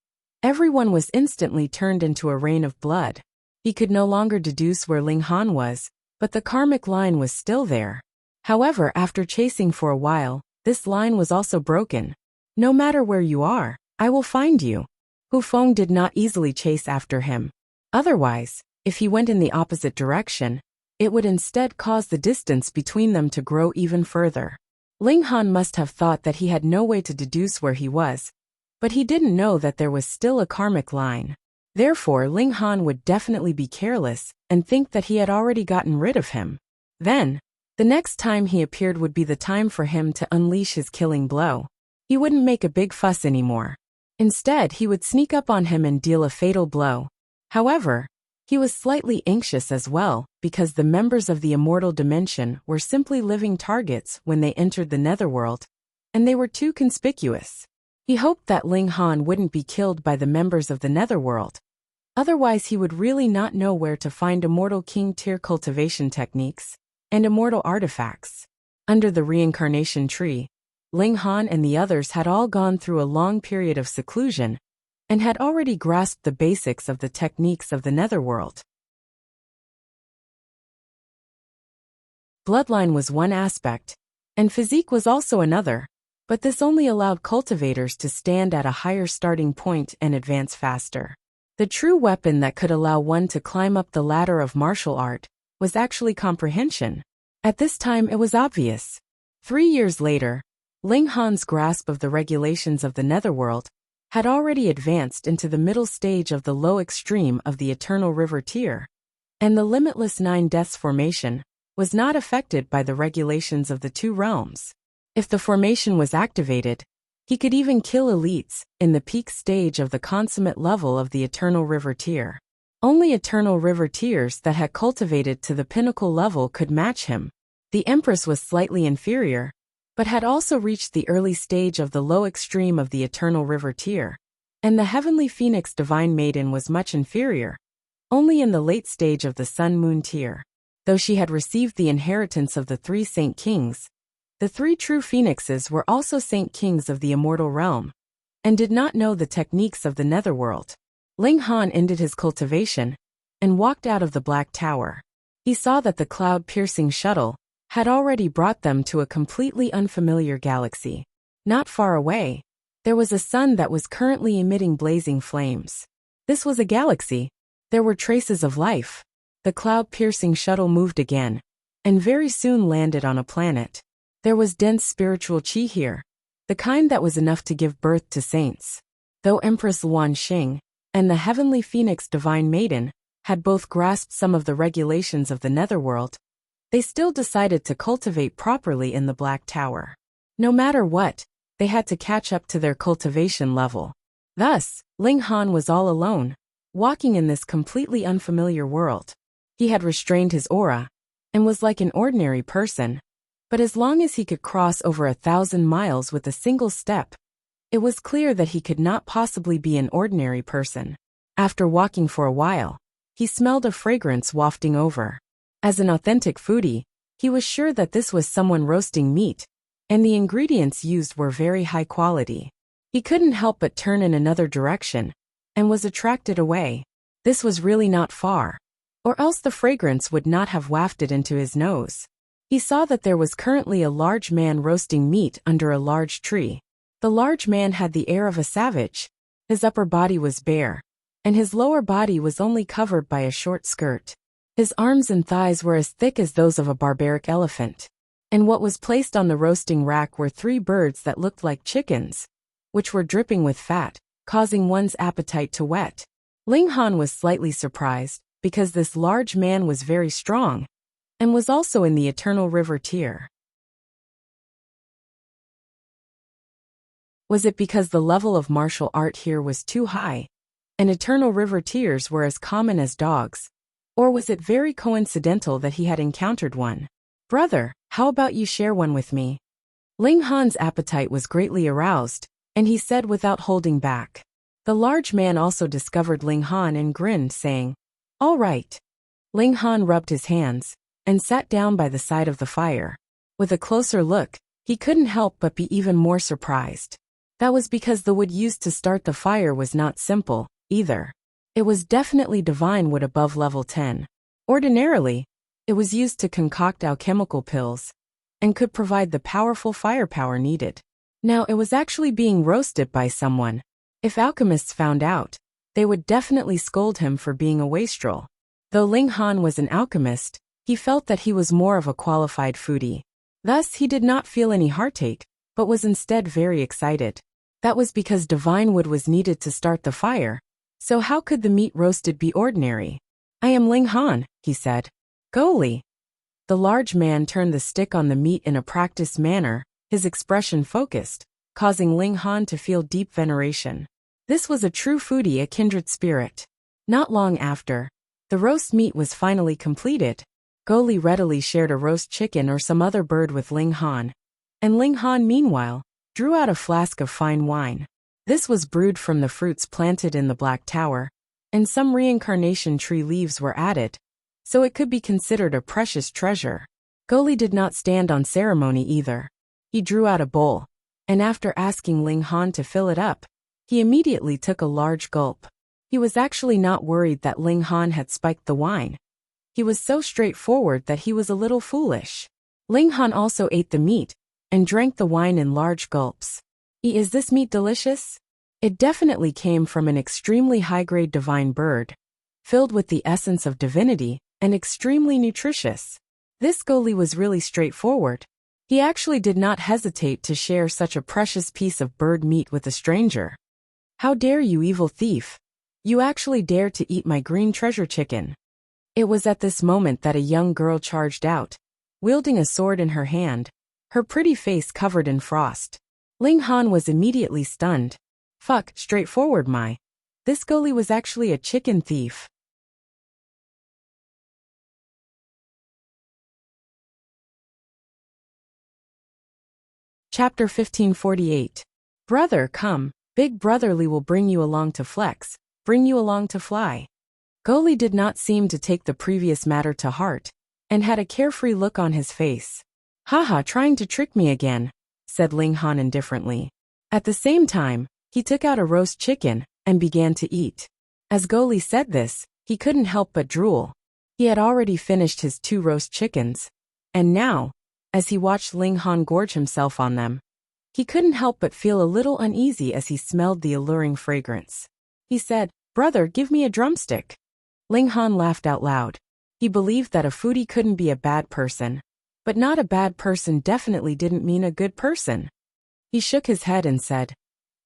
everyone was instantly turned into a rain of blood. He could no longer deduce where Ling Han was, but the karmic line was still there. However, after chasing for a while, this line was also broken. No matter where you are, I will find you. Hu Feng did not easily chase after him. Otherwise, if he went in the opposite direction, it would instead cause the distance between them to grow even further. Ling Han must have thought that he had no way to deduce where he was, but he didn't know that there was still a karmic line. Therefore, Ling Han would definitely be careless and think that he had already gotten rid of him. Then, the next time he appeared would be the time for him to unleash his killing blow. He wouldn't make a big fuss anymore. Instead, he would sneak up on him and deal a fatal blow. However, he was slightly anxious as well, because the members of the immortal dimension were simply living targets when they entered the netherworld, and they were too conspicuous. He hoped that Ling Han wouldn't be killed by the members of the netherworld. Otherwise, he would really not know where to find immortal king tier cultivation techniques and immortal artifacts. Under the reincarnation tree, Ling Han and the others had all gone through a long period of seclusion and had already grasped the basics of the techniques of the netherworld. Bloodline was one aspect, and physique was also another, but this only allowed cultivators to stand at a higher starting point and advance faster. The true weapon that could allow one to climb up the ladder of martial art was actually comprehension. At this time it was obvious. 3 years later, Ling Han's grasp of the regulations of the netherworld had already advanced into the middle stage of the low extreme of the Eternal River tier, and the limitless 9 deaths formation was not affected by the regulations of the 2 realms. If the formation was activated, he could even kill elites in the peak stage of the consummate level of the Eternal River tier. Only Eternal River tiers that had cultivated to the pinnacle level could match him. The Empress was slightly inferior, but had also reached the early stage of the low extreme of the Eternal River tier, and the Heavenly Phoenix Divine Maiden was much inferior, only in the late stage of the Sun Moon tier. Though she had received the inheritance of the 3 Saint Kings, the 3 true phoenixes were also Saint Kings of the immortal realm, and did not know the techniques of the netherworld. Ling Han ended his cultivation and walked out of the Black Tower. He saw that the cloud-piercing shuttle had already brought them to a completely unfamiliar galaxy. Not far away, there was a sun that was currently emitting blazing flames. This was a galaxy. There were traces of life. The cloud-piercing shuttle moved again, and very soon landed on a planet. There was dense spiritual chi here, the kind that was enough to give birth to saints. Though Empress Luan Xing and the Heavenly Phoenix Divine Maiden had both grasped some of the regulations of the netherworld, they still decided to cultivate properly in the Black Tower. No matter what, they had to catch up to their cultivation level. Thus, Ling Han was all alone, walking in this completely unfamiliar world. He had restrained his aura, and was like an ordinary person, but as long as he could cross over 1,000 miles with a single step, it was clear that he could not possibly be an ordinary person. After walking for a while, he smelled a fragrance wafting over. As an authentic foodie, he was sure that this was someone roasting meat, and the ingredients used were very high quality. He couldn't help but turn in another direction, and was attracted away. This was really not far, or else the fragrance would not have wafted into his nose. He saw that there was currently a large man roasting meat under a large tree. The large man had the air of a savage. His upper body was bare, and his lower body was only covered by a short skirt. His arms and thighs were as thick as those of a barbaric elephant, and what was placed on the roasting rack were 3 birds that looked like chickens, which were dripping with fat, causing one's appetite to whet. Ling Han was slightly surprised, because this large man was very strong, and was also in the Eternal River tier. Was it because the level of martial art here was too high, and Eternal River tiers were as common as dogs? Or was it very coincidental that he had encountered one? Brother, how about you share one with me? Ling Han's appetite was greatly aroused, and he said without holding back. The large man also discovered Ling Han and grinned, saying, "All right." Ling Han rubbed his hands and sat down by the side of the fire. With a closer look, he couldn't help but be even more surprised. That was because the wood used to start the fire was not simple, either. It was definitely divine wood above level 10. Ordinarily, it was used to concoct alchemical pills, and could provide the powerful firepower needed. Now it was actually being roasted by someone. If alchemists found out, they would definitely scold him for being a wastrel. Though Ling Han was an alchemist, he felt that he was more of a qualified foodie. Thus he did not feel any heartache, but was instead very excited. That was because divine wood was needed to start the fire, so how could the meat roasted be ordinary? "I am Ling Han," he said. "Goli." The large man turned the stick on the meat in a practiced manner, his expression focused, causing Ling Han to feel deep veneration. This was a true foodie, a kindred spirit. Not long after, the roast meat was finally completed. Goli readily shared a roast chicken or some other bird with Ling Han. And Ling Han, meanwhile, drew out a flask of fine wine. This was brewed from the fruits planted in the Black Tower, and some reincarnation tree leaves were added, so it could be considered a precious treasure. Goli did not stand on ceremony either. He drew out a bowl, and after asking Ling Han to fill it up, he immediately took a large gulp. He was actually not worried that Ling Han had spiked the wine. He was so straightforward that he was a little foolish. Ling Han also ate the meat, and drank the wine in large gulps. "Is this meat delicious?" It definitely came from an extremely high-grade divine bird, filled with the essence of divinity, and extremely nutritious. This Goli was really straightforward. He actually did not hesitate to share such a precious piece of bird meat with a stranger. "How dare you, evil thief! You actually dare to eat my green treasure chicken." It was at this moment that a young girl charged out, wielding a sword in her hand, her pretty face covered in frost. Ling Han was immediately stunned. Fuck, straightforward this Goli was actually a chicken thief. Chapter 1548. Brother, come, big brotherly will bring you along to flex, bring you along to fly. Goli did not seem to take the previous matter to heart, and had a carefree look on his face. "Haha, trying to trick me again," said Ling Han indifferently. At the same time, he took out a roast chicken, and began to eat. As Goli said this, he couldn't help but drool. He had already finished his 2 roast chickens, and now, as he watched Ling Han gorge himself on them, he couldn't help but feel a little uneasy as he smelled the alluring fragrance. He said, "Brother, give me a drumstick." Ling Han laughed out loud. He believed that a foodie couldn't be a bad person, but not a bad person definitely didn't mean a good person. He shook his head and said,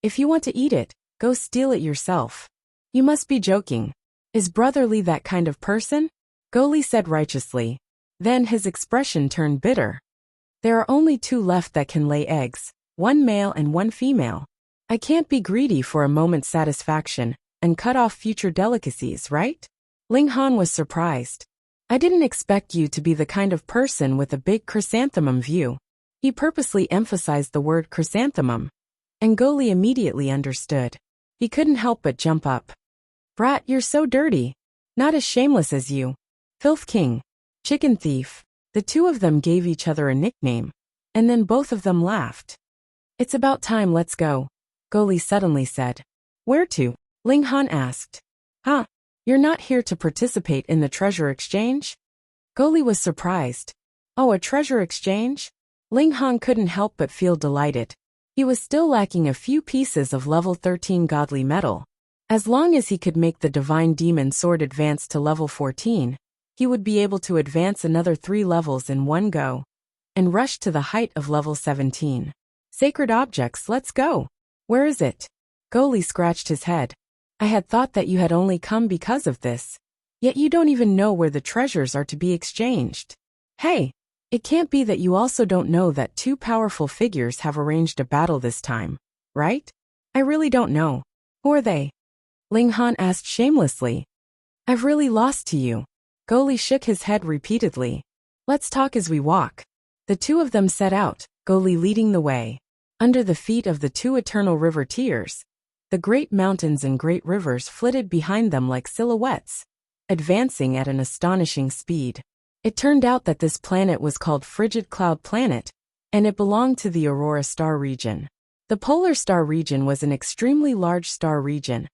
"If you want to eat it, go steal it yourself. You must be joking. Is brotherly that kind of person?" Goli said righteously. Then his expression turned bitter. "There are only 2 left that can lay eggs, 1 male and 1 female. I can't be greedy for a moment's satisfaction and cut off future delicacies, right?" Ling Han was surprised. "I didn't expect you to be the kind of person with a big chrysanthemum view." He purposely emphasized the word chrysanthemum, and Goli immediately understood. He couldn't help but jump up. "Brat, you're so dirty. Not as shameless as you. Filth King. Chicken thief." The 2 of them gave each other a nickname, and then both of them laughed. "It's about time, let's go," Goli suddenly said. "Where to?" Ling Han asked. "Huh? You're not here to participate in the treasure exchange?" Goli was surprised. "Oh, a treasure exchange?" Ling Han couldn't help but feel delighted. He was still lacking a few pieces of level 13 godly metal. As long as he could make the divine demon sword advance to level 14, he would be able to advance another 3 levels in one go, and rush to the height of level 17. "Sacred objects, let's go." "Where is it?" Goli scratched his head. "I had thought that you had only come because of this. Yet you don't even know where the treasures are to be exchanged. Hey, it can't be that you also don't know that 2 powerful figures have arranged a battle this time, right?" "I really don't know. Who are they?" Ling Han asked shamelessly. "I've really lost to you." Goli shook his head repeatedly. "Let's talk as we walk." The 2 of them set out, Goli leading the way. Under the feet of the 2 eternal river tiers, the great mountains and great rivers flitted behind them like silhouettes, advancing at an astonishing speed. It turned out that this planet was called Frigid Cloud Planet, and it belonged to the Aurora star region. The polar star region was an extremely large star region,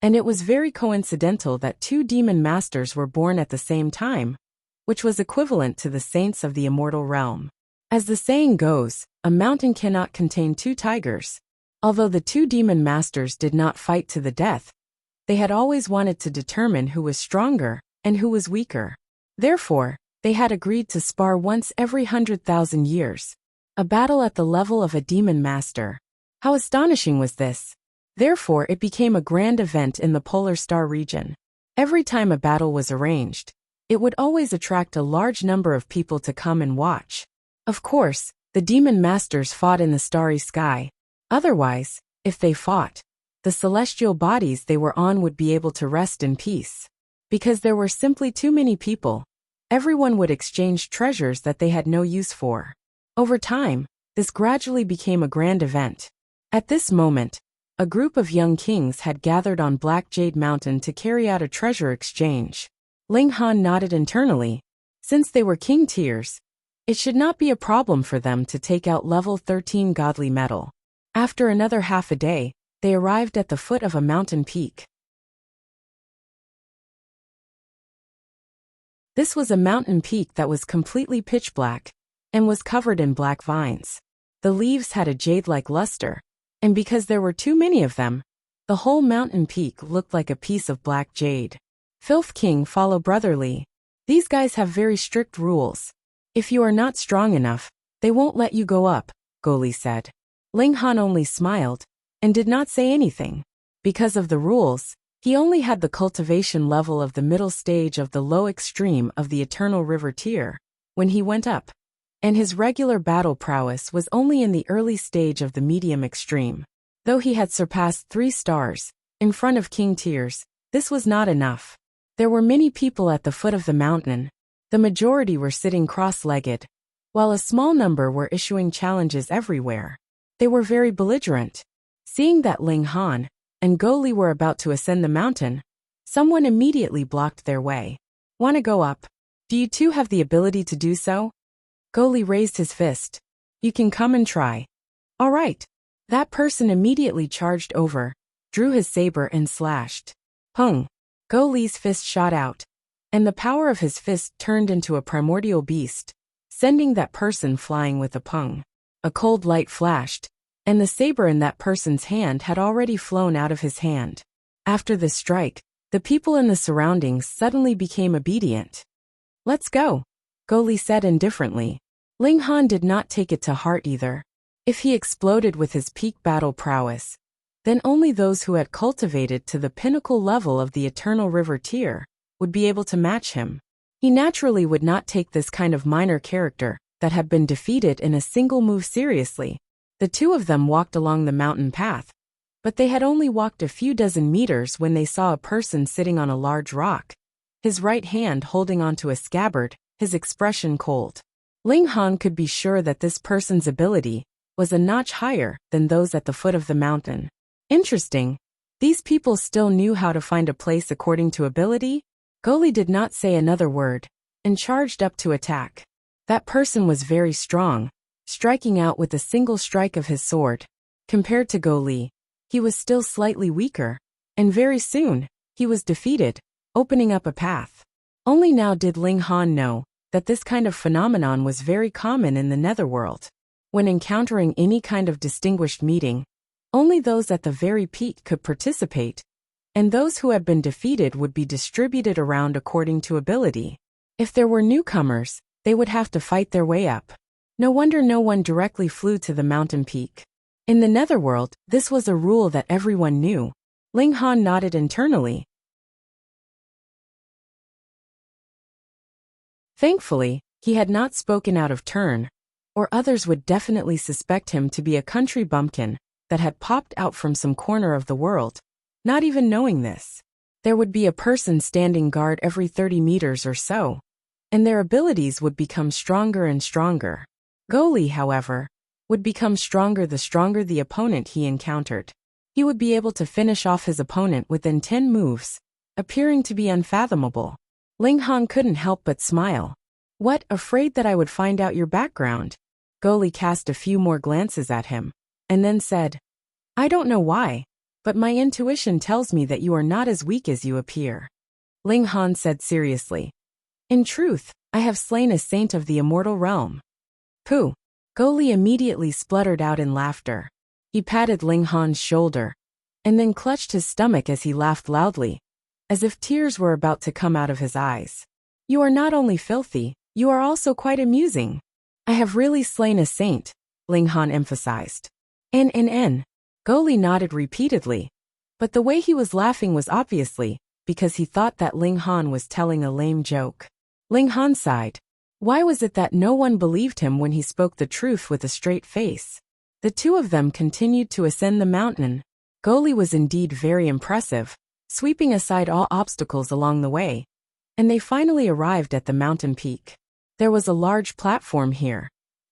and it was very coincidental that two demon masters were born at the same time, which was equivalent to the saints of the immortal realm. As the saying goes, a mountain cannot contain two tigers. Although the two demon masters did not fight to the death, they had always wanted to determine who was stronger and who was weaker. Therefore, they had agreed to spar once every 100,000 years, a battle at the level of a demon master. How astonishing was this? Therefore, it became a grand event in the polar star region. Every time a battle was arranged, it would always attract a large number of people to come and watch. Of course, the demon masters fought in the starry sky. Otherwise, if they fought, the celestial bodies they were on would be able to rest in peace. Because there were simply too many people, everyone would exchange treasures that they had no use for. Over time, this gradually became a grand event. At this moment, a group of young kings had gathered on Black Jade Mountain to carry out a treasure exchange. Ling Han nodded internally. Since they were king tiers, it should not be a problem for them to take out level 13 godly metal. After another half a day, they arrived at the foot of a mountain peak. This was a mountain peak that was completely pitch black and was covered in black vines. The leaves had a jade-like luster, and because there were too many of them, the whole mountain peak looked like a piece of black jade. Filth King, follow brotherly. These guys have very strict rules. If you are not strong enough, they won't let you go up, Goli said. Ling Han only smiled and did not say anything. Because of the rules, he only had the cultivation level of the middle stage of the low extreme of the Eternal River tier when he went up, and his regular battle prowess was only in the early stage of the medium extreme. Though he had surpassed 3 stars in front of king tiers, this was not enough. There were many people at the foot of the mountain. The majority were sitting cross-legged, while a small number were issuing challenges everywhere. They were very belligerent. Seeing that Ling Han and Goli were about to ascend the mountain, someone immediately blocked their way. Want to go up? Do you two have the ability to do so? Goli raised his fist. You can come and try. All right. That person immediately charged over, drew his saber and slashed. Pung! Goli's fist shot out, and the power of his fist turned into a primordial beast, sending that person flying with a pung. A cold light flashed, and the saber in that person's hand had already flown out of his hand. After the strike, the people in the surroundings suddenly became obedient. Let's go, Goli said indifferently. Ling Han did not take it to heart either. If he exploded with his peak battle prowess, then only those who had cultivated to the pinnacle level of the Eternal River tier would be able to match him. He naturally would not take this kind of minor character that had been defeated in a single move seriously. The two of them walked along the mountain path, but they had only walked a few dozen meters when they saw a person sitting on a large rock, his right hand holding onto a scabbard, his expression cold. Ling Han could be sure that this person's ability was a notch higher than those at the foot of the mountain. Interesting. These people still knew how to find a place according to ability? Goli did not say another word and charged up to attack. That person was very strong, striking out with a single strike of his sword. Compared to Goli, he was still slightly weaker, and very soon, he was defeated, opening up a path. Only now did Ling Han know that this kind of phenomenon was very common in the netherworld. When encountering any kind of distinguished meeting, only those at the very peak could participate, and those who had been defeated would be distributed around according to ability. If there were newcomers, they would have to fight their way up. No wonder no one directly flew to the mountain peak. In the netherworld, this was a rule that everyone knew. Ling Han nodded internally. Thankfully, he had not spoken out of turn, or others would definitely suspect him to be a country bumpkin that had popped out from some corner of the world. Not even knowing this, there would be a person standing guard every 30 meters or so, and their abilities would become stronger and stronger. Goli, however, would become stronger the opponent he encountered. He would be able to finish off his opponent within 10 moves, appearing to be unfathomable. Ling Han couldn't help but smile. What, afraid that I would find out your background? Goli cast a few more glances at him, and then said, I don't know why, but my intuition tells me that you are not as weak as you appear. Ling Han said seriously, in truth, I have slain a saint of the immortal realm. Pooh! Goli immediately spluttered out in laughter. He patted Ling Han's shoulder, and then clutched his stomach as he laughed loudly, as if tears were about to come out of his eyes. You are not only filthy, you are also quite amusing. I have really slain a saint, Ling Han emphasized. N. Goli nodded repeatedly, but the way he was laughing was obviously because he thought that Ling Han was telling a lame joke. Ling Han sighed. Why was it that no one believed him when he spoke the truth with a straight face? The two of them continued to ascend the mountain. Goli was indeed very impressive, sweeping aside all obstacles along the way, and they finally arrived at the mountain peak. There was a large platform here,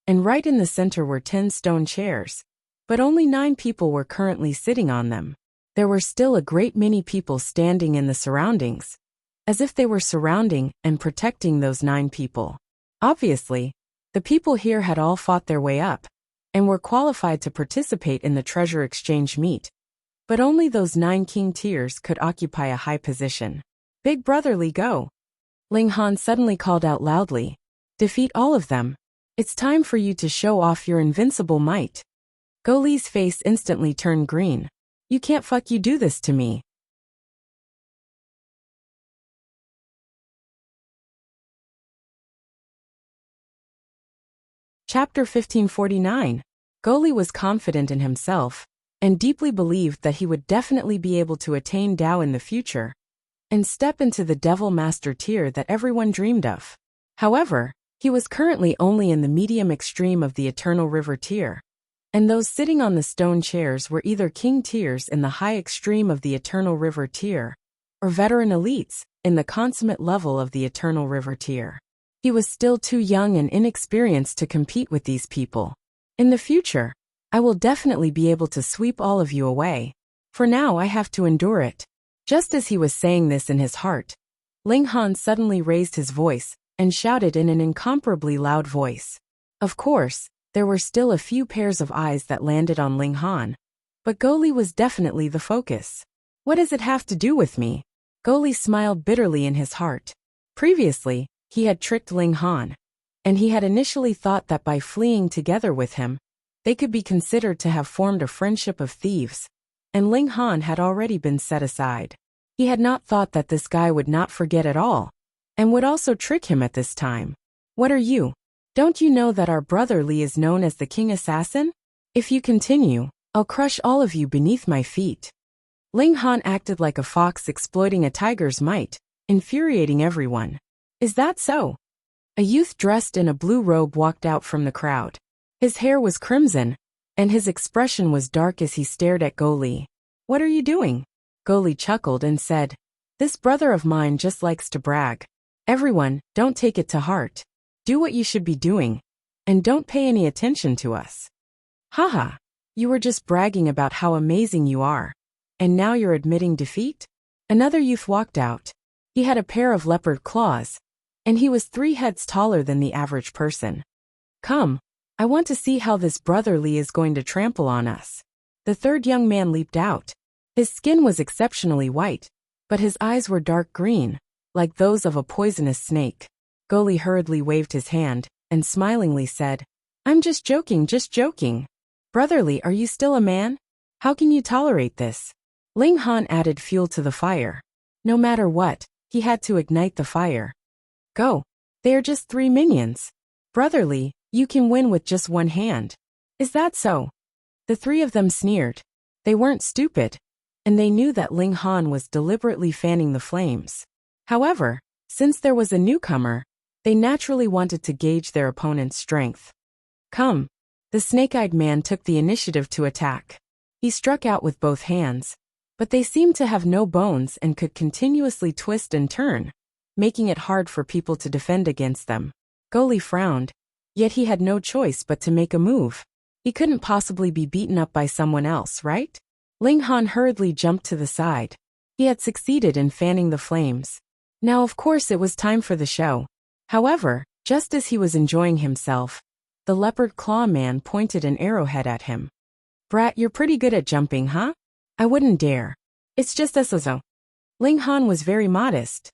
and right in the center were 10 stone chairs, but only 9 people were currently sitting on them. There were still a great many people standing in the surroundings, as if they were surrounding and protecting those 9 people. Obviously, the people here had all fought their way up, and were qualified to participate in the treasure exchange meet, but only those 9 king tiers could occupy a high position. Big brotherly, go! Ling Han suddenly called out loudly. Defeat all of them. It's time for you to show off your invincible might. Goli's face instantly turned green. You can't you do this to me. Chapter 1549. Goli was confident in himself, and deeply believed that he would definitely be able to attain Dao in the future, and step into the Devil Master tier that everyone dreamed of. However, he was currently only in the medium extreme of the Eternal River tier, and those sitting on the stone chairs were either king tiers in the high extreme of the Eternal River tier, or veteran elites in the consummate level of the Eternal River tier. He was still too young and inexperienced to compete with these people. In the future, I will definitely be able to sweep all of you away. For now I have to endure it. Just as he was saying this in his heart, Ling Han suddenly raised his voice and shouted in an incomparably loud voice. Of course, there were still a few pairs of eyes that landed on Ling Han, but Goli was definitely the focus. What does it have to do with me? Goli smiled bitterly in his heart. Previously, he had tricked Ling Han, and he had initially thought that by fleeing together with him, they could be considered to have formed a friendship of thieves, and Ling Han had already been set aside. He had not thought that this guy would not forget at all, and would also trick him at this time. What are you? Don't you know that our brother Li is known as the King Assassin? If you continue, I'll crush all of you beneath my feet. Ling Han acted like a fox exploiting a tiger's might, infuriating everyone. Is that so? A youth dressed in a blue robe walked out from the crowd. His hair was crimson, and his expression was dark as he stared at Goli. What are you doing? Goli chuckled and said, This brother of mine just likes to brag. Everyone, don't take it to heart. Do what you should be doing, and don't pay any attention to us. Haha, you were just bragging about how amazing you are, and now you're admitting defeat? Another youth walked out. He had a pair of leopard claws, and he was 3 heads taller than the average person. Come, I want to see how this brotherly is going to trample on us. The third young man leaped out. His skin was exceptionally white, but his eyes were dark green, like those of a poisonous snake. Goli hurriedly waved his hand, and smilingly said, I'm just joking, just joking. Brotherly, are you still a man? How can you tolerate this? Ling Han added fuel to the fire. No matter what, he had to ignite the fire. Go. They are just 3 minions. Brotherly, you can win with just 1 hand. Is that so? The 3 of them sneered. They weren't stupid, and they knew that Ling Han was deliberately fanning the flames. However, since there was a newcomer, they naturally wanted to gauge their opponent's strength. Come. The snake-eyed man took the initiative to attack. He struck out with both hands, but they seemed to have no bones and could continuously twist and turn, making it hard for people to defend against them. Goli frowned, yet he had no choice but to make a move. He couldn't possibly be beaten up by someone else, right? Ling Han hurriedly jumped to the side. He had succeeded in fanning the flames. Now of course it was time for the show. However, Just as he was enjoying himself, the leopard claw man pointed an arrowhead at him. Brat, you're pretty good at jumping, huh? I wouldn't dare. It's just so. Ling Han was very modest.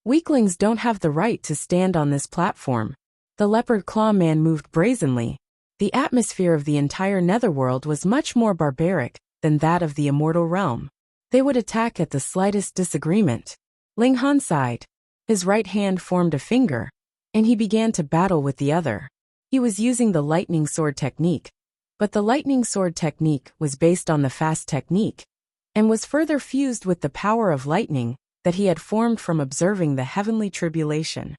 Weaklings don't have the right to stand on this platform. The leopard claw man moved brazenly. The atmosphere of the entire netherworld was much more barbaric than that of the immortal realm. They would attack at the slightest disagreement. Ling Han sighed. His right hand formed a finger, and he began to battle with the other. He was using the lightning sword technique, but the lightning sword technique was based on the fast technique, and was further fused with the power of lightning that he had formed from observing the heavenly tribulation.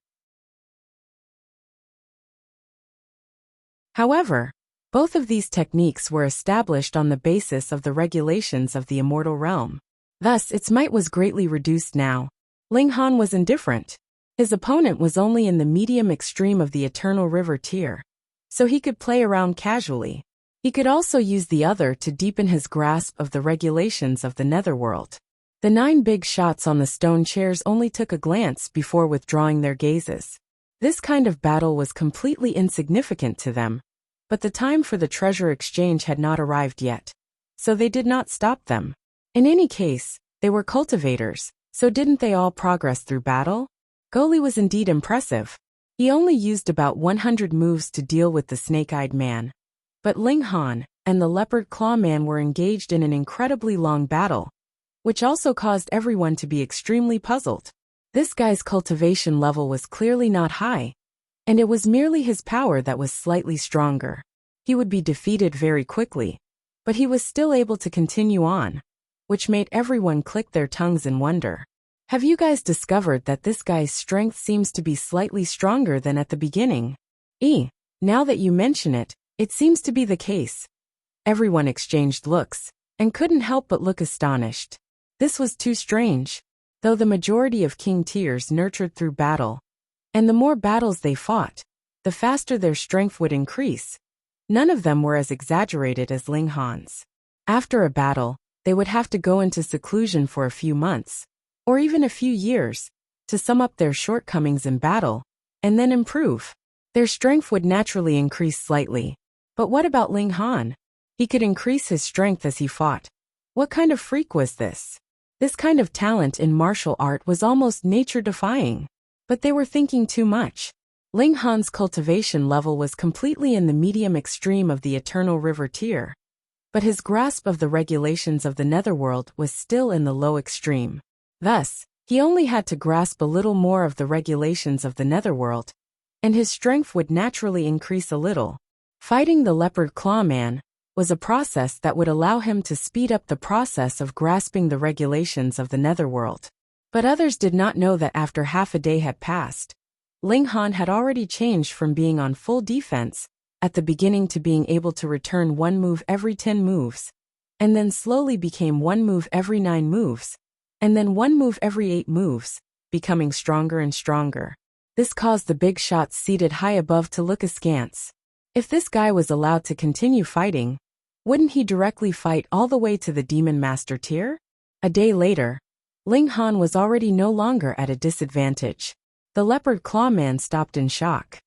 However, both of these techniques were established on the basis of the regulations of the immortal realm. Thus, its might was greatly reduced now. Ling Han was indifferent. His opponent was only in the medium extreme of the Eternal River tier, so he could play around casually. He could also use the other to deepen his grasp of the regulations of the netherworld. The 9 big shots on the stone chairs only took a glance before withdrawing their gazes. This kind of battle was completely insignificant to them, but the time for the treasure exchange had not arrived yet, so they did not stop them. In any case, they were cultivators, so didn't they all progress through battle? Goli was indeed impressive. He only used about 100 moves to deal with the snake-eyed man. But Ling Han and the leopard claw man were engaged in an incredibly long battle, which also caused everyone to be extremely puzzled. This guy's cultivation level was clearly not high, and it was merely his power that was slightly stronger. He would be defeated very quickly, but he was still able to continue on, which made everyone click their tongues in wonder. Have you guys discovered that this guy's strength seems to be slightly stronger than at the beginning? Now that you mention it, it seems to be the case. Everyone exchanged looks, and couldn't help but look astonished. This was too strange. Though the majority of king tiers nurtured through battle, and the more battles they fought, the faster their strength would increase. None of them were as exaggerated as Ling Han's. After a battle, they would have to go into seclusion for a few months, or even a few years, to sum up their shortcomings in battle, and then improve. Their strength would naturally increase slightly. But what about Ling Han? He could increase his strength as he fought. What kind of freak was this? This kind of talent in martial art was almost nature-defying. But they were thinking too much. Ling Han's cultivation level was completely in the medium extreme of the Eternal River tier, but his grasp of the regulations of the netherworld was still in the low extreme. Thus, he only had to grasp a little more of the regulations of the netherworld, and his strength would naturally increase a little. Fighting the leopard claw man was a process that would allow him to speed up the process of grasping the regulations of the netherworld. But others did not know that after half a day had passed, Ling Han had already changed from being on full defense at the beginning to being able to return 1 move every 10 moves, and then slowly became 1 move every 9 moves, and then 1 move every 8 moves, becoming stronger and stronger. This caused the big shots seated high above to look askance. If this guy was allowed to continue fighting, wouldn't he directly fight all the way to the Demon Master tier? A day later, Ling Han was already no longer at a disadvantage. The leopard claw man stopped in shock.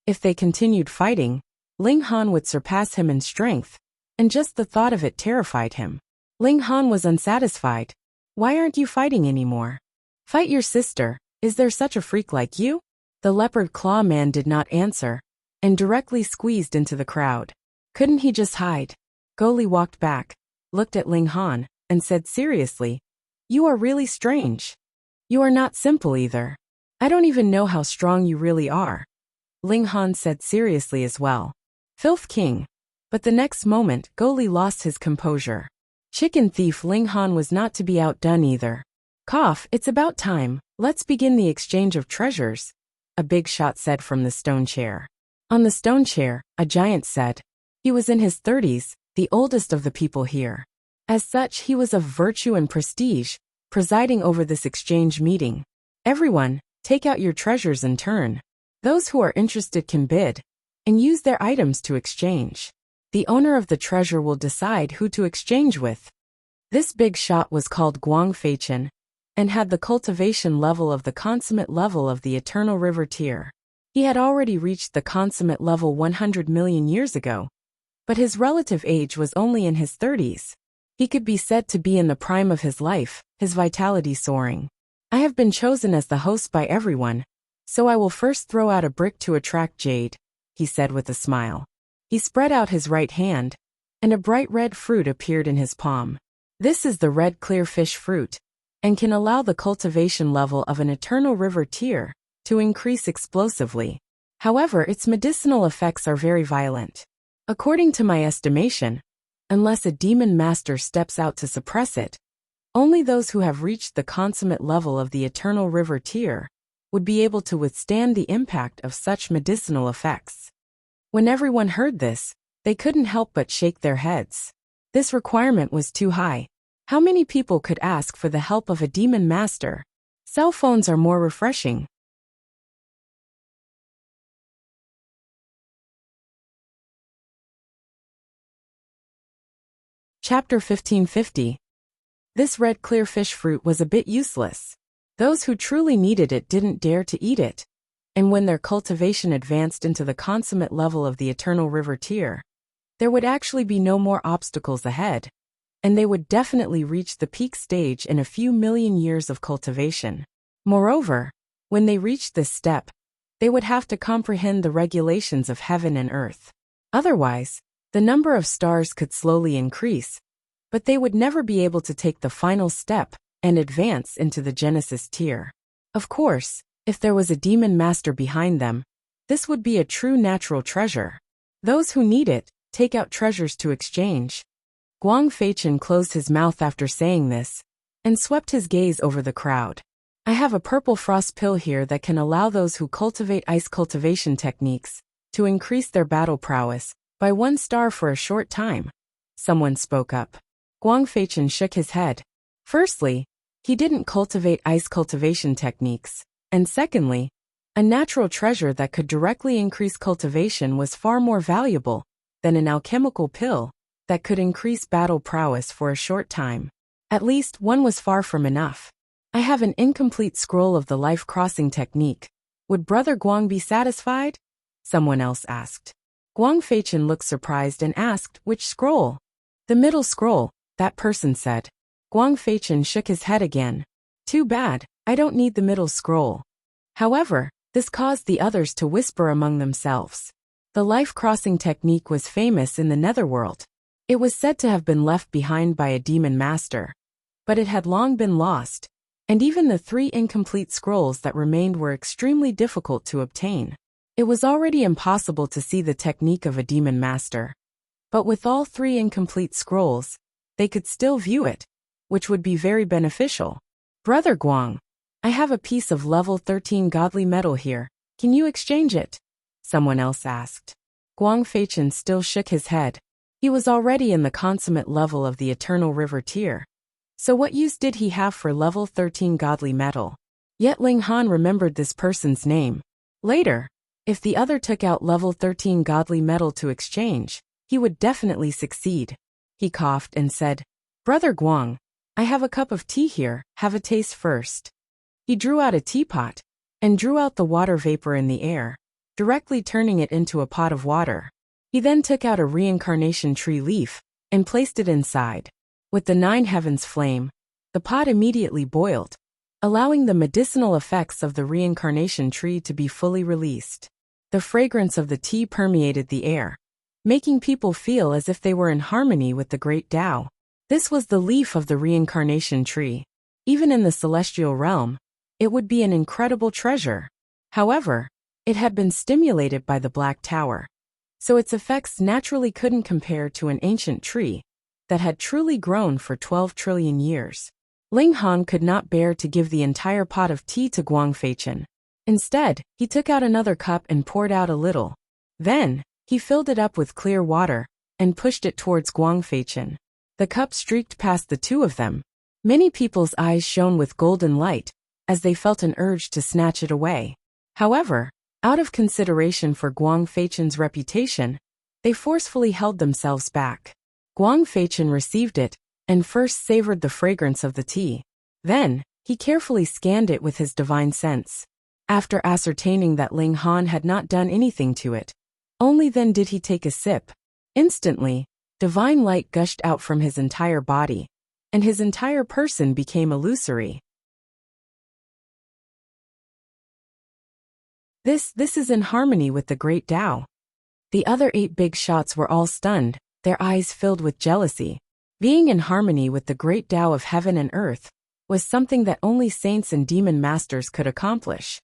If they continued fighting, Ling Han would surpass him in strength, and just the thought of it terrified him. Ling Han was unsatisfied. Why aren't you fighting anymore? Fight your sister. Is there such a freak like you? The leopard claw man did not answer, and directly squeezed into the crowd. Couldn't he just hide? Goli walked back, looked at Ling Han, and said seriously, "You are really strange. You are not simple either. I don't even know how strong you really are." Ling Han said seriously as well. Filth King. But the next moment, Goli lost his composure. Chicken thief Ling Han was not to be outdone either. Cough, it's about time. Let's begin the exchange of treasures, a big shot said from the stone chair. On the stone chair, a giant said. He was in his 30s, the oldest of the people here. As such, he was of virtue and prestige, presiding over this exchange meeting. Everyone, take out your treasures in turn. Those who are interested can bid, and use their items to exchange. The owner of the treasure will decide who to exchange with. This big shot was called Guang Feichen, and had the cultivation level of the consummate level of the eternal river tier. He had already reached the consummate level 100 million years ago, but his relative age was only in his 30s. He could be said to be in the prime of his life, his vitality soaring. I have been chosen as the host by everyone, so I will first throw out a brick to attract jade, he said with a smile. He spread out his right hand, and a bright red fruit appeared in his palm. This is the red clear fish fruit, and can allow the cultivation level of an eternal river tier to increase explosively. However, its medicinal effects are very violent. According to my estimation, unless a demon master steps out to suppress it, only those who have reached the consummate level of the eternal river tier would be able to withstand the impact of such medicinal effects. When everyone heard this, they couldn't help but shake their heads. This requirement was too high. How many people could ask for the help of a demon master? Cell phones are more refreshing. Chapter 1550. This red clear fish fruit was a bit useless. Those who truly needed it didn't dare to eat it, and when their cultivation advanced into the consummate level of the eternal river tier, there would actually be no more obstacles ahead, and they would definitely reach the peak stage in a few million years of cultivation. Moreover, when they reached this step, they would have to comprehend the regulations of heaven and earth. Otherwise, the number of stars could slowly increase, but they would never be able to take the final step and advance into the Genesis tier. Of course, if there was a demon master behind them, this would be a true natural treasure. Those who need it take out treasures to exchange. Guang Feichen closed his mouth after saying this, and swept his gaze over the crowd. I have a purple frost pill here that can allow those who cultivate ice cultivation techniques to increase their battle prowess by 1 star for a short time. Someone spoke up. Guang Feichen shook his head. Firstly, he didn't cultivate ice cultivation techniques, and secondly, a natural treasure that could directly increase cultivation was far more valuable than an alchemical pill that could increase battle prowess for a short time. At least one was far from enough. I have an incomplete scroll of the life crossing technique. Would Brother Guang be satisfied? Someone else asked. Guang Feichen looked surprised and asked, which scroll? The middle scroll, that person said. Guang Feichen shook his head again. Too bad, I don't need the middle scroll. However, this caused the others to whisper among themselves. The life crossing technique was famous in the netherworld. It was said to have been left behind by a demon master, but it had long been lost, and even the 3 incomplete scrolls that remained were extremely difficult to obtain. It was already impossible to see the technique of a demon master, but with all 3 incomplete scrolls, they could still view it, which would be very beneficial. Brother Guang, I have a piece of level 13 godly metal here. Can you exchange it? Someone else asked. Guang Feichen still shook his head. He was already in the consummate level of the eternal river tier. So what use did he have for level 13 godly metal? Yet Ling Han remembered this person's name. Later, if the other took out level 13 godly metal to exchange, he would definitely succeed. He coughed and said, Brother Guang, I have a cup of tea here, have a taste first. He drew out a teapot, and drew out the water vapor in the air, directly turning it into a pot of water. He then took out a reincarnation tree leaf, and placed it inside. With the 9 heavens flame, the pot immediately boiled, allowing the medicinal effects of the reincarnation tree to be fully released. The fragrance of the tea permeated the air, making people feel as if they were in harmony with the great Tao. This was the leaf of the reincarnation tree. Even in the celestial realm, it would be an incredible treasure. However, it had been stimulated by the Black Tower, so its effects naturally couldn't compare to an ancient tree that had truly grown for 12 trillion years. Ling Han could not bear to give the entire pot of tea to Guang Feichen. Instead, he took out another cup and poured out a little. Then, he filled it up with clear water and pushed it towards Guang Feichen. The cup streaked past the two of them. Many people's eyes shone with golden light as they felt an urge to snatch it away. However, out of consideration for Guang Feichen's reputation, they forcefully held themselves back. Guang Feichen received it and first savored the fragrance of the tea. Then, He carefully scanned it with his divine sense. After ascertaining that Ling Han had not done anything to it, only then did he take a sip. Instantly, divine light gushed out from his entire body, and his entire person became illusory. This is in harmony with the great Tao. The other 8 big shots were all stunned, their eyes filled with jealousy. Being in harmony with the great Tao of heaven and earth was something that only saints and demon masters could accomplish.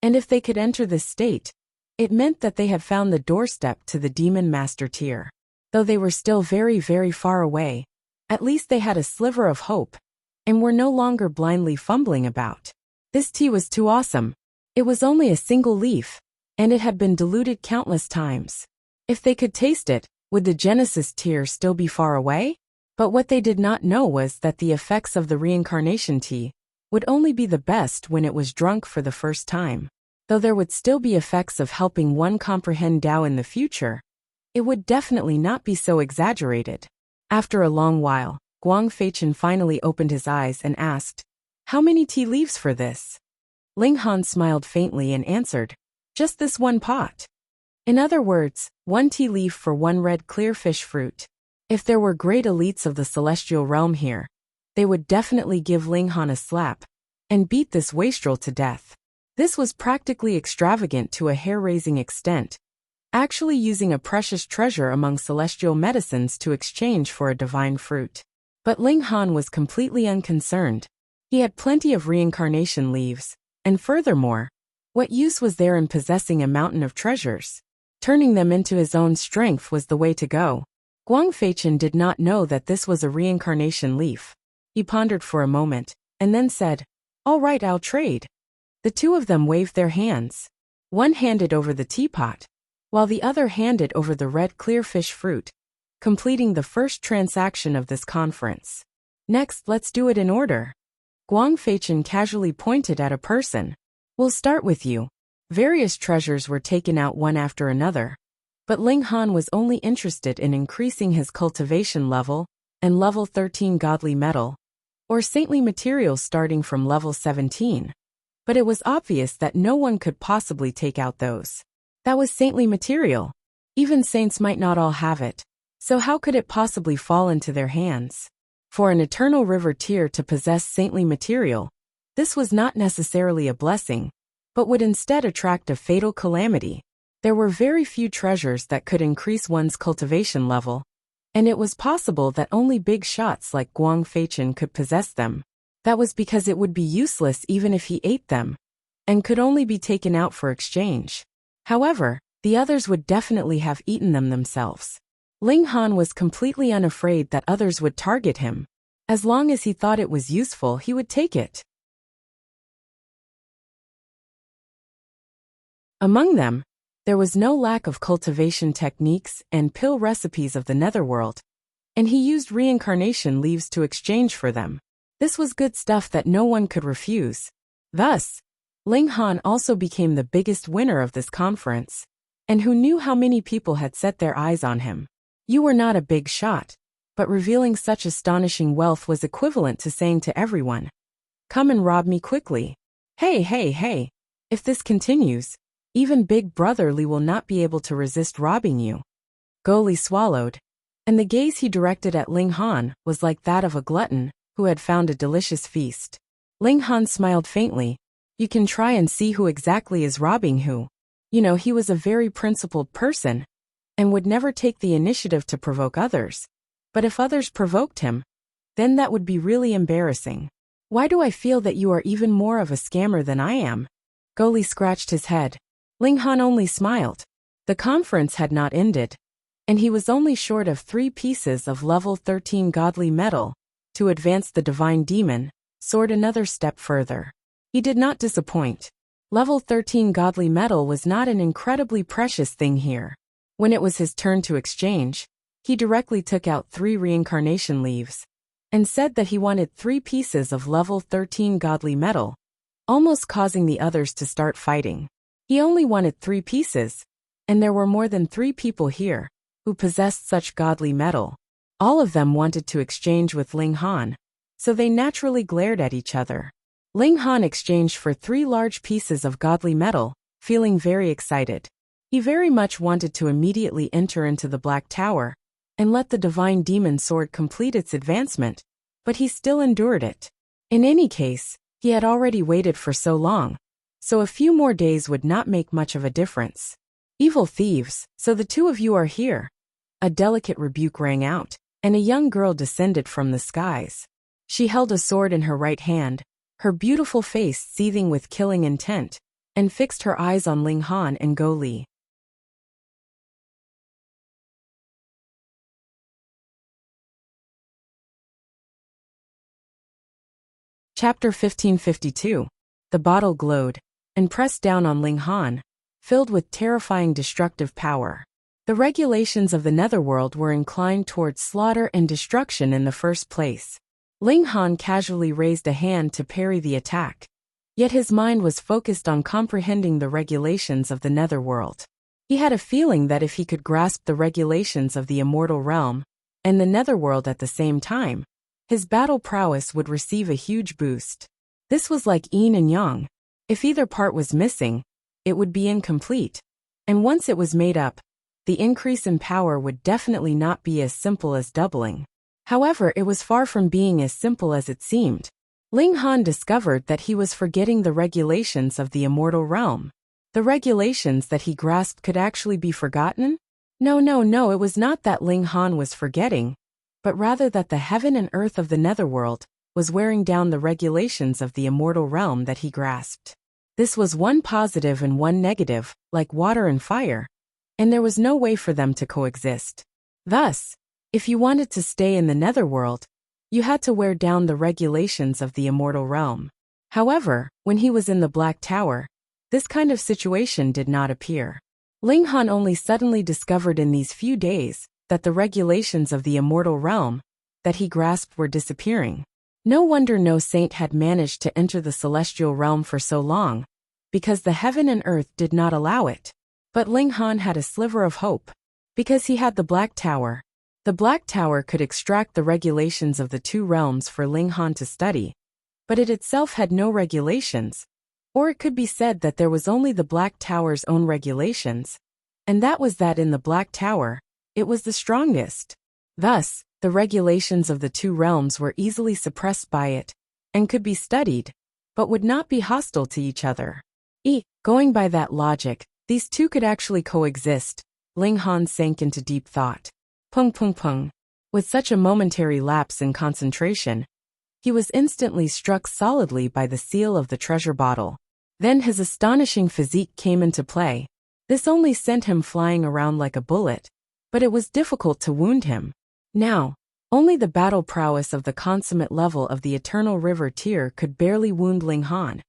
And if they could enter this state, it meant that they had found the doorstep to the demon master tier. Though they were still very, very far away, at least they had a sliver of hope, and were no longer blindly fumbling about. This tea was too awesome. It was only a single leaf, and it had been diluted countless times. If they could taste it, would the Genesis tier still be far away? But what they did not know was that the effects of the reincarnation tea would only be the best when it was drunk for the first time. Though there would still be effects of helping one comprehend Tao in the future, it would definitely not be so exaggerated. After a long while, Guang Feichen finally opened his eyes and asked, "How many tea leaves for this?" Ling Han smiled faintly and answered, "Just this one pot." In other words, 1 tea leaf for 1 red clear fish fruit. If there were great elites of the celestial realm here, they would definitely give Ling Han a slap and beat this wastrel to death. This was practically extravagant to a hair-raising extent, actually using a precious treasure among celestial medicines to exchange for a divine fruit. But Ling Han was completely unconcerned. He had plenty of reincarnation leaves, and furthermore, what use was there in possessing a mountain of treasures? Turning them into his own strength was the way to go. Guang Feichen did not know that this was a reincarnation leaf. He pondered for a moment, and then said, "All right, I'll trade." The 2 of them waved their hands. One handed over the teapot, while the other handed over the red clear fish fruit, completing the first transaction of this conference. "Next, let's do it in order." Guang Feichen casually pointed at a person. "We'll start with you." Various treasures were taken out one after another, but Ling Han was only interested in increasing his cultivation level and level 13 godly metal, or saintly materials starting from level 17. But it was obvious that no one could possibly take out those. That was saintly material. Even saints might not all have it, so how could it possibly fall into their hands? For an eternal river tier to possess saintly material, this was not necessarily a blessing, but would instead attract a fatal calamity. There were very few treasures that could increase one's cultivation level, and it was possible that only big shots like Guang Feichen could possess them. That was because it would be useless even if he ate them, and could only be taken out for exchange. However, the others would definitely have eaten them themselves. Ling Han was completely unafraid that others would target him. As long as he thought it was useful, he would take it. Among them, there was no lack of cultivation techniques and pill recipes of the netherworld, and he used reincarnation leaves to exchange for them. This was good stuff that no one could refuse. Thus, Ling Han also became the biggest winner of this conference, and who knew how many people had set their eyes on him. You were not a big shot, but revealing such astonishing wealth was equivalent to saying to everyone, "Come and rob me quickly." Hey. If this continues, even Big Brother Li will not be able to resist robbing you. Go Li swallowed, and the gaze he directed at Ling Han was like that of a glutton who had found a delicious feast. Ling Han smiled faintly. You can try and see who exactly is robbing who. You know, he was a very principled person, and would never take the initiative to provoke others. But if others provoked him, then that would be really embarrassing. Why do I feel that you are even more of a scammer than I am? Go Li scratched his head. Ling Han only smiled. The conference had not ended, and he was only short of 3 pieces of level 13 godly metal to advance the divine demon sword another step further. He did not disappoint. Level 13 godly metal was not an incredibly precious thing here. When it was his turn to exchange, he directly took out 3 reincarnation leaves and said that he wanted 3 pieces of level 13 godly metal, almost causing the others to start fighting. He only wanted 3 pieces, and there were more than 3 people here who possessed such godly metal. All of them wanted to exchange with Ling Han, so they naturally glared at each other. Ling Han exchanged for 3 large pieces of godly metal, feeling very excited. He very much wanted to immediately enter into the Black Tower and let the divine demon sword complete its advancement, but he still endured it. In any case, he had already waited for so long, so a few more days would not make much of a difference. Evil thieves, so the 2 of you are here. A delicate rebuke rang out, and a young girl descended from the skies. She held a sword in her right hand, her beautiful face seething with killing intent, and fixed her eyes on Ling Han and Go Li. Chapter 1552. The bottle glowed, and pressed down on Ling Han, filled with terrifying destructive power. The regulations of the netherworld were inclined towards slaughter and destruction in the first place. Ling Han casually raised a hand to parry the attack, yet his mind was focused on comprehending the regulations of the netherworld. He had a feeling that if he could grasp the regulations of the immortal realm and the netherworld at the same time, his battle prowess would receive a huge boost. This was like yin and yang. If either part was missing, it would be incomplete, and once it was made up, the increase in power would definitely not be as simple as doubling. However, it was far from being as simple as it seemed. Ling Han discovered that he was forgetting the regulations of the immortal realm. The regulations that he grasped could actually be forgotten? No, it was not that Ling Han was forgetting, but rather that the heaven and earth of the netherworld was wearing down the regulations of the immortal realm that he grasped. This was one positive and one negative, like water and fire, and there was no way for them to coexist. Thus, if you wanted to stay in the netherworld, you had to wear down the regulations of the immortal realm. However, when he was in the Black Tower, this kind of situation did not appear. Ling Han only suddenly discovered in these few days that the regulations of the immortal realm that he grasped were disappearing. No wonder no saint had managed to enter the celestial realm for so long, because the heaven and earth did not allow it. But Ling Han had a sliver of hope, because he had the Black Tower. The Black Tower could extract the regulations of the 2 realms for Ling Han to study, but it itself had no regulations, or it could be said that there was only the Black Tower's own regulations, and that was that in the Black Tower, it was the strongest. Thus, the regulations of the 2 realms were easily suppressed by it, and could be studied, but would not be hostile to each other. Going by that logic, these 2 could actually coexist. Ling Han sank into deep thought. Pung. With such a momentary lapse in concentration, he was instantly struck solidly by the seal of the treasure bottle. Then his astonishing physique came into play. This only sent him flying around like a bullet, but it was difficult to wound him. Now, only the battle prowess of the consummate level of the Eternal River tier could barely wound Ling Han,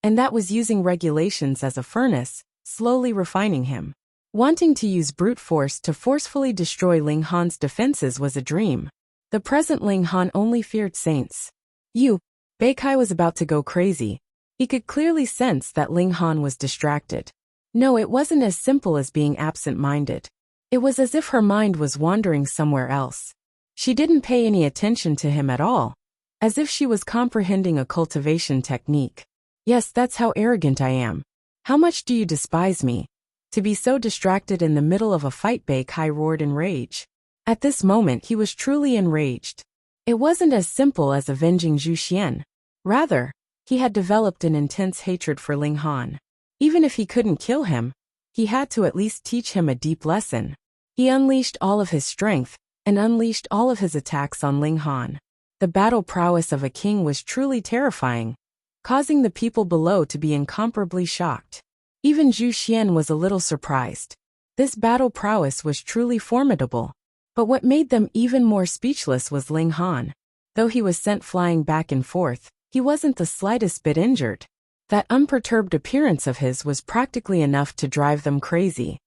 and that was using regulations as a furnace, slowly refining him. Wanting to use brute force to forcefully destroy Ling Han's defenses was a dream. The present Ling Han only feared saints. Beikai was about to go crazy. He could clearly sense that Ling Han was distracted. No, it wasn't as simple as being absent-minded. It was as if her mind was wandering somewhere else. She didn't pay any attention to him at all, as if she was comprehending a cultivation technique. Yes, that's how arrogant I am. How much do you despise me? To be so distracted in the middle of a fight, Beikai roared in rage. At this moment he was truly enraged. It wasn't as simple as avenging Zhu Xian. Rather, he had developed an intense hatred for Ling Han. Even if he couldn't kill him, he had to at least teach him a deep lesson. He unleashed all of his strength, and unleashed all of his attacks on Ling Han. The battle prowess of a king was truly terrifying, causing the people below to be incomparably shocked. Even Zhu Xian was a little surprised. This battle prowess was truly formidable. But what made them even more speechless was Ling Han. Though he was sent flying back and forth, he wasn't the slightest bit injured. That unperturbed appearance of his was practically enough to drive them crazy.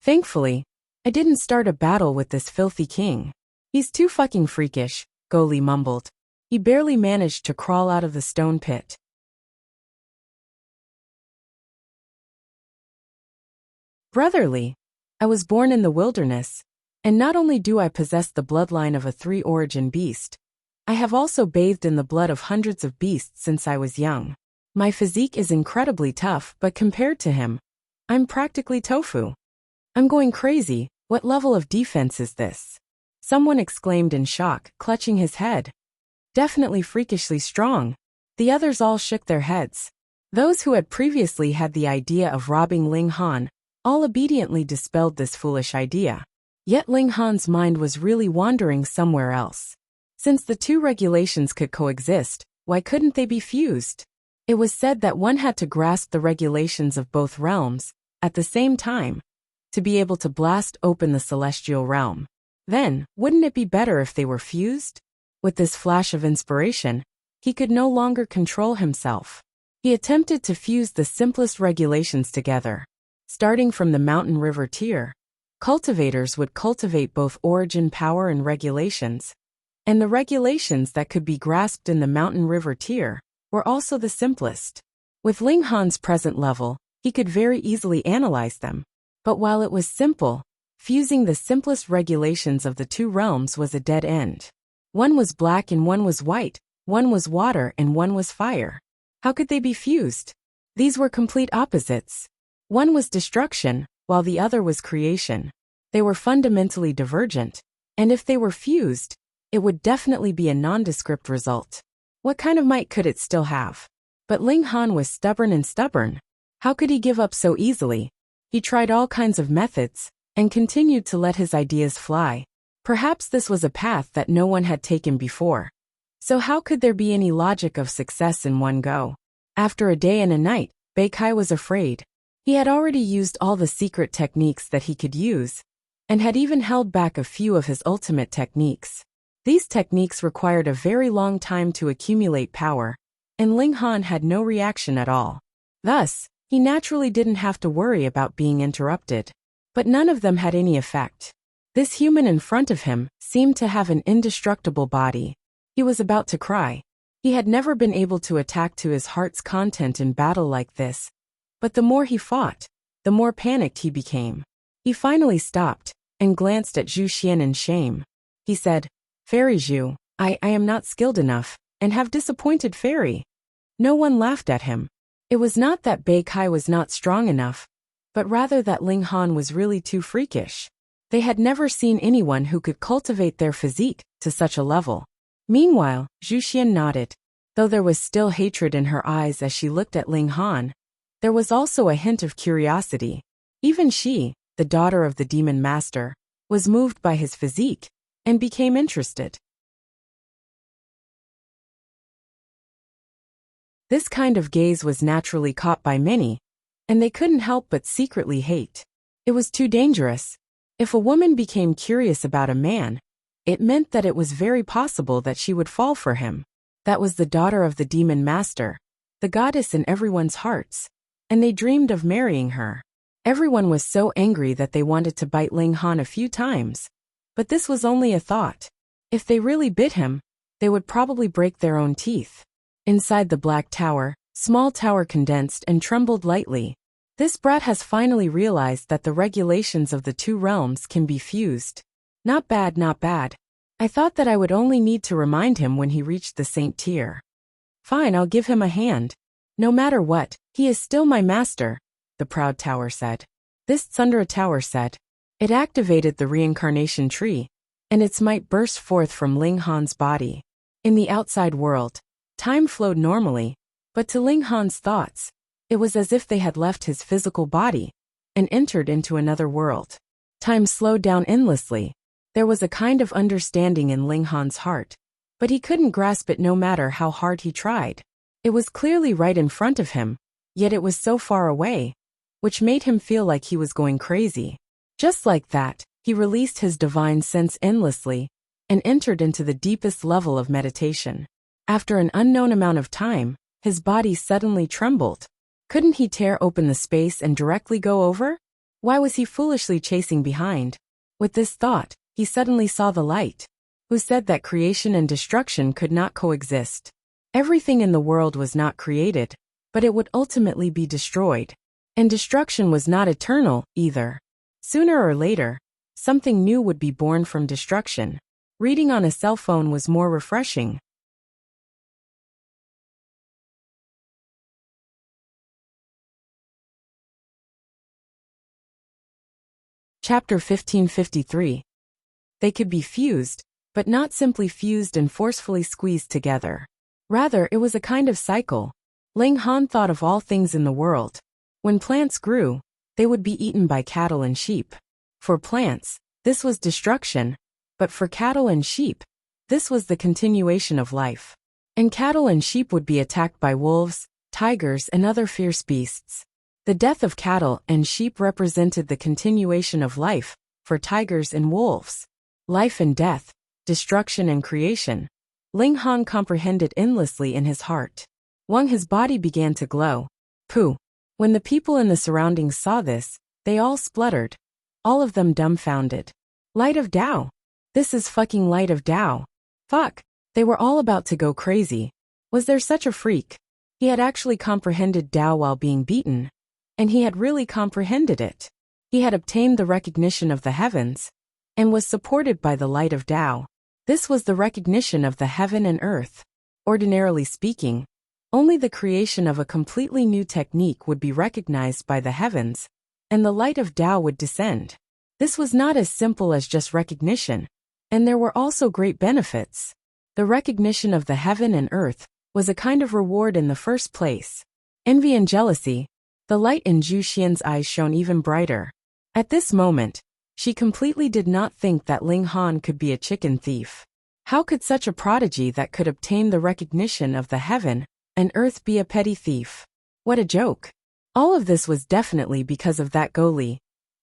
Thankfully, I didn't start a battle with this filthy king. He's too fucking freakish, Go Li mumbled. He barely managed to crawl out of the stone pit. Brotherly, I was born in the wilderness, and not only do I possess the bloodline of a 3-origin beast, I have also bathed in the blood of hundreds of beasts since I was young. My physique is incredibly tough, but compared to him, I'm practically tofu. I'm going crazy. What level of defense is this? Someone exclaimed in shock, clutching his head. Definitely freakishly strong. The others all shook their heads. Those who had previously had the idea of robbing Ling Han all obediently dispelled this foolish idea. Yet Ling Han's mind was really wandering somewhere else. Since the two regulations could coexist, why couldn't they be fused? It was said that one had to grasp the regulations of both realms at the same time to be able to blast open the celestial realm. Then, wouldn't it be better if they were fused? With this flash of inspiration, he could no longer control himself. He attempted to fuse the simplest regulations together. Starting from the mountain river tier, cultivators would cultivate both origin power and regulations. And the regulations that could be grasped in the mountain river tier were also the simplest. With Ling Han's present level, he could very easily analyze them. But while it was simple, fusing the simplest regulations of the two realms was a dead end. One was black and one was white, one was water and one was fire. How could they be fused? These were complete opposites. One was destruction, while the other was creation. They were fundamentally divergent, and if they were fused, it would definitely be a nondescript result. What kind of might could it still have? But Ling Han was stubborn and stubborn. How could he give up so easily? He tried all kinds of methods, and continued to let his ideas fly. Perhaps this was a path that no one had taken before. So how could there be any logic of success in one go? After a day and a night, Beikai was afraid. He had already used all the secret techniques that he could use, and had even held back a few of his ultimate techniques. These techniques required a very long time to accumulate power, and Ling Han had no reaction at all. Thus, he naturally didn't have to worry about being interrupted. But none of them had any effect. This human in front of him seemed to have an indestructible body. He was about to cry. He had never been able to attack to his heart's content in battle like this. But the more he fought, the more panicked he became. He finally stopped, and glanced at Zhu Xian in shame. He said, "Fairy Zhu, I am not skilled enough, and have disappointed Fairy." No one laughed at him. It was not that Beikai was not strong enough, but rather that Ling Han was really too freakish. They had never seen anyone who could cultivate their physique to such a level. Meanwhile, Zhu Xian nodded. Though there was still hatred in her eyes as she looked at Ling Han, there was also a hint of curiosity. Even she, the daughter of the demon master, was moved by his physique, and became interested. This kind of gaze was naturally caught by many, and they couldn't help but secretly hate. It was too dangerous. If a woman became curious about a man, it meant that it was very possible that she would fall for him. That was the daughter of the demon master, the goddess in everyone's hearts, and they dreamed of marrying her. Everyone was so angry that they wanted to bite Ling Han a few times. But this was only a thought. If they really bit him, they would probably break their own teeth. Inside the black tower, small tower condensed and trembled lightly. This brat has finally realized that the regulations of the two realms can be fused. Not bad, not bad. I thought that I would only need to remind him when he reached the Saint tier. Fine, I'll give him a hand. No matter what, he is still my master, the proud tower said. This Tsundra tower said. It activated the reincarnation tree, and its might burst forth from Ling Han's body. In the outside world, time flowed normally, but to Ling Han's thoughts, it was as if they had left his physical body and entered into another world. Time slowed down endlessly. There was a kind of understanding in Ling Han's heart, but he couldn't grasp it no matter how hard he tried. It was clearly right in front of him, yet it was so far away, which made him feel like he was going crazy. Just like that, he released his divine sense endlessly and entered into the deepest level of meditation. After an unknown amount of time, his body suddenly trembled. Couldn't he tear open the space and directly go over? Why was he foolishly chasing behind? With this thought, he suddenly saw the light, who said that creation and destruction could not coexist. Everything in the world was not created, but it would ultimately be destroyed. And destruction was not eternal, either. Sooner or later, something new would be born from destruction. Reading on a cell phone was more refreshing. Chapter 1553. They could be fused, but not simply fused and forcefully squeezed together. Rather, it was a kind of cycle. Ling Han thought of all things in the world. When plants grew, they would be eaten by cattle and sheep. For plants, this was destruction, but for cattle and sheep, this was the continuation of life. And cattle and sheep would be attacked by wolves, tigers, and other fierce beasts. The death of cattle and sheep represented the continuation of life, for tigers and wolves. Life and death, destruction and creation. Ling Han comprehended endlessly in his heart. His body began to glow. Pooh. When the people in the surroundings saw this, they all spluttered. All of them dumbfounded. Light of Tao. This is fucking Light of Tao. Fuck. They were all about to go crazy. Was there such a freak? He had actually comprehended Tao while being beaten. And he had really comprehended it. He had obtained the recognition of the heavens, and was supported by the light of Tao. This was the recognition of the heaven and earth. Ordinarily speaking, only the creation of a completely new technique would be recognized by the heavens, and the light of Tao would descend. This was not as simple as just recognition, and there were also great benefits. The recognition of the heaven and earth was a kind of reward in the first place. Envy and jealousy. The light in Zhu Xian's eyes shone even brighter. At this moment, she completely did not think that Ling Han could be a chicken thief. How could such a prodigy that could obtain the recognition of the heaven and earth be a petty thief? What a joke. All of this was definitely because of that Goli.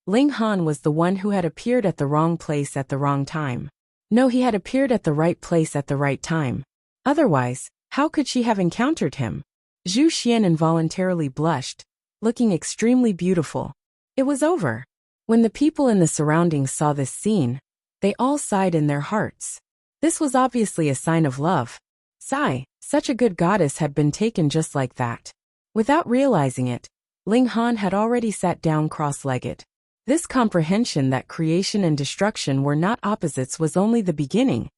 Ling Han was the one who had appeared at the wrong place at the wrong time. No, he had appeared at the right place at the right time. Otherwise, how could she have encountered him? Zhu Xian involuntarily blushed, looking extremely beautiful. It was over. When the people in the surroundings saw this scene, they all sighed in their hearts. This was obviously a sign of love. Sigh, such a good goddess had been taken just like that. Without realizing it, Ling Han had already sat down cross-legged. This comprehension that creation and destruction were not opposites was only the beginning,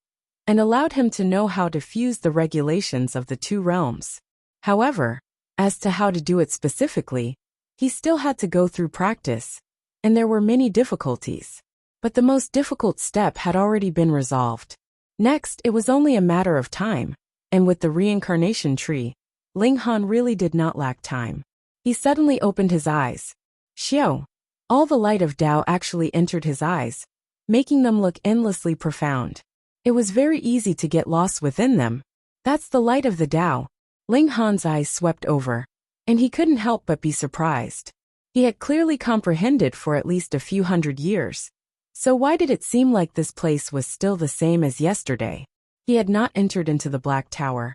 and allowed him to know how to fuse the regulations of the two realms. However, as to how to do it specifically, he still had to go through practice, and there were many difficulties. But the most difficult step had already been resolved. Next, it was only a matter of time, and with the reincarnation tree, Ling Han really did not lack time. He suddenly opened his eyes. Xiao! All the light of Tao actually entered his eyes, making them look endlessly profound. It was very easy to get lost within them. That's the light of the Tao. Ling Han's eyes swept over, and he couldn't help but be surprised. He had clearly comprehended for at least a few hundred years. So why did it seem like this place was still the same as yesterday? He had not entered into the Black Tower.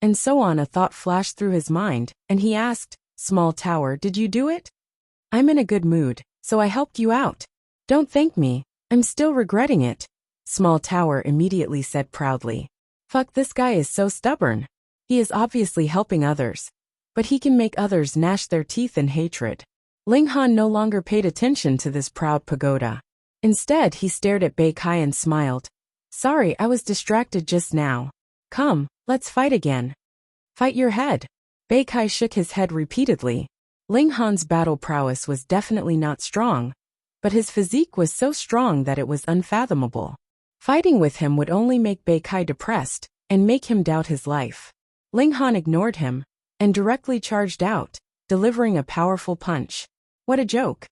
And so on, a thought flashed through his mind, and he asked, Small Tower, did you do it? I'm in a good mood, so I helped you out. Don't thank me, I'm still regretting it. Small Tower immediately said proudly. Fuck, this guy is so stubborn. He is obviously helping others, but he can make others gnash their teeth in hatred. Ling Han no longer paid attention to this proud pagoda. Instead, he stared at Bei Kai and smiled. Sorry, I was distracted just now. Come, let's fight again. Fight your head. Bei Kai shook his head repeatedly. Ling Han's battle prowess was definitely not strong, but his physique was so strong that it was unfathomable. Fighting with him would only make Bei Kai depressed and make him doubt his life. Ling Han ignored him and directly charged out, delivering a powerful punch. What a joke.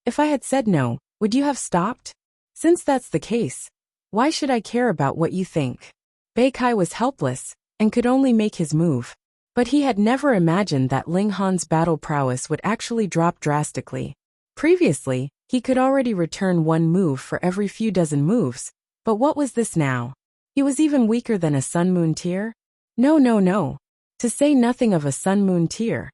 If I had said no, would you have stopped? Since that's the case, why should I care about what you think? Bei Kai was helpless and could only make his move. But he had never imagined that Ling Han's battle prowess would actually drop drastically. Previously, he could already return one move for every few dozen moves, but what was this now? He was even weaker than a sun-moon tier? No. To say nothing of a sun-moon tier.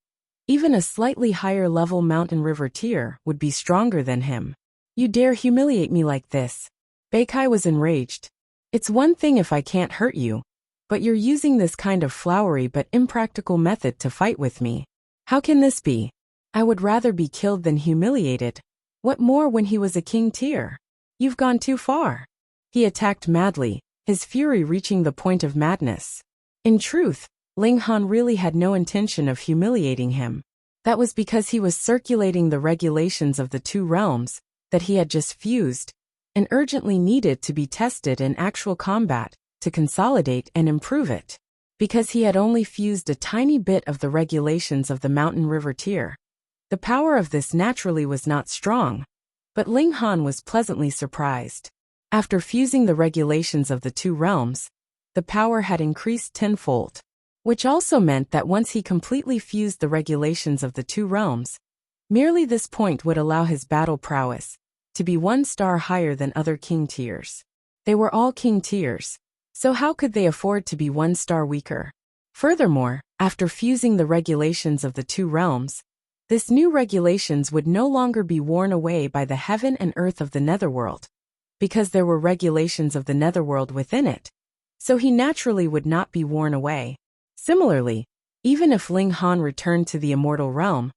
Even a slightly higher level mountain river tier would be stronger than him. You dare humiliate me like this? Bei Kai was enraged. It's one thing if I can't hurt you, but you're using this kind of flowery but impractical method to fight with me. How can this be? I would rather be killed than humiliated. What more when he was a king tier? You've gone too far. He attacked madly, his fury reaching the point of madness. In truth, Ling Han really had no intention of humiliating him. That was because he was circulating the regulations of the two realms that he had just fused and urgently needed to be tested in actual combat to consolidate and improve it. Because he had only fused a tiny bit of the regulations of the mountain river tier. The power of this naturally was not strong, but Ling Han was pleasantly surprised. After fusing the regulations of the two realms, the power had increased tenfold, which also meant that once he completely fused the regulations of the two realms, merely this point would allow his battle prowess to be 1 star higher than other king tiers. They were all king tiers, so how could they afford to be 1 star weaker? Furthermore, after fusing the regulations of the two realms, this new regulations would no longer be worn away by the heaven and earth of the netherworld, because there were regulations of the netherworld within it, so he naturally would not be worn away. Similarly, even if Ling Han returned to the immortal realm,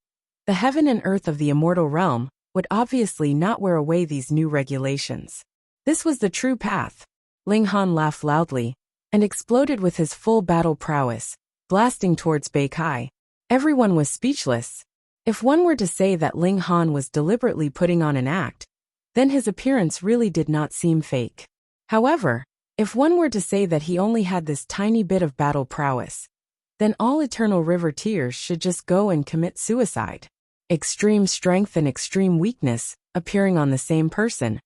the heaven and earth of the immortal realm would obviously not wear away these new regulations. This was the true path. Ling Han laughed loudly and exploded with his full battle prowess, blasting towards Bei Kai. Everyone was speechless. If one were to say that Ling Han was deliberately putting on an act, then his appearance really did not seem fake. However, if one were to say that he only had this tiny bit of battle prowess, then all Eternal River tiers should just go and commit suicide. Extreme strength and extreme weakness appearing on the same person,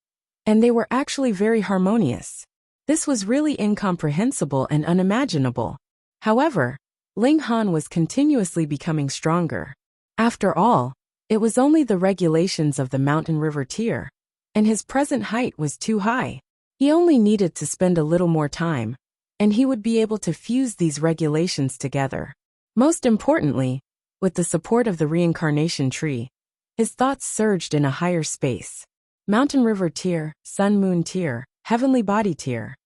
and they were actually very harmonious. This was really incomprehensible and unimaginable. However, Ling Han was continuously becoming stronger. After all, it was only the regulations of the mountain river tier, and his present height was too high. He only needed to spend a little more time, and he would be able to fuse these regulations together. Most importantly, with the support of the reincarnation tree, his thoughts surged in a higher space. Mountain river tier, sun moon tier, heavenly body tier.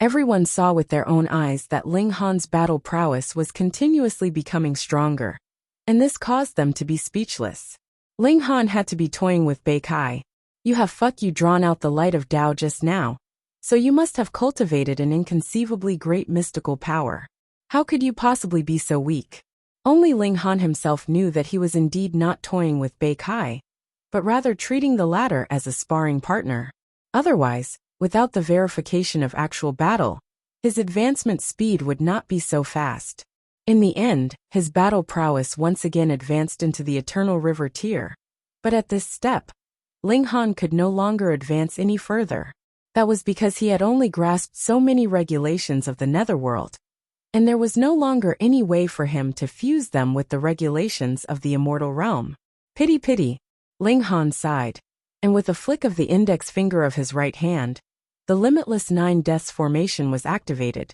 Everyone saw with their own eyes that Ling Han's battle prowess was continuously becoming stronger, and this caused them to be speechless. Ling Han had to be toying with Bei Kai. You have drawn out the light of Tao just now, so you must have cultivated an inconceivably great mystical power. How could you possibly be so weak? Only Ling Han himself knew that he was indeed not toying with Bei Kai, but rather treating the latter as a sparring partner. Otherwise, without the verification of actual battle, his advancement speed would not be so fast. In the end, his battle prowess once again advanced into the Eternal River tier. But at this step, Ling Han could no longer advance any further. That was because he had only grasped so many regulations of the netherworld, and there was no longer any way for him to fuse them with the regulations of the immortal realm. Pity, pity, Ling Han sighed, and with a flick of the index finger of his right hand, the limitless 9 deaths formation was activated,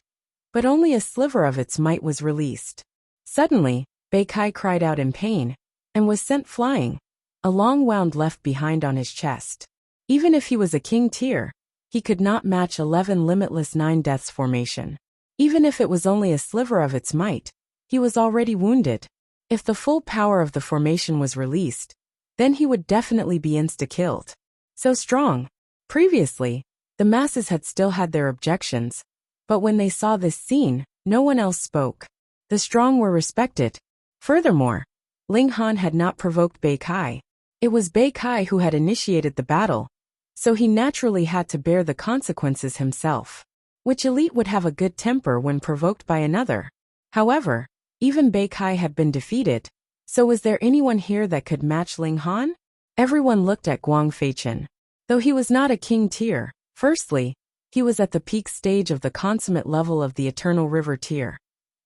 but only a sliver of its might was released. Suddenly, Bei Kai cried out in pain, and was sent flying, a long wound left behind on his chest. Even if he was a king tier, he could not match 11 limitless 9 deaths formation. Even if it was only a sliver of its might, he was already wounded. If the full power of the formation was released, then he would definitely be insta-killed. So strong. Previously, the masses had still had their objections, but when they saw this scene, no one else spoke. The strong were respected. Furthermore, Ling Han had not provoked Bei Kai. It was Bei Kai who had initiated the battle, so he naturally had to bear the consequences himself. Which elite would have a good temper when provoked by another? However, even Bei Kai had been defeated, so was there anyone here that could match Ling Han? Everyone looked at Guang Feichen. Though he was not a king tier, firstly, he was at the peak stage of the consummate level of the Eternal River tier,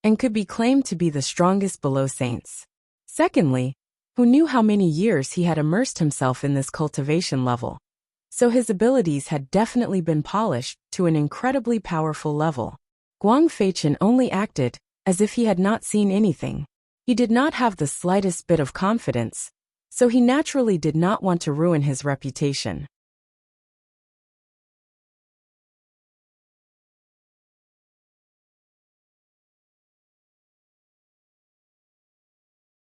and could be claimed to be the strongest below saints. Secondly, who knew how many years he had immersed himself in this cultivation level? So his abilities had definitely been polished to an incredibly powerful level. Guang Feichen only acted as if he had not seen anything. He did not have the slightest bit of confidence, so he naturally did not want to ruin his reputation.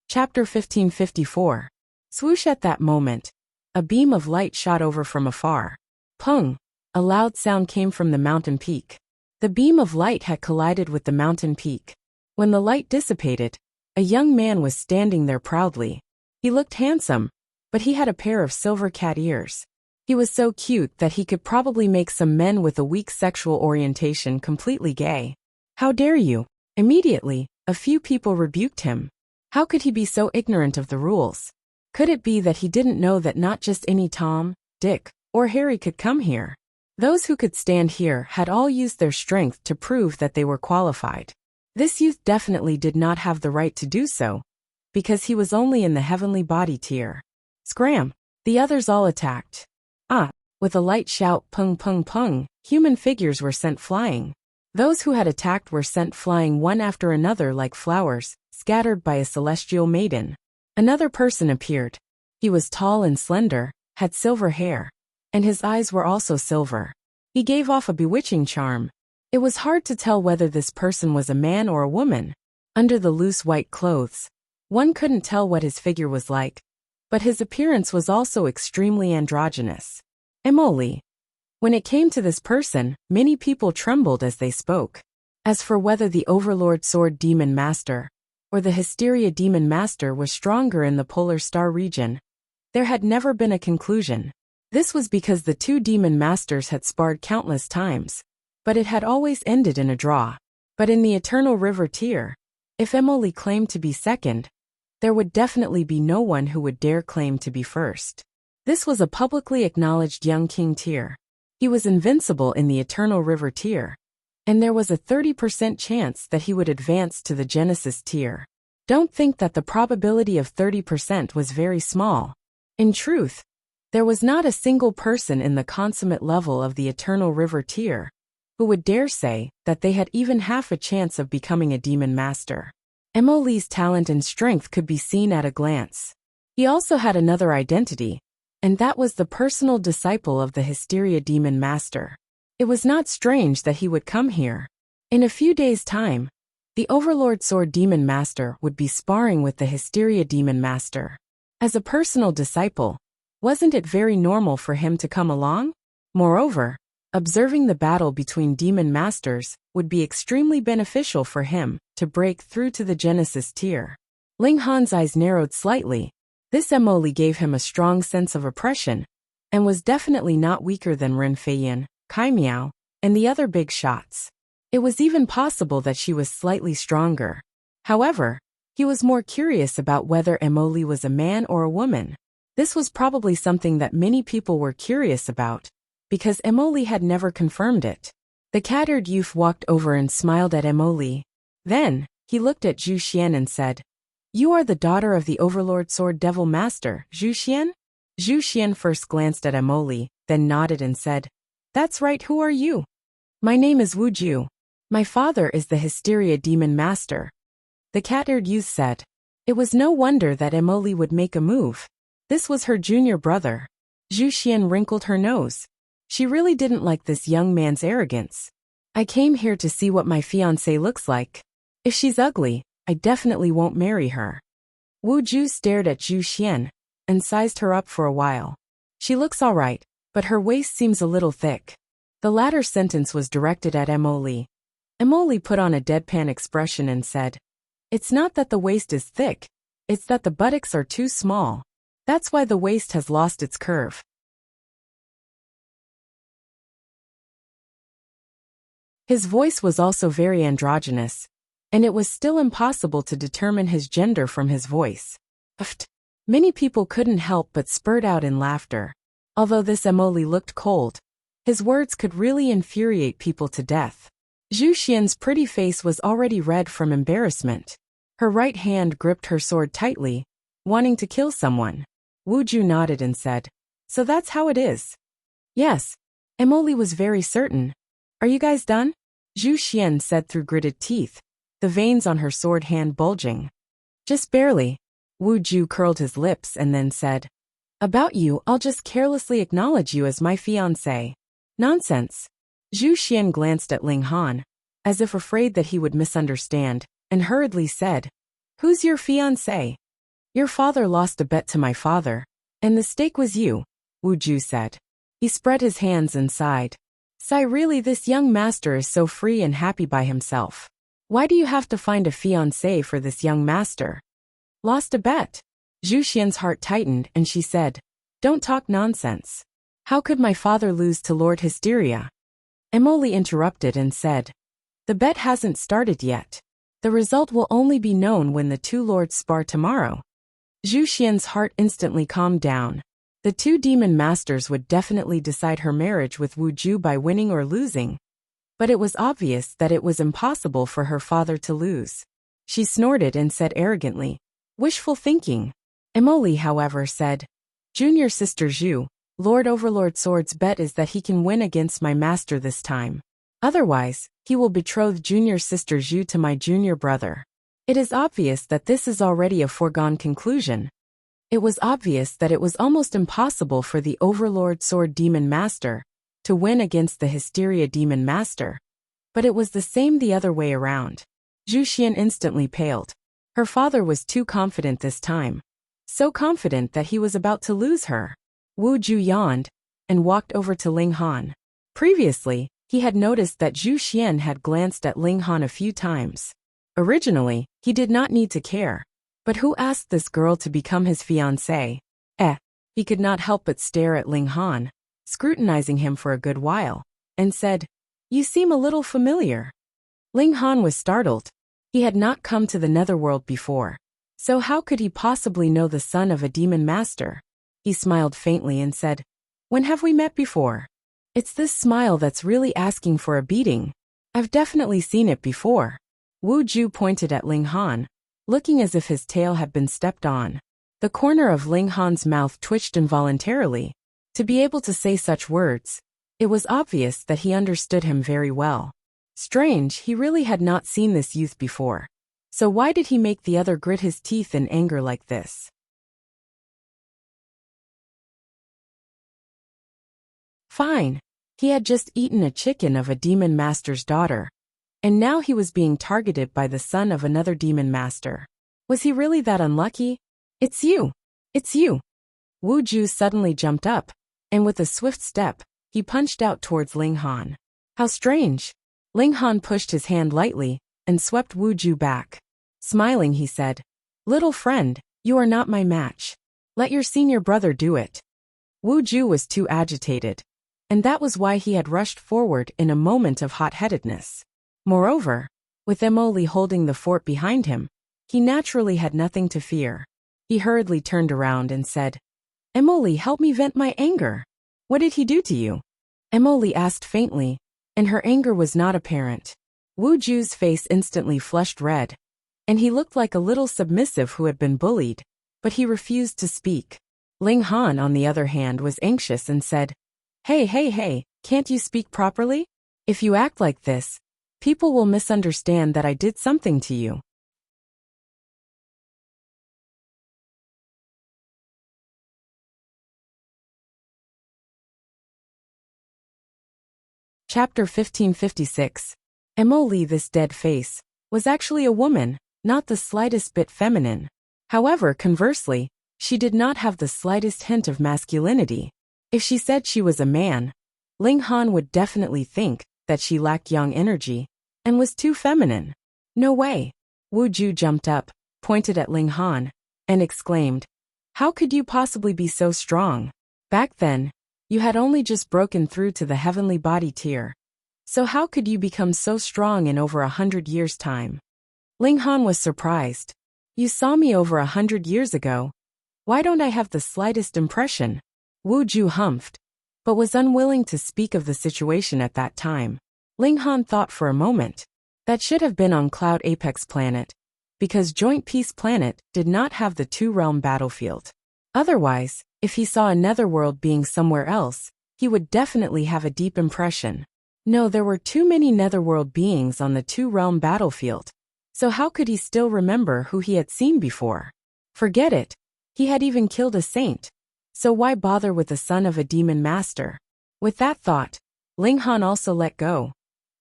Chapter 1554. Swoosh. At that moment, a beam of light shot over from afar. Pung! A loud sound came from the mountain peak. The beam of light had collided with the mountain peak. When the light dissipated, a young man was standing there proudly. He looked handsome, but he had a pair of silver cat ears. He was so cute that he could probably make some men with a weak sexual orientation completely gay. How dare you? Immediately, a few people rebuked him. How could he be so ignorant of the rules? Could it be that he didn't know that not just any Tom, Dick, or Harry could come here? Those who could stand here had all used their strength to prove that they were qualified. This youth definitely did not have the right to do so, because he was only in the heavenly body tier. Scram! The others all attacked. With a light shout, pung pung pung, human figures were sent flying. Those who had attacked were sent flying one after another like flowers, scattered by a celestial maiden. Another person appeared. He was tall and slender, had silver hair, and his eyes were also silver. He gave off a bewitching charm. It was hard to tell whether this person was a man or a woman. Under the loose white clothes, one couldn't tell what his figure was like, but his appearance was also extremely androgynous. Emily. When it came to this person, many people trembled as they spoke. As for whether the Overlord Sword Demon Master or the Hysteria Demon Master was stronger in the Polar Star region, there had never been a conclusion. This was because the two Demon Masters had sparred countless times, but it had always ended in a draw. But in the Eternal River tier, if Emily claimed to be second, there would definitely be no one who would dare claim to be first. This was a publicly acknowledged young king tier. He was invincible in the Eternal River tier, and there was a 30% chance that he would advance to the Genesis tier. Don't think that the probability of 30% was very small. In truth, there was not a single person in the consummate level of the Eternal River tier who would dare say that they had even half a chance of becoming a demon master. Emily's talent and strength could be seen at a glance. He also had another identity, and that was the personal disciple of the Hysteria Demon Master. It was not strange that he would come here. In a few days' time, the Overlord Sword Demon Master would be sparring with the Hysteria Demon Master. As a personal disciple, wasn't it very normal for him to come along? Moreover, observing the battle between Demon Masters would be extremely beneficial for him to break through to the Genesis tier. Ling Han's eyes narrowed slightly. This Emily gave him a strong sense of oppression, and was definitely not weaker than Ren Feiyan, Kai Miao, and the other big shots. It was even possible that she was slightly stronger. However, he was more curious about whether Emily was a man or a woman. This was probably something that many people were curious about, because Emily had never confirmed it. The cat-eared youth walked over and smiled at Emily. Then, he looked at Zhu Xian and said, "You are the daughter of the Overlord Sword Devil Master, Zhu Xian?" Zhu Xian first glanced at Emily, then nodded and said, "That's right, who are you?" "My name is Wu Ju. My father is the Hysteria Demon Master," the cat-eared youth said. It was no wonder that Emily would make a move. This was her junior brother. Zhu Xian wrinkled her nose. She really didn't like this young man's arrogance. "I came here to see what my fiancé looks like. If she's ugly, I definitely won't marry her." Wu Ju stared at Zhu Xian and sized her up for a while. "She looks all right, but her waist seems a little thick." The latter sentence was directed at Emily. Emily put on a deadpan expression and said, "It's not that the waist is thick, it's that the buttocks are too small. That's why the waist has lost its curve." His voice was also very androgynous, and it was still impossible to determine his gender from his voice. Many people couldn't help but spurt out in laughter. Although this Emily looked cold, his words could really infuriate people to death. Zhu Xian's pretty face was already red from embarrassment. Her right hand gripped her sword tightly, wanting to kill someone. Wu Ju nodded and said, "So that's how it is." "Yes." Emily was very certain. "Are you guys done?" Zhu Xian said through gritted teeth, the veins on her sword hand bulging. "Just barely." Wu Ju curled his lips and then said, "About you, I'll just carelessly acknowledge you as my fiancé." "Nonsense." Zhu Xian glanced at Ling Han, as if afraid that he would misunderstand, and hurriedly said, "Who's your fiancé?" Your father lost a bet to my father, and the stake was you, Wuju said. He spread his hands and sighed. Sigh, really, this young master is so free and happy by himself. Why do you have to find a fiancé for this young master? Lost a bet? Zhu Xian's heart tightened and she said, Don't talk nonsense. How could my father lose to Lord Hysteria? Emily interrupted and said, The bet hasn't started yet. The result will only be known when the two lords spar tomorrow. Zhu Xian's heart instantly calmed down. The two demon masters would definitely decide her marriage with Wu Ju by winning or losing. But it was obvious that it was impossible for her father to lose. She snorted and said arrogantly, Wishful thinking. Emily, however, said, Junior sister Zhu, Lord Overlord Sword's bet is that he can win against my master this time. Otherwise, he will betroth junior sister Zhu to my junior brother. It is obvious that this is already a foregone conclusion. It was obvious that it was almost impossible for the Overlord Sword Demon Master to win against the Hysteria Demon Master. But it was the same the other way around. Zhu Xian instantly paled. Her father was too confident this time. So confident that he was about to lose her. Wu Ju yawned and walked over to Ling Han. Previously, he had noticed that Zhu Xian had glanced at Ling Han a few times. Originally, he did not need to care. But who asked this girl to become his fiancée? He could not help but stare at Ling Han, scrutinizing him for a good while, and said, You seem a little familiar. Ling Han was startled. He had not come to the netherworld before. So how could he possibly know the son of a demon master? He smiled faintly and said, When have we met before? It's this smile that's really asking for a beating. I've definitely seen it before. Wu Ju pointed at Ling Han, looking as if his tail had been stepped on. The corner of Ling Han's mouth twitched involuntarily. To be able to say such words, it was obvious that he understood him very well. Strange, he really had not seen this youth before. So why did he make the other grit his teeth in anger like this? Fine. He had just eaten a chicken of a demon master's daughter. And now he was being targeted by the son of another demon master. Was he really that unlucky? It's you. It's you. Wu Ju suddenly jumped up, and with a swift step, he punched out towards Ling Han. How strange. Ling Han pushed his hand lightly and swept Wu Ju back. Smiling, he said, Little friend, you are not my match. Let your senior brother do it. Wu Ju was too agitated, and that was why he had rushed forward in a moment of hot-headedness. Moreover, with Emily holding the fort behind him, he naturally had nothing to fear. He hurriedly turned around and said, Emily, help me vent my anger. What did he do to you? Emily asked faintly, and her anger was not apparent. Wu Ju's face instantly flushed red, and he looked like a little submissive who had been bullied, but he refused to speak. Ling Han, on the other hand, was anxious and said, Hey, can't you speak properly? If you act like this, people will misunderstand that I did something to you. Chapter 1556. Emily, this dead face, was actually a woman, not the slightest bit feminine. However, conversely, she did not have the slightest hint of masculinity. If she said she was a man, Ling Han would definitely think that she lacked young energy and was too feminine. No way. Wu Ju jumped up, pointed at Ling Han, and exclaimed, How could you possibly be so strong? Back then, you had only just broken through to the heavenly body tier. So how could you become so strong in over 100 years' time? Ling Han was surprised. You saw me over 100 years ago. Why don't I have the slightest impression? Wu Ju humphed, but was unwilling to speak of the situation at that time. Ling Han thought for a moment. That should have been on Cloud Apex Planet, because Joint Peace Planet did not have the two-realm battlefield. Otherwise, if he saw a netherworld being somewhere else, he would definitely have a deep impression. No, there were too many netherworld beings on the two-realm battlefield. So how could he still remember who he had seen before? Forget it. He had even killed a saint. So why bother with the son of a demon master? With that thought, Ling Han also let go,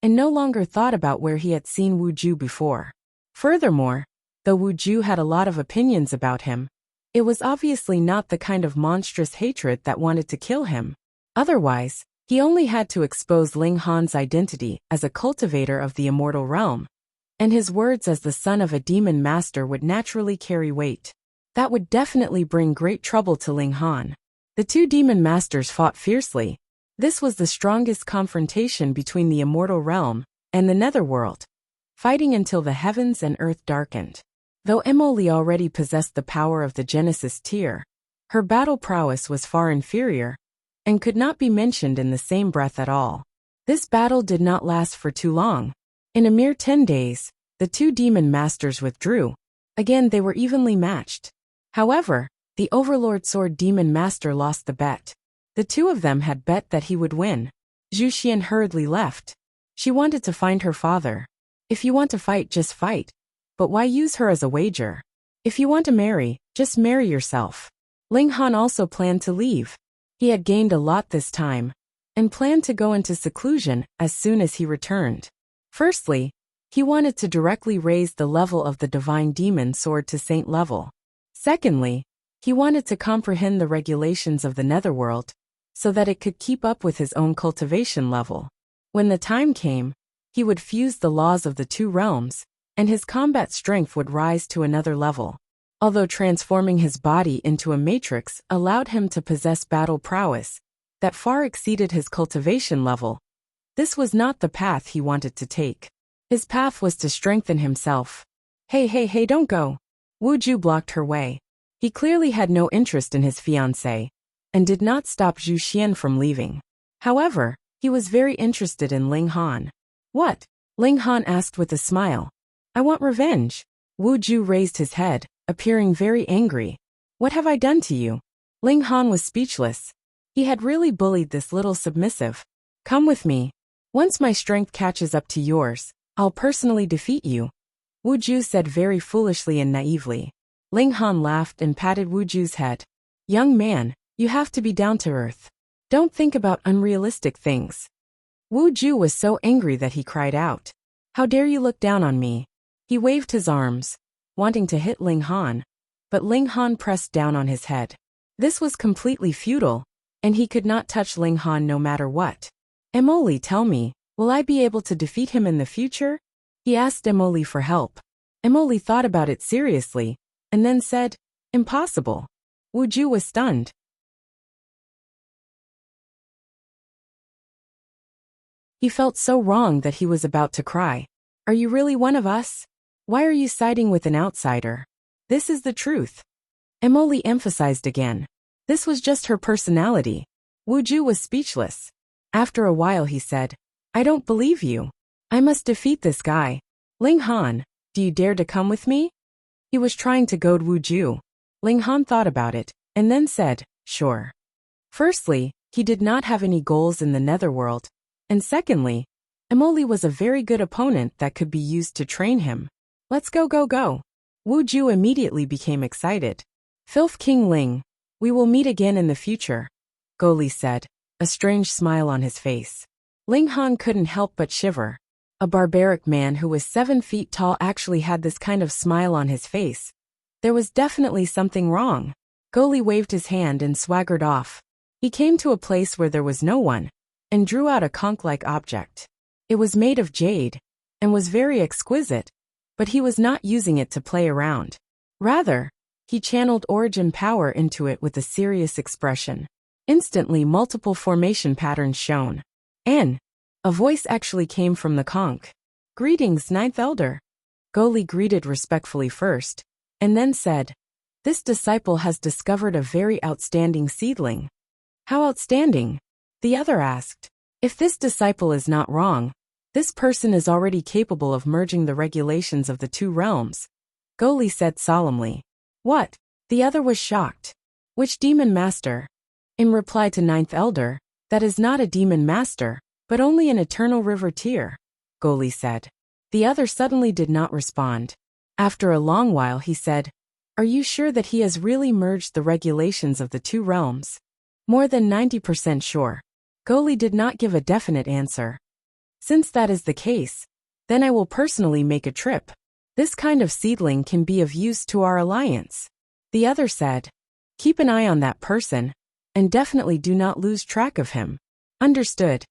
and no longer thought about where he had seen Wu Ju before. Furthermore, though Wu Ju had a lot of opinions about him, It was obviously not the kind of monstrous hatred that wanted to kill him. Otherwise, he only had to expose Ling Han's identity as a cultivator of the immortal realm, and his words as the son of a demon master would naturally carry weight. That would definitely bring great trouble to Ling Han. The two demon masters fought fiercely. This was the strongest confrontation between the immortal realm and the netherworld, fighting until the heavens and earth darkened. Though Emily already possessed the power of the Genesis tier, her battle prowess was far inferior and could not be mentioned in the same breath at all. This battle did not last for too long. In a mere 10 days, the two demon masters withdrew. Again, they were evenly matched. However, the Overlord Sword Demon Master lost the bet. The two of them had bet that he would win. Zhu Xian hurriedly left. She wanted to find her father. If you want to fight, just fight. But why use her as a wager? If you want to marry, just marry yourself. Ling Han also planned to leave. He had gained a lot this time, and planned to go into seclusion as soon as he returned. Firstly, he wanted to directly raise the level of the Divine Demon Sword to Saint level. Secondly, he wanted to comprehend the regulations of the netherworld, so that it could keep up with his own cultivation level. When the time came, he would fuse the laws of the two realms, and his combat strength would rise to another level. Although transforming his body into a matrix allowed him to possess battle prowess that far exceeded his cultivation level, this was not the path he wanted to take. His path was to strengthen himself. Hey, don't go. Wu Ju blocked her way. He clearly had no interest in his fiancée, and did not stop Zhu Xian from leaving. However, he was very interested in Ling Han. What? Ling Han asked with a smile. I want revenge. Wu Ju raised his head, appearing very angry. What have I done to you? Ling Han was speechless. He had really bullied this little submissive. Come with me. Once my strength catches up to yours, I'll personally defeat you. Wu Ju said very foolishly and naively. Ling Han laughed and patted Wu Ju's head. Young man, you have to be down to earth. Don't think about unrealistic things. Wu Ju was so angry that he cried out. How dare you look down on me? He waved his arms, wanting to hit Ling Han, but Ling Han pressed down on his head. This was completely futile, and he could not touch Ling Han no matter what. Emily, tell me, will I be able to defeat him in the future? He asked Emily for help. Emily thought about it seriously, and then said, Impossible. Wu Ju was stunned. He felt so wrong that he was about to cry. Are you really one of us? Why are you siding with an outsider? This is the truth. Emily emphasized again. This was just her personality. Wu Ju was speechless. After a while he said, I don't believe you. I must defeat this guy. Ling Han, do you dare to come with me? He was trying to goad Wu Ju. Ling Han thought about it, and then said, sure. Firstly, he did not have any goals in the netherworld, and secondly, Emily was a very good opponent that could be used to train him. Let's go. Wu Ju immediately became excited. Filth King Ling, we will meet again in the future, Goli said, a strange smile on his face. Ling Han couldn't help but shiver. A barbaric man who was 7 feet tall actually had this kind of smile on his face. There was definitely something wrong. Goli waved his hand and swaggered off. He came to a place where there was no one, and drew out a conch-like object. It was made of jade, and was very exquisite, but he was not using it to play around. Rather, he channeled origin power into it with a serious expression. Instantly multiple formation patterns shone. And a voice actually came from the conch. Greetings, Ninth Elder. Goli greeted respectfully first, and then said, This disciple has discovered a very outstanding seedling. How outstanding? The other asked. If this disciple is not wrong, this person is already capable of merging the regulations of the two realms, Goli said solemnly. What? The other was shocked. Which demon master? In reply to Ninth Elder, that is not a demon master, but only an eternal river tier, Goli said. The other suddenly did not respond. After a long while he said, Are you sure that he has really merged the regulations of the two realms? More than 90% sure. Goli did not give a definite answer. Since that is the case, then I will personally make a trip. This kind of seedling can be of use to our alliance. The other said, "Keep an eye on that person, and definitely do not lose track of him." Understood.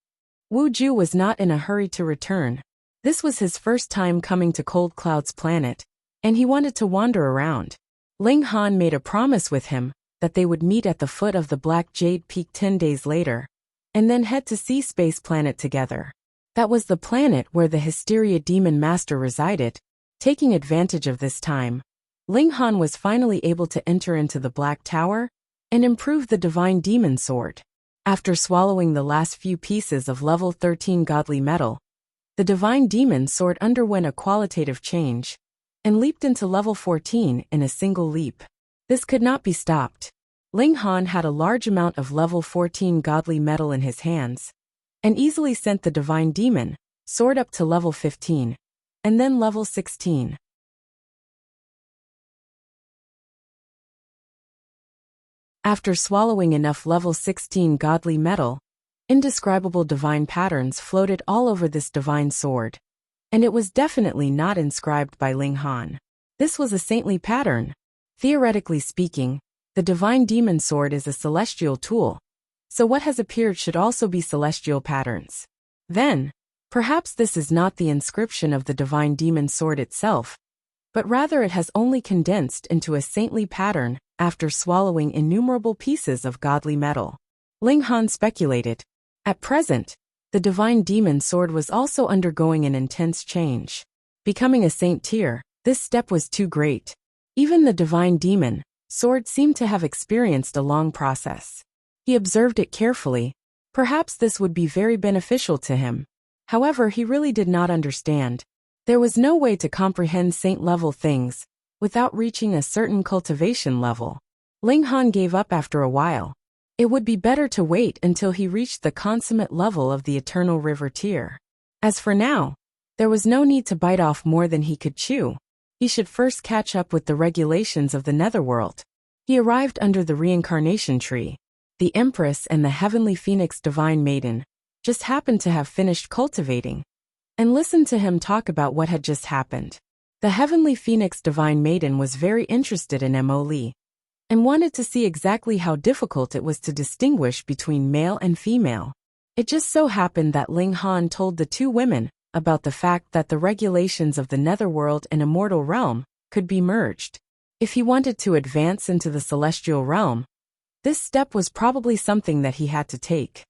Wu Ju was not in a hurry to return. This was his first time coming to Cold Cloud's planet, and he wanted to wander around. Ling Han made a promise with him that they would meet at the foot of the Black Jade Peak 10 days later, and then head to Sea Space Planet together. That was the planet where the Hysteria Demon Master resided. Taking advantage of this time, Ling Han was finally able to enter into the Black Tower and improve the Divine Demon Sword. After swallowing the last few pieces of level 13 godly metal, the Divine Demon Sword underwent a qualitative change and leaped into level 14 in a single leap. This could not be stopped. Ling Han had a large amount of level 14 godly metal in his hands, and easily sent the Divine Demon Sword up to level 15, and then level 16. After swallowing enough level 16 godly metal, indescribable divine patterns floated all over this divine sword, and it was definitely not inscribed by Ling Han. This was a saintly pattern. Theoretically speaking, the Divine Demon Sword is a celestial tool, so what has appeared should also be celestial patterns. Then, perhaps this is not the inscription of the Divine Demon Sword itself, but rather it has only condensed into a saintly pattern after swallowing innumerable pieces of godly metal. Ling Han speculated. At present, the Divine Demon Sword was also undergoing an intense change. Becoming a saint tier, this step was too great. Even the Divine Demon Sword seemed to have experienced a long process. He observed it carefully. Perhaps this would be very beneficial to him. However, he really did not understand. There was no way to comprehend saint-level things without reaching a certain cultivation level. Ling Han gave up after a while. It would be better to wait until he reached the consummate level of the Eternal River tier. As for now, there was no need to bite off more than he could chew. He should first catch up with the regulations of the Netherworld. He arrived under the reincarnation tree. The Empress and the Heavenly Phoenix Divine Maiden just happened to have finished cultivating, and listened to him talk about what had just happened. The Heavenly Phoenix Divine Maiden was very interested in Mo Li, and wanted to see exactly how difficult it was to distinguish between male and female. It just so happened that Ling Han told the two women about the fact that the regulations of the Netherworld and Immortal Realm could be merged. If he wanted to advance into the Celestial Realm, this step was probably something that he had to take.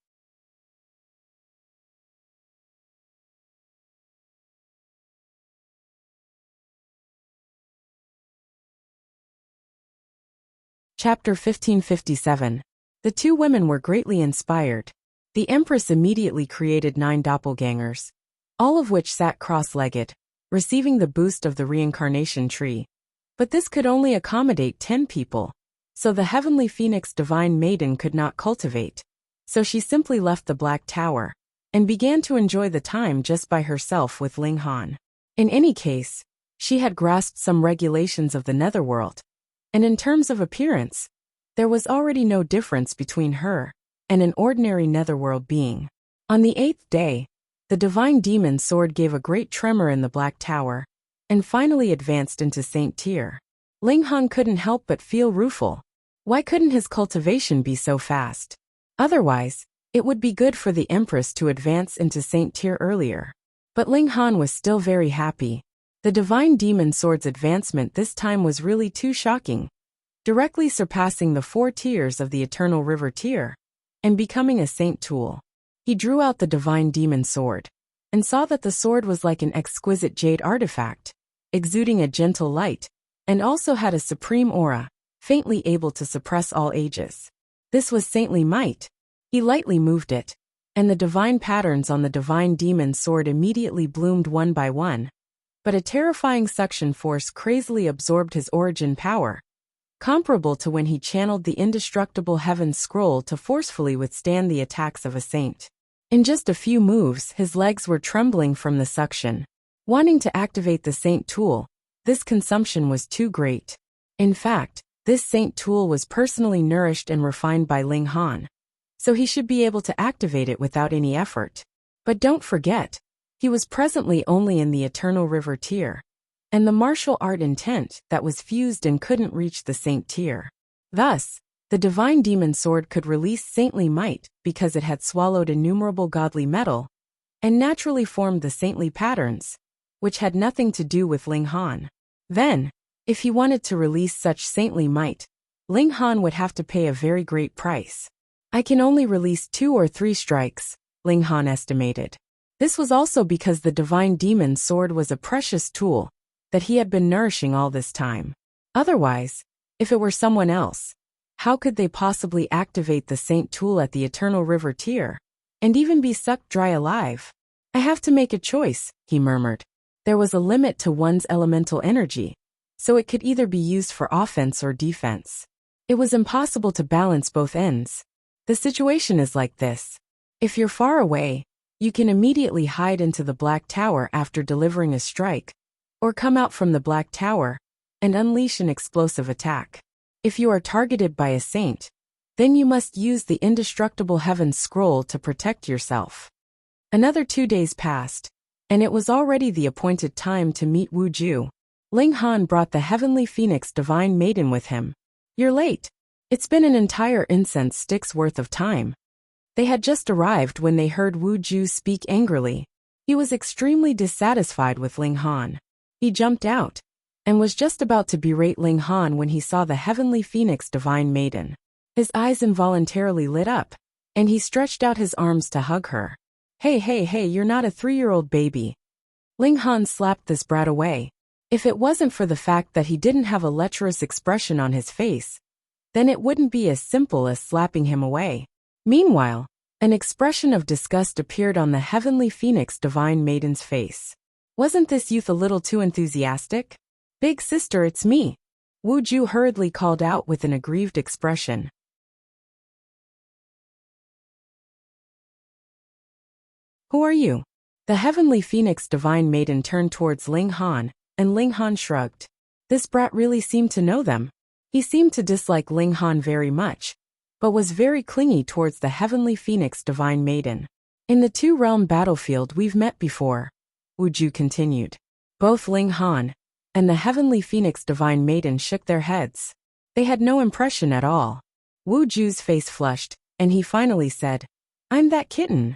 Chapter 1557. The two women were greatly inspired. The Empress immediately created 9 doppelgangers, all of which sat cross-legged, receiving the boost of the reincarnation tree. But this could only accommodate 10 people, so the Heavenly Phoenix Divine Maiden could not cultivate. So she simply left the Black Tower, and began to enjoy the time just by herself with Ling Han. In any case, she had grasped some regulations of the Netherworld, and in terms of appearance, there was already no difference between her and an ordinary Netherworld being. On the 8th day, the Divine Demon Sword gave a great tremor in the Black Tower, and finally advanced into Saint tier. Ling Han couldn't help but feel rueful. Why couldn't his cultivation be so fast? Otherwise, it would be good for the Empress to advance into Saint tier earlier. But Ling Han was still very happy. The Divine Demon Sword's advancement this time was really too shocking, directly surpassing the 4 tiers of the Eternal River tier, and becoming a saint tool. He drew out the Divine Demon Sword, and saw that the sword was like an exquisite jade artifact, exuding a gentle light, and also had a supreme aura, faintly able to suppress all ages. This was saintly might. He lightly moved it, and the divine patterns on the Divine Demon Sword immediately bloomed one by one. But a terrifying suction force crazily absorbed his origin power, comparable to when he channeled the indestructible Heaven's Scroll to forcefully withstand the attacks of a saint. In just a few moves, his legs were trembling from the suction. Wanting to activate the saint tool, this consumption was too great. In fact, this saint tool was personally nourished and refined by Ling Han, so he should be able to activate it without any effort. But don't forget, he was presently only in the Eternal River tier. and the martial art intent that was fused and couldn't reach the saint tier. Thus, the divine demon sword could release saintly might because it had swallowed innumerable godly metal and naturally formed the saintly patterns, which had nothing to do with Ling Han. Then, if he wanted to release such saintly might, Ling Han would have to pay a very great price. I can only release 2 or 3 strikes, Ling Han estimated. This was also because the divine demon sword was a precious tool that he had been nourishing all this time. Otherwise, if it were someone else, how could they possibly activate the saint tool at the Eternal River tier, and even be sucked dry alive? I have to make a choice, he murmured. There was a limit to one's elemental energy, so it could either be used for offense or defense. It was impossible to balance both ends. The situation is like this. If you're far away, you can immediately hide into the Black Tower after delivering a strike, or come out from the Black Tower and unleash an explosive attack. If you are targeted by a saint, then you must use the indestructible Heaven's Scroll to protect yourself. Another 2 days passed, and it was already the appointed time to meet Wu Ju. Ling Han brought the Heavenly Phoenix Divine Maiden with him. You're late. It's been an entire incense stick's worth of time. They had just arrived when they heard Wu Ju speak angrily. He was extremely dissatisfied with Ling Han. He jumped out and was just about to berate Ling Han when he saw the Heavenly Phoenix Divine Maiden. His eyes involuntarily lit up, and he stretched out his arms to hug her. Hey, you're not a 3-year-old baby. Ling Han slapped this brat away. If it wasn't for the fact that he didn't have a lecherous expression on his face, then it wouldn't be as simple as slapping him away. Meanwhile, an expression of disgust appeared on the Heavenly Phoenix Divine Maiden's face. Wasn't this youth a little too enthusiastic? Big sister, it's me, Wu Ju hurriedly called out with an aggrieved expression. Who are you? The Heavenly Phoenix Divine Maiden turned towards Ling Han, and Ling Han shrugged. This brat really seemed to know them. He seemed to dislike Ling Han very much, but was very clingy towards the Heavenly Phoenix Divine Maiden. In the 2-realm battlefield we've met before, Wu Ju continued. Both Ling Han and the Heavenly Phoenix Divine Maiden shook their heads. They had no impression at all. Wu Ju's face flushed, and he finally said, I'm that kitten.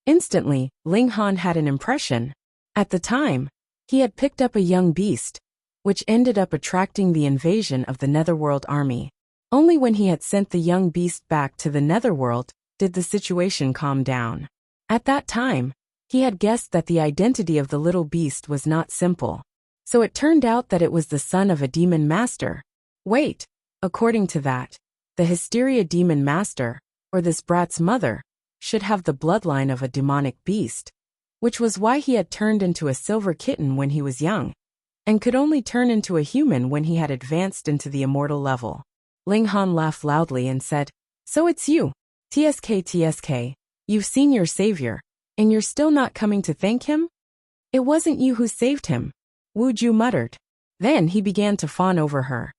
Instantly, Ling Han had an impression. At the time, he had picked up a young beast, which ended up attracting the invasion of the Netherworld army. Only when he had sent the young beast back to the Netherworld did the situation calm down. At that time, he had guessed that the identity of the little beast was not simple. So it turned out that it was the son of a demon master. Wait, according to that, the Hysteria demon master, or this brat's mother, should have the bloodline of a demonic beast, which was why he had turned into a silver kitten when he was young, and could only turn into a human when he had advanced into the immortal level. Ling Han laughed loudly and said, So it's you. TSK, you've seen your savior, and you're still not coming to thank him? It wasn't you who saved him, Wu Ju muttered. Then he began to fawn over her.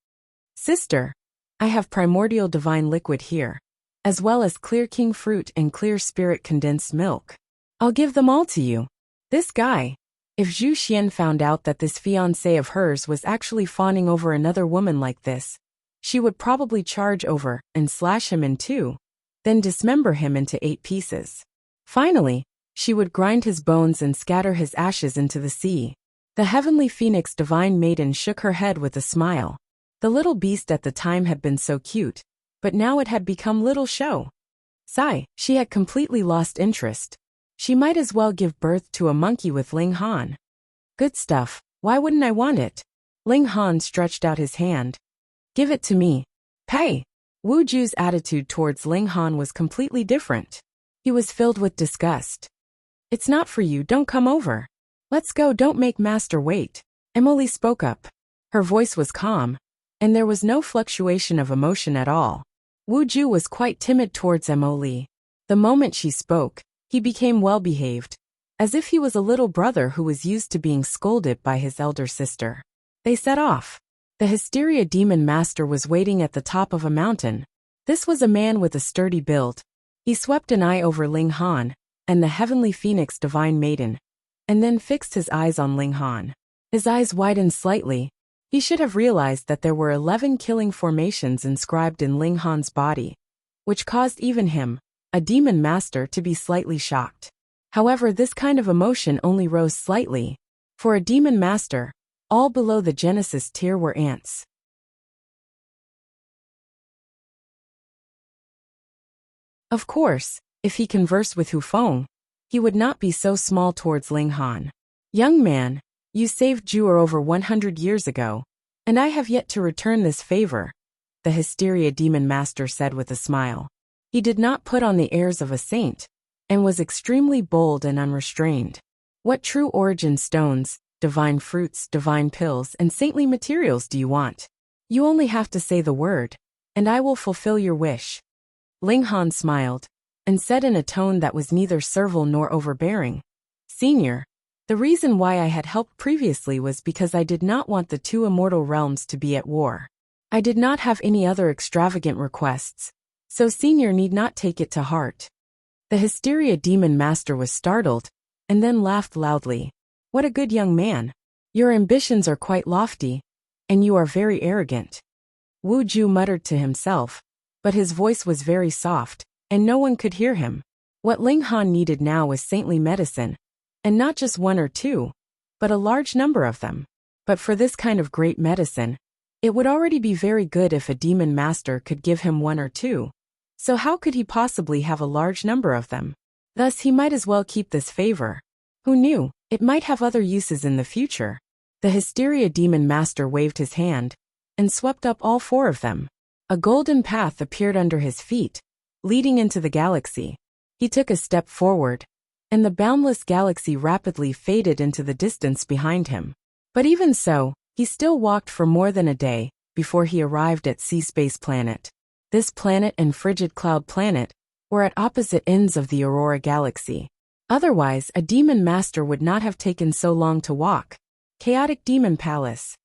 Sister, I have primordial divine liquid here, as well as clear king fruit and clear spirit condensed milk. I'll give them all to you. This guy, if Zhu Xian found out that this fiancé of hers was actually fawning over another woman like this, she would probably charge over and slash him in 2, then dismember him into 8 pieces. Finally, she would grind his bones and scatter his ashes into the sea. The Heavenly Phoenix Divine Maiden shook her head with a smile. The little beast at the time had been so cute, but now it had become little show. Sigh, she had completely lost interest. She might as well give birth to a monkey with Ling Han. Good stuff, why wouldn't I want it? Ling Han stretched out his hand. Give it to me. Pay! Wu Ju's attitude towards Ling Han was completely different. He was filled with disgust. It's not for you, don't come over. Let's go, don't make master wait. Emily spoke up. Her voice was calm, and there was no fluctuation of emotion at all. Wu Ju was quite timid towards Emily. The moment she spoke, he became well-behaved, as if he was a little brother who was used to being scolded by his elder sister. They set off. The Hysteria demon master was waiting at the top of a mountain. This was a man with a sturdy build. He swept an eye over Ling Han and the Heavenly Phoenix Divine Maiden, and then fixed his eyes on Ling Han. His eyes widened slightly. He should have realized that there were 11 killing formations inscribed in Ling Han's body, which caused even him, a demon master, to be slightly shocked. However, this kind of emotion only rose slightly. For a demon master, all below the Genesis tier were ants. Of course, if he conversed with Hu Feng, he would not be so small towards Ling Han. Young man, you saved Juer over 100 years ago, and I have yet to return this favor, the Hysteria Demon Master said with a smile. He did not put on the airs of a saint, and was extremely bold and unrestrained. What true origin stones, divine fruits, divine pills, and saintly materials do you want? You only have to say the word, and I will fulfill your wish. Ling Han smiled, and said in a tone that was neither servile nor overbearing, Senior, the reason why I had helped previously was because I did not want the two immortal realms to be at war. I did not have any other extravagant requests, so Senior need not take it to heart. The Hysteria Demon Master was startled, and then laughed loudly. What a good young man. Your ambitions are quite lofty, and you are very arrogant. Wu Ju muttered to himself, but his voice was very soft, and no one could hear him. What Ling Han needed now was saintly medicine, and not just one or two, but a large number of them. But for this kind of great medicine, it would already be very good if a demon master could give him one or two. So how could he possibly have a large number of them? Thus he might as well keep this favor. Who knew, it might have other uses in the future. The Hysteria Demon Master waved his hand, and swept up all four of them. A golden path appeared under his feet, leading into the galaxy. He took a step forward, and the boundless galaxy rapidly faded into the distance behind him. But even so, he still walked for more than a day, before he arrived at Sea Space Planet. This planet and Frigid Cloud Planet were at opposite ends of the Aurora Galaxy. Otherwise, a demon master would not have taken so long to walk. Chaotic Demon Palace.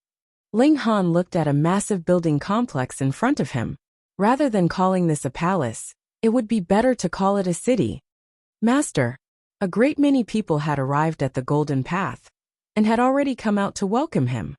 Ling Han looked at a massive building complex in front of him. Rather than calling this a palace, it would be better to call it a city. Master, a great many people had arrived at the Golden Path, and had already come out to welcome him.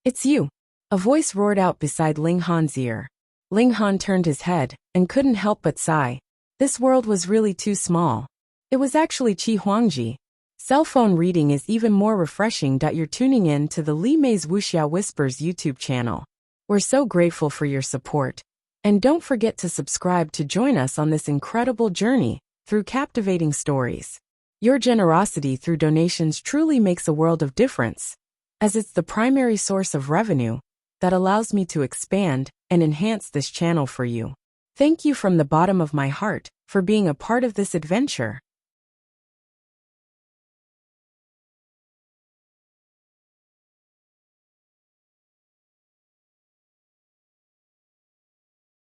It's you. A voice roared out beside Ling Han's ear. Ling Han turned his head, and couldn't help but sigh. This world was really too small. It was actually Qi Huangji. Cell phone reading is even more refreshing. You're tuning in to the Li Mei's Wuxia Whispers YouTube channel. We're so grateful for your support. And don't forget to subscribe to join us on this incredible journey through captivating stories. Your generosity through donations truly makes a world of difference, as it's the primary source of revenue that allows me to expand and enhance this channel for you. Thank you from the bottom of my heart for being a part of this adventure.